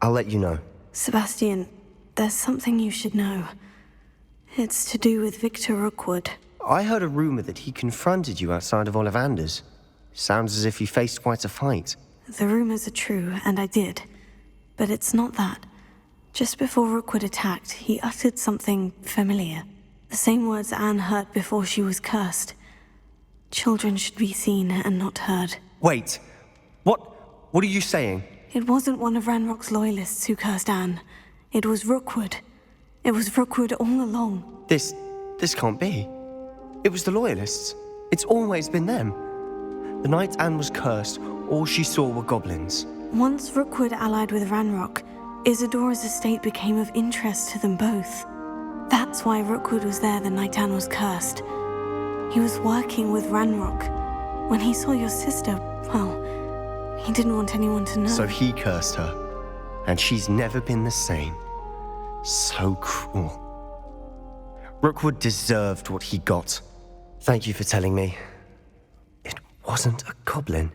I'll let you know. Sebastian, there's something you should know. It's to do with Victor Rookwood. I heard a rumor that he confronted you outside of Ollivander's. Sounds as if you faced quite a fight. The rumors are true, and I did. But it's not that. Just before Rookwood attacked, he uttered something familiar. The same words Anne heard before she was cursed. Children should be seen and not heard. Wait. What are you saying? It wasn't one of Ranrock's loyalists who cursed Anne. It was Rookwood. It was Rookwood all along. This can't be. It was the loyalists. It's always been them. The night Anne was cursed, all she saw were goblins. Once Rookwood allied with Ranrock, Isadora's estate became of interest to them both. That's why Rookwood was there the night Anne was cursed. He was working with Ranrock. When he saw your sister, well, he didn't want anyone to know. So he cursed her, and she's never been the same. So cruel. Rookwood deserved what he got. Thank you for telling me. It wasn't a goblin.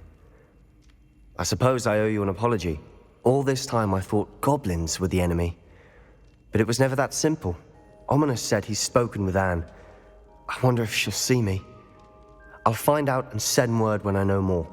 I suppose I owe you an apology. All this time I thought goblins were the enemy. But it was never that simple. Ominous said he's spoken with Anne. I wonder if she'll see me. I'll find out and send word when I know more.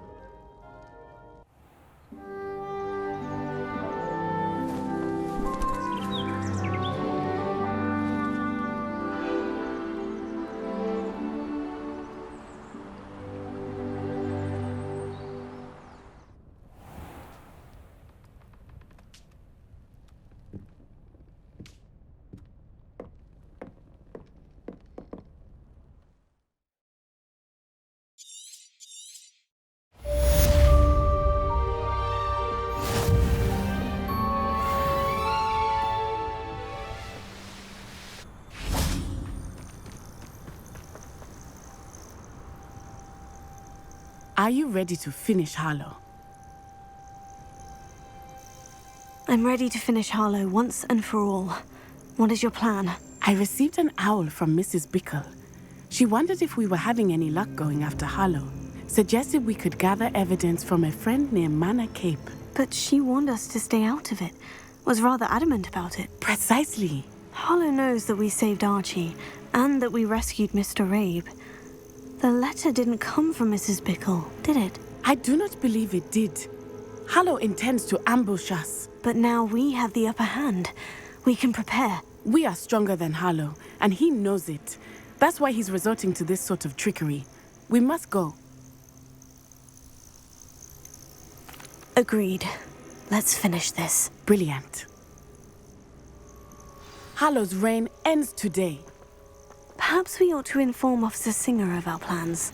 Are you ready to finish Hharlow? I'm ready to finish Hharlow once and for all. What is your plan? I received an owl from Mrs. Bickle. She wondered if we were having any luck going after Hharlow. Suggested we could gather evidence from a friend near Manor Cape. But she warned us to stay out of it. Was rather adamant about it. Precisely. Hharlow knows that we saved Archie, and that we rescued Mr. Rabe. The letter didn't come from Mrs. Bickle, did it? I do not believe it did. Hharlow intends to ambush us. But now we have the upper hand. We can prepare. We are stronger than Hharlow, and he knows it. That's why he's resorting to this sort of trickery. We must go. Agreed. Let's finish this. Brilliant. Hharlow's reign ends today. Perhaps we ought to inform Officer Singer of our plans.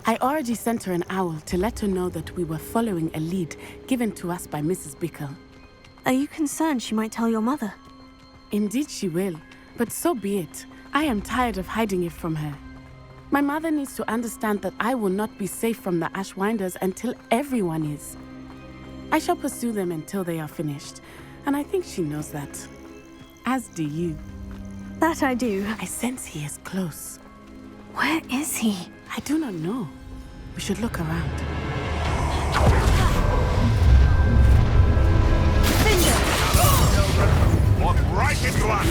I already sent her an owl to let her know that we were following a lead given to us by Mrs. Bickle. Are you concerned she might tell your mother? Indeed she will, but so be it. I am tired of hiding it from her. My mother needs to understand that I will not be safe from the Ashwinders until everyone is. I shall pursue them until they are finished, and I think she knows that. As do you. That I do. I sense he is close. Where is he? I do not know. We should look around. Walk right into us!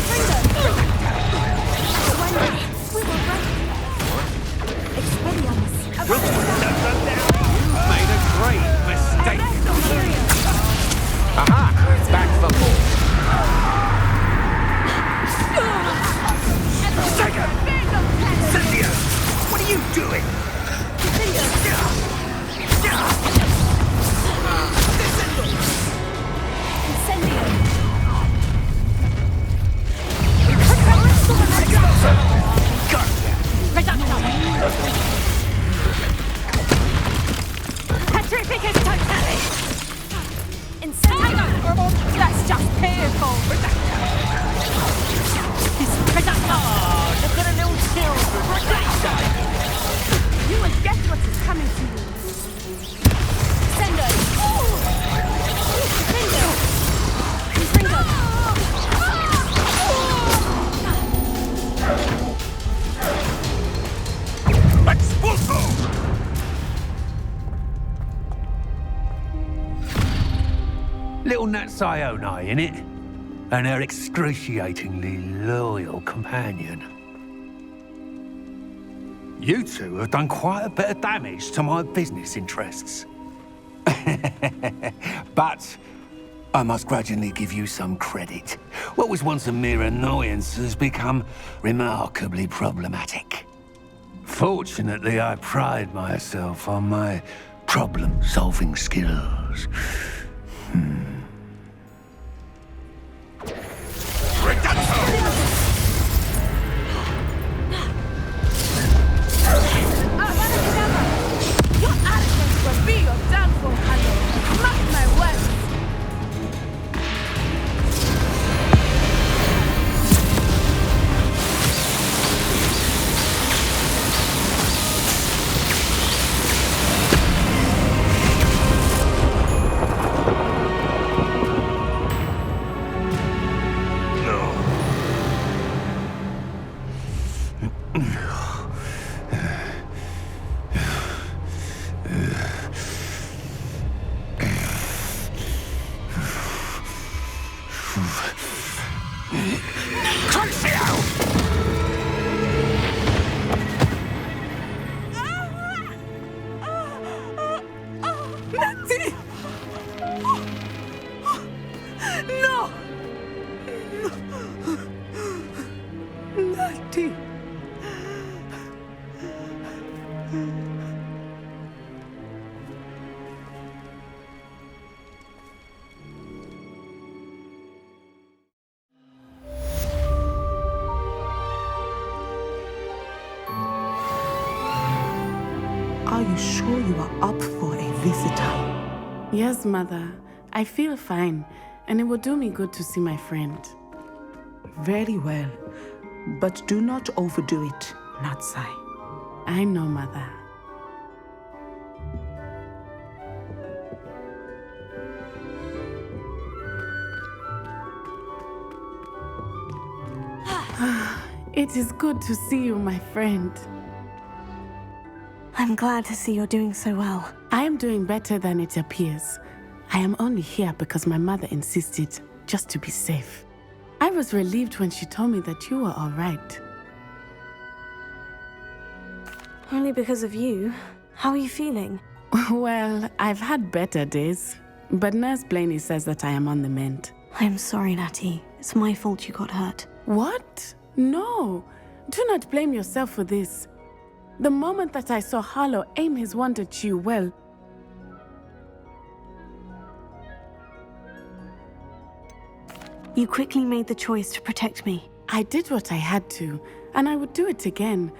You've made a great mistake. Aha! Back for more. Second! Cynthia! What are you doing? Petrificus totally! Incendio! That's just painful! Look at a little children! You will get what is coming to you. Sendo! Sendo! Sendo! Expulso! Little Nat Sioni, innit? And her excruciatingly loyal companion. You two have done quite a bit of damage to my business interests. But I must grudgingly give you some credit. What was once a mere annoyance has become remarkably problematic. Fortunately, I pride myself on my problem-solving skills. Your arrogance will be your downfall, Hharlow. Mark my words. Are you sure you are up for a visitor? Yes, Mother. I feel fine, and it will do me good to see my friend. Very well. But do not overdo it, Natsai. I know, Mother. It is good to see you, my friend. I'm glad to see you're doing so well. I am doing better than it appears. I am only here because my mother insisted, just to be safe. I was relieved when she told me that you were all right. Only because of you. How are you feeling? Well, I've had better days, but Nurse Blaney says that I am on the mend. I'm sorry, Natty. It's my fault you got hurt. What? No. Do not blame yourself for this. The moment that I saw Harlow aim his wand at you, well... You quickly made the choice to protect me. I did what I had to, and I would do it again.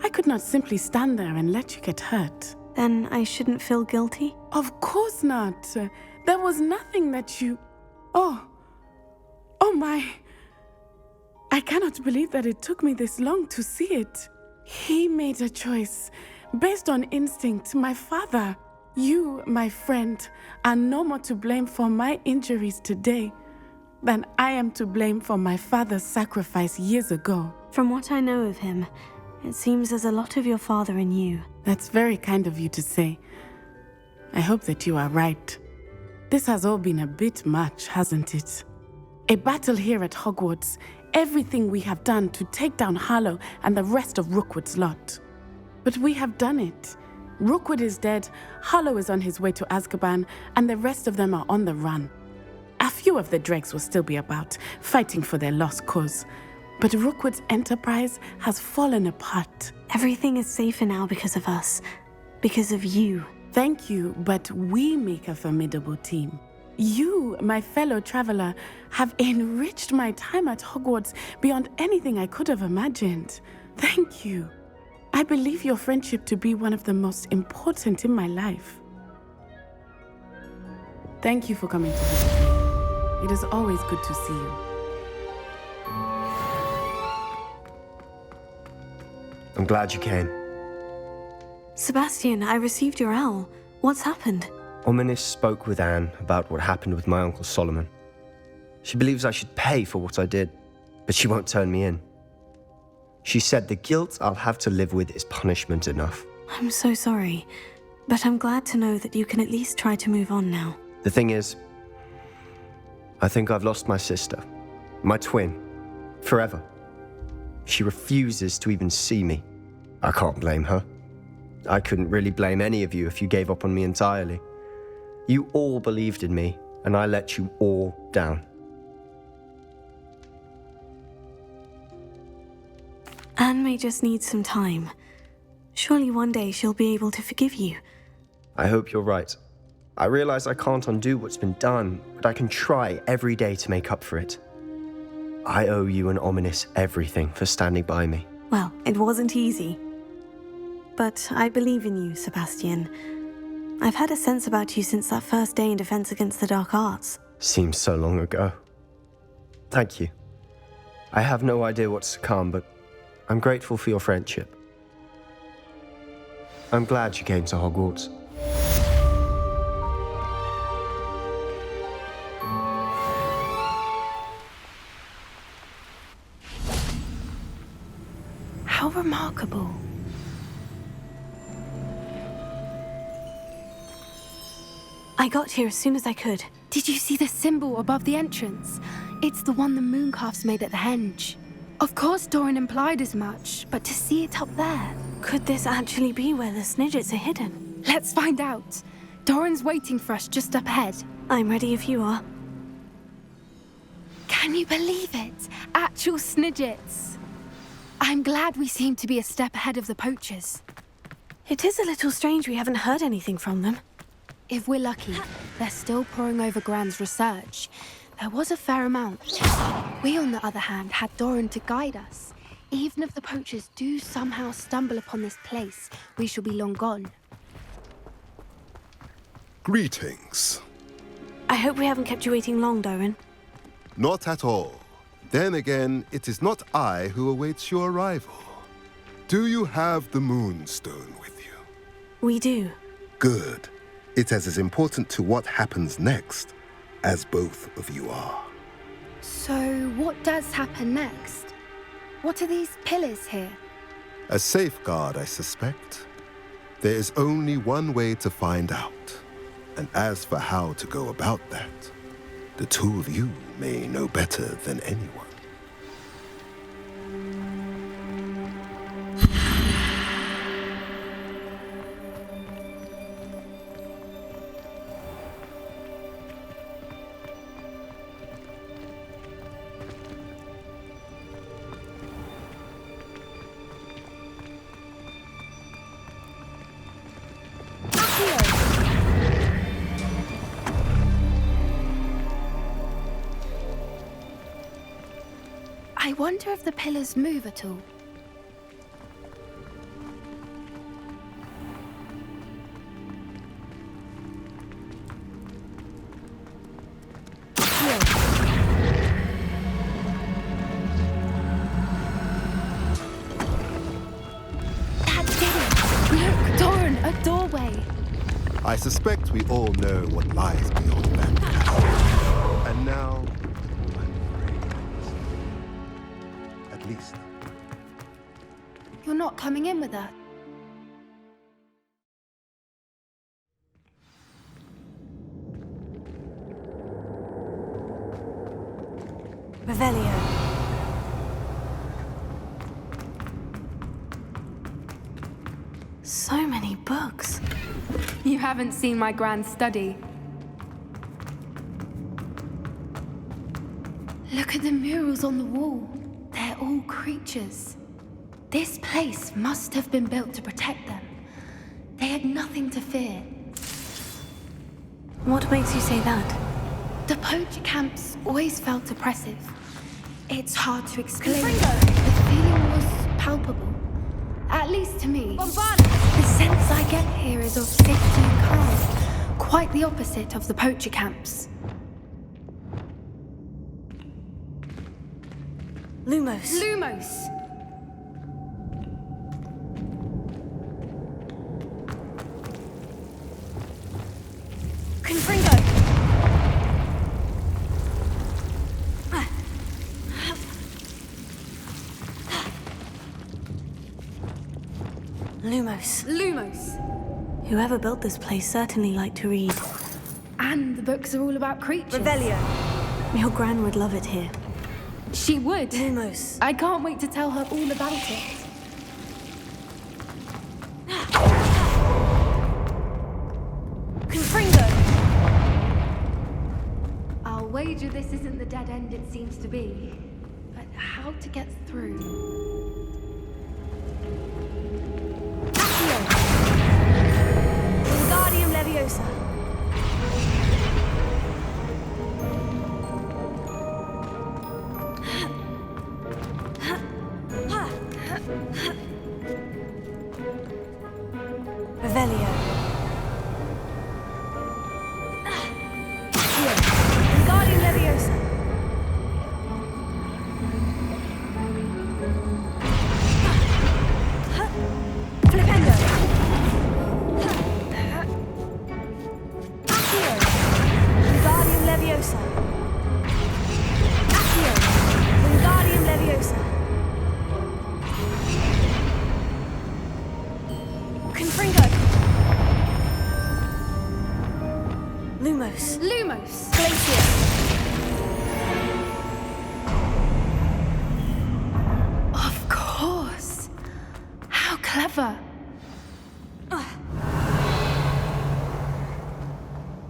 I could not simply stand there and let you get hurt. Then I shouldn't feel guilty? Of course not. There was nothing that you... Oh my... I cannot believe that it took me this long to see it. He made a choice based on instinct. My father, you, my friend, are no more to blame for my injuries today than I am to blame for my father's sacrifice years ago. From what I know of him, it seems there's a lot of your father in you. That's very kind of you to say. I hope that you are right. This has all been a bit much, hasn't it? A battle here at Hogwarts, everything we have done to take down Harlow and the rest of Rookwood's lot. But we have done it. Rookwood is dead, Harlow is on his way to Azkaban, and the rest of them are on the run. A few of the dregs will still be about, fighting for their lost cause. But Rookwood's enterprise has fallen apart. Everything is safer now because of us. Because of you. Thank you, but we make a formidable team. You, my fellow traveler, have enriched my time at Hogwarts beyond anything I could have imagined. Thank you. I believe your friendship to be one of the most important in my life. Thank you for coming to visit me. It is always good to see you. I'm glad you came. Sebastian, I received your owl. What's happened? Ominis spoke with Anne about what happened with my Uncle Solomon. She believes I should pay for what I did, but she won't turn me in. She said the guilt I'll have to live with is punishment enough. I'm so sorry, but I'm glad to know that you can at least try to move on now. The thing is, I think I've lost my sister, my twin, forever. She refuses to even see me. I can't blame her. I couldn't really blame any of you if you gave up on me entirely. You all believed in me, and I let you all down. Anne may just need some time. Surely one day she'll be able to forgive you. I hope you're right. I realize I can't undo what's been done, but I can try every day to make up for it. I owe you and Ominis everything for standing by me. Well, it wasn't easy. But I believe in you, Sebastian. I've had a sense about you since that first day in Defense Against the Dark Arts. Seems so long ago. Thank you. I have no idea what's to come, but I'm grateful for your friendship. I'm glad you came to Hogwarts. How remarkable. I got here as soon as I could. Did you see the symbol above the entrance? It's the one the Mooncalfs made at the henge. Of course Doran implied as much, but to see it up there... Could this actually be where the Snidgets are hidden? Let's find out. Doran's waiting for us just up ahead. I'm ready if you are. Can you believe it? Actual Snidgets. I'm glad we seem to be a step ahead of the poachers. It is a little strange we haven't heard anything from them. If we're lucky, they're still poring over Gran's research. There was a fair amount. We, on the other hand, had Doran to guide us. Even if the poachers do somehow stumble upon this place, we shall be long gone. Greetings. I hope we haven't kept you waiting long, Doran. Not at all. Then again, it is not I who awaits your arrival. Do you have the Moonstone with you? We do. Good. It is as important to what happens next as both of you are. So, what does happen next? What are these pillars here? A safeguard, I suspect. There is only one way to find out. And as for how to go about that, the two of you may know better than anyone. I wonder if the pillars move at all. That did it! Look, Doran, a doorway. I suspect we all know what lies beyond that castle. And now, at least. You're not coming in with us. Revelio. So many books. You haven't seen my grand study. Look at the murals on the wall. They're all creatures. This place must have been built to protect them. They had nothing to fear. What makes you say that? The poacher camps always felt oppressive. It's hard to explain. The feeling was palpable. At least to me. The sense I get here is of safety and calm. Quite the opposite of the poacher camps. Lumos. Lumos! Confringo! Lumos. Lumos! Whoever built this place certainly liked to read. And the books are all about creatures. Revelio. Your Gran would love it here. She would. Lumos. I can't wait to tell her all about it. Confringo! I'll wager this isn't the dead end it seems to be. But how to get through? Wingardium Leviosa. Revelio. Wingardium Leviosa. Flipendo. Accio. Wingardium Leviosa. Accio. Wingardium Leviosa. Confringo. Lumos. Lumos! Glacier. Of course! How clever!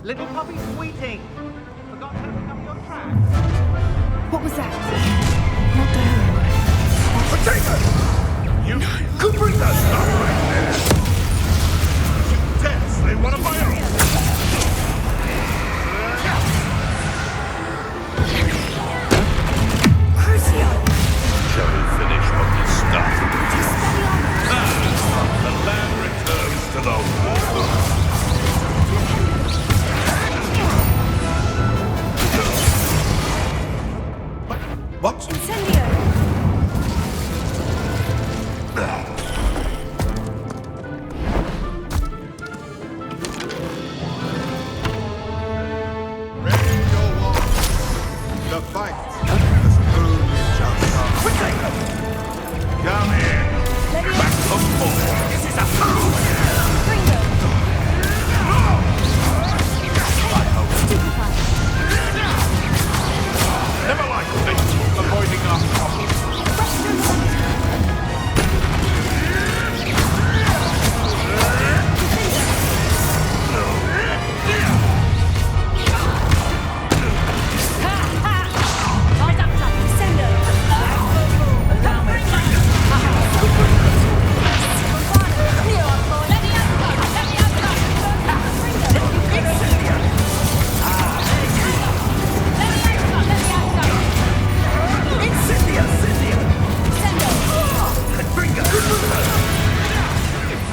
Little puppy sweeting! Forgot to open up your track? What was that? Potato! You could bring that stuff right there! You dare slay one of my own! Crucio. Shall we finish what we started? And the land returns to the water. What? Incendio.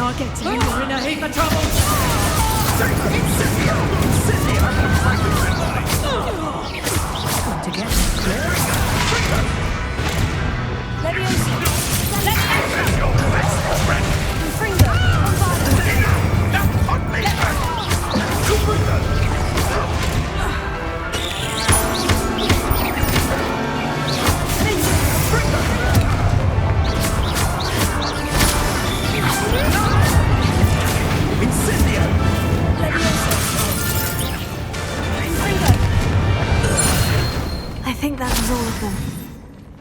I'll get to you. You're in a heap of trouble. Got to get Leviosa. Fringo. I think that was all of them.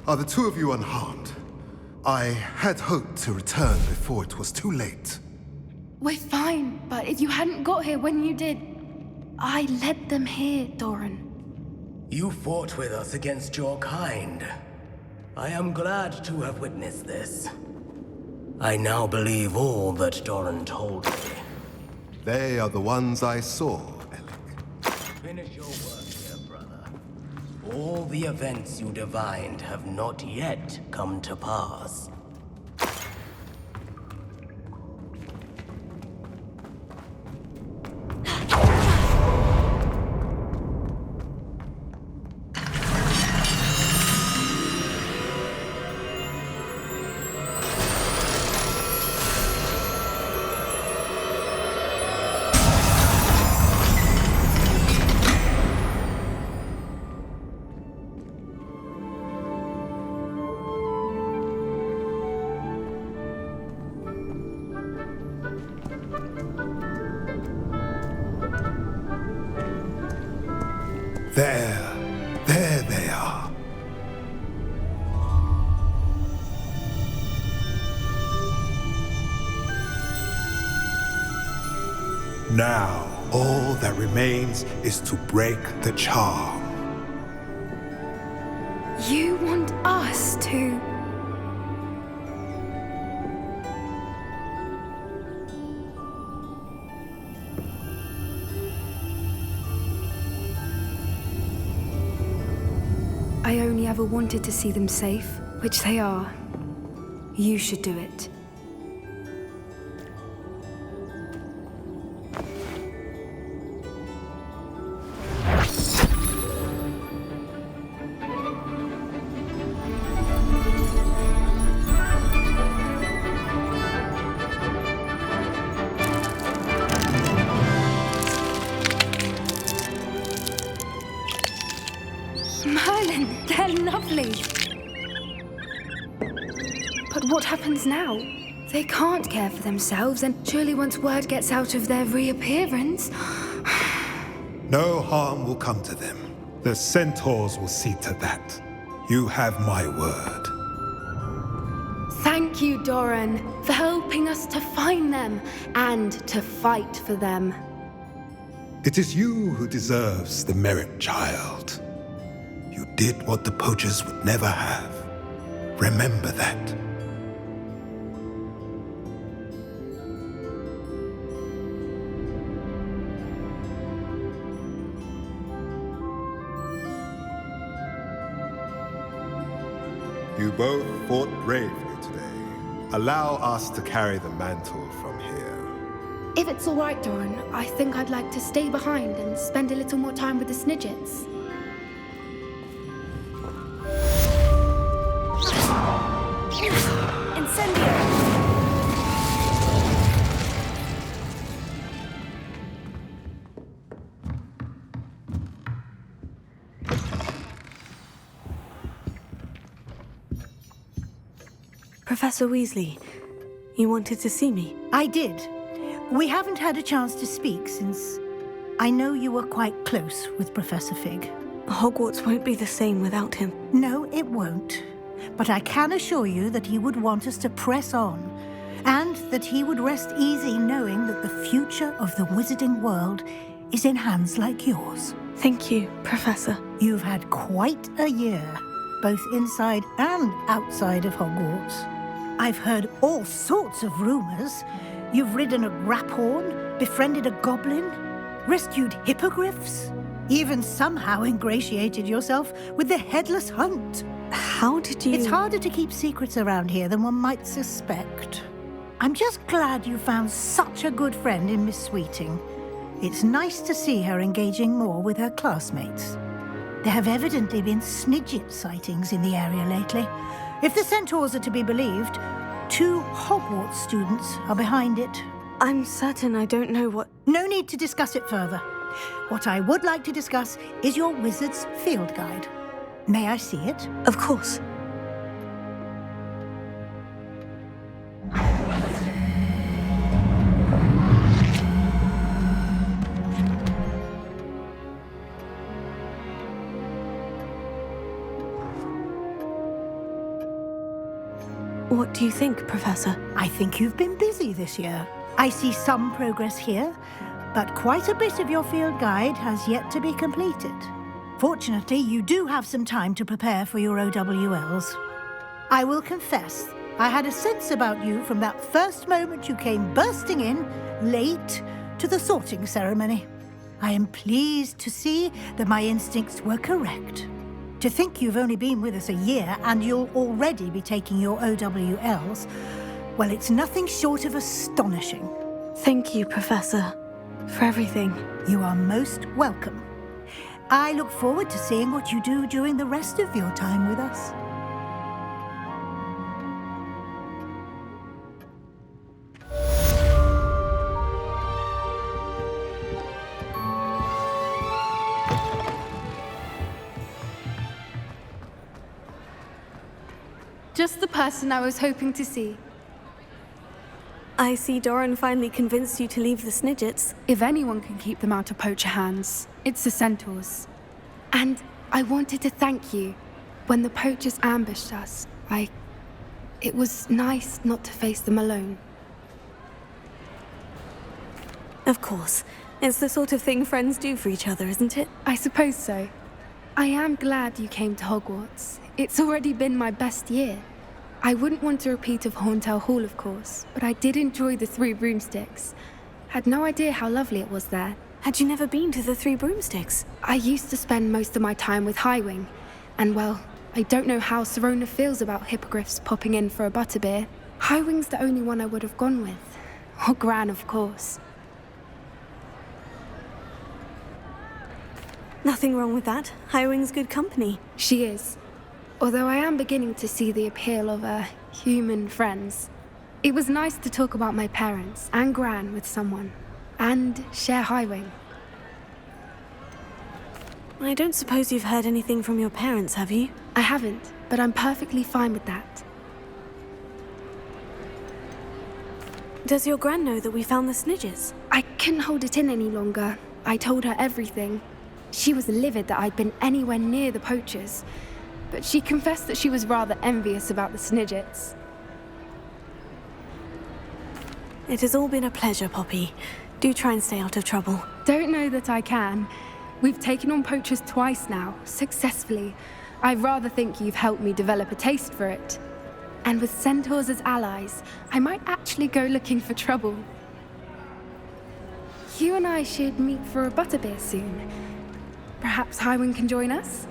Are the two of you unharmed? I had hoped to return before it was too late. We're fine, but if you hadn't got here when you did, I led them here, Doran. You fought with us against your kind. I am glad to have witnessed this. I now believe all that Doran told me. They are the ones I saw. Finish your work here, brother. All the events you divined have not yet come to pass. There they are. Now, all that remains is to break the charm. You want us to... I only ever wanted to see them safe, which they are. You should do it. They're lovely. But what happens now? They can't care for themselves, and surely once word gets out of their reappearance... No harm will come to them. The centaurs will see to that. You have my word. Thank you, Doran, for helping us to find them and to fight for them. It is you who deserves the merit, child. You did what the poachers would never have. Remember that. You both fought bravely today. Allow us to carry the mantle from here. If it's all right, Doran, I think I'd like to stay behind and spend a little more time with the Snidgets. Professor Weasley, you wanted to see me? I did. We haven't had a chance to speak since I know you were quite close with Professor Fig. Hogwarts won't be the same without him. No, it won't. But I can assure you that he would want us to press on, and that he would rest easy knowing that the future of the wizarding world is in hands like yours. Thank you, Professor. You've had quite a year, both inside and outside of Hogwarts. I've heard all sorts of rumors. You've ridden a graphorn, befriended a goblin, rescued hippogriffs, even somehow ingratiated yourself with the Headless Hunt. How did you... It's harder to keep secrets around here than one might suspect. I'm just glad you found such a good friend in Miss Sweeting. It's nice to see her engaging more with her classmates. There have evidently been Snidget sightings in the area lately. If the centaurs are to be believed, 2 Hogwarts students are behind it. I'm certain I don't know what... No need to discuss it further. What I would like to discuss is your wizard's field guide. May I see it? Of course. What do you think, Professor? I think you've been busy this year. I see some progress here, but quite a bit of your field guide has yet to be completed. Fortunately, you do have some time to prepare for your OWLs. I will confess, I had a sense about you from that first moment you came bursting in, late, to the sorting ceremony. I am pleased to see that my instincts were correct. To think you've only been with us a year and you'll already be taking your OWLs, well, it's nothing short of astonishing. Thank you, Professor, for everything. You are most welcome. I look forward to seeing what you do during the rest of your time with us. Just the person I was hoping to see. I see Doran finally convinced you to leave the Snidgets. If anyone can keep them out of poacher hands, it's the centaurs. And I wanted to thank you. When the poachers ambushed us, it was nice not to face them alone. Of course. It's the sort of thing friends do for each other, isn't it? I suppose so. I am glad you came to Hogwarts. It's already been my best year. I wouldn't want a repeat of Horntail Hall, of course, but I did enjoy the 3 Broomsticks. Had no idea how lovely it was there. Had you never been to the 3 Broomsticks? I used to spend most of my time with Highwing, and well, I don't know how Serona feels about hippogriffs popping in for a butterbeer. Highwing's the only one I would have gone with. Or Gran, of course. Nothing wrong with that. Highwing's good company. She is. Although I am beginning to see the appeal of human friends. It was nice to talk about my parents and Gran with someone, and share Highwing. I don't suppose you've heard anything from your parents, have you? I haven't, but I'm perfectly fine with that. Does your Gran know that we found the Snidgets? I couldn't hold it in any longer. I told her everything. She was livid that I'd been anywhere near the poachers, but she confessed that she was rather envious about the Snidgets. It has all been a pleasure, Poppy. Do try and stay out of trouble. Don't know that I can. We've taken on poachers twice now, successfully. I rather think you've helped me develop a taste for it. And with centaurs as allies, I might actually go looking for trouble. You and I should meet for a butterbeer soon. Perhaps Highwing can join us?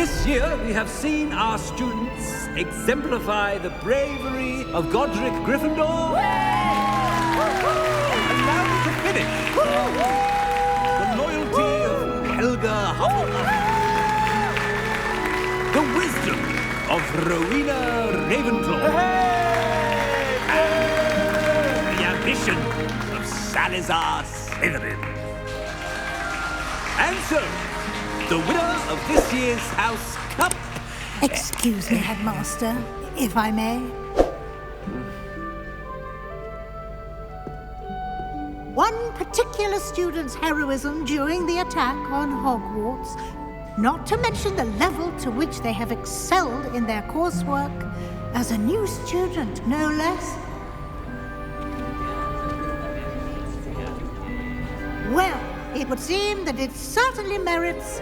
This year, we have seen our students exemplify the bravery of Godric Gryffindor. And now to finish, the loyalty of Helga Hufflepuff. The wisdom of Rowena Ravenclaw. And the ambition of Salazar Slytherin. And so, the winner of this year's House Cup... Excuse me, Headmaster, if I may. One particular student's heroism during the attack on Hogwarts, not to mention the level to which they have excelled in their coursework, as a new student, no less. Well, it would seem that it certainly merits,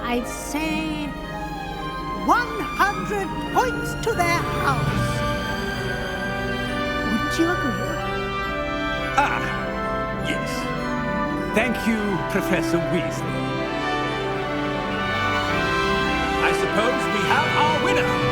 I'd say, 100 points to their house. Would you agree? Ah, yes. Thank you, Professor Weasley. I suppose we have our winner.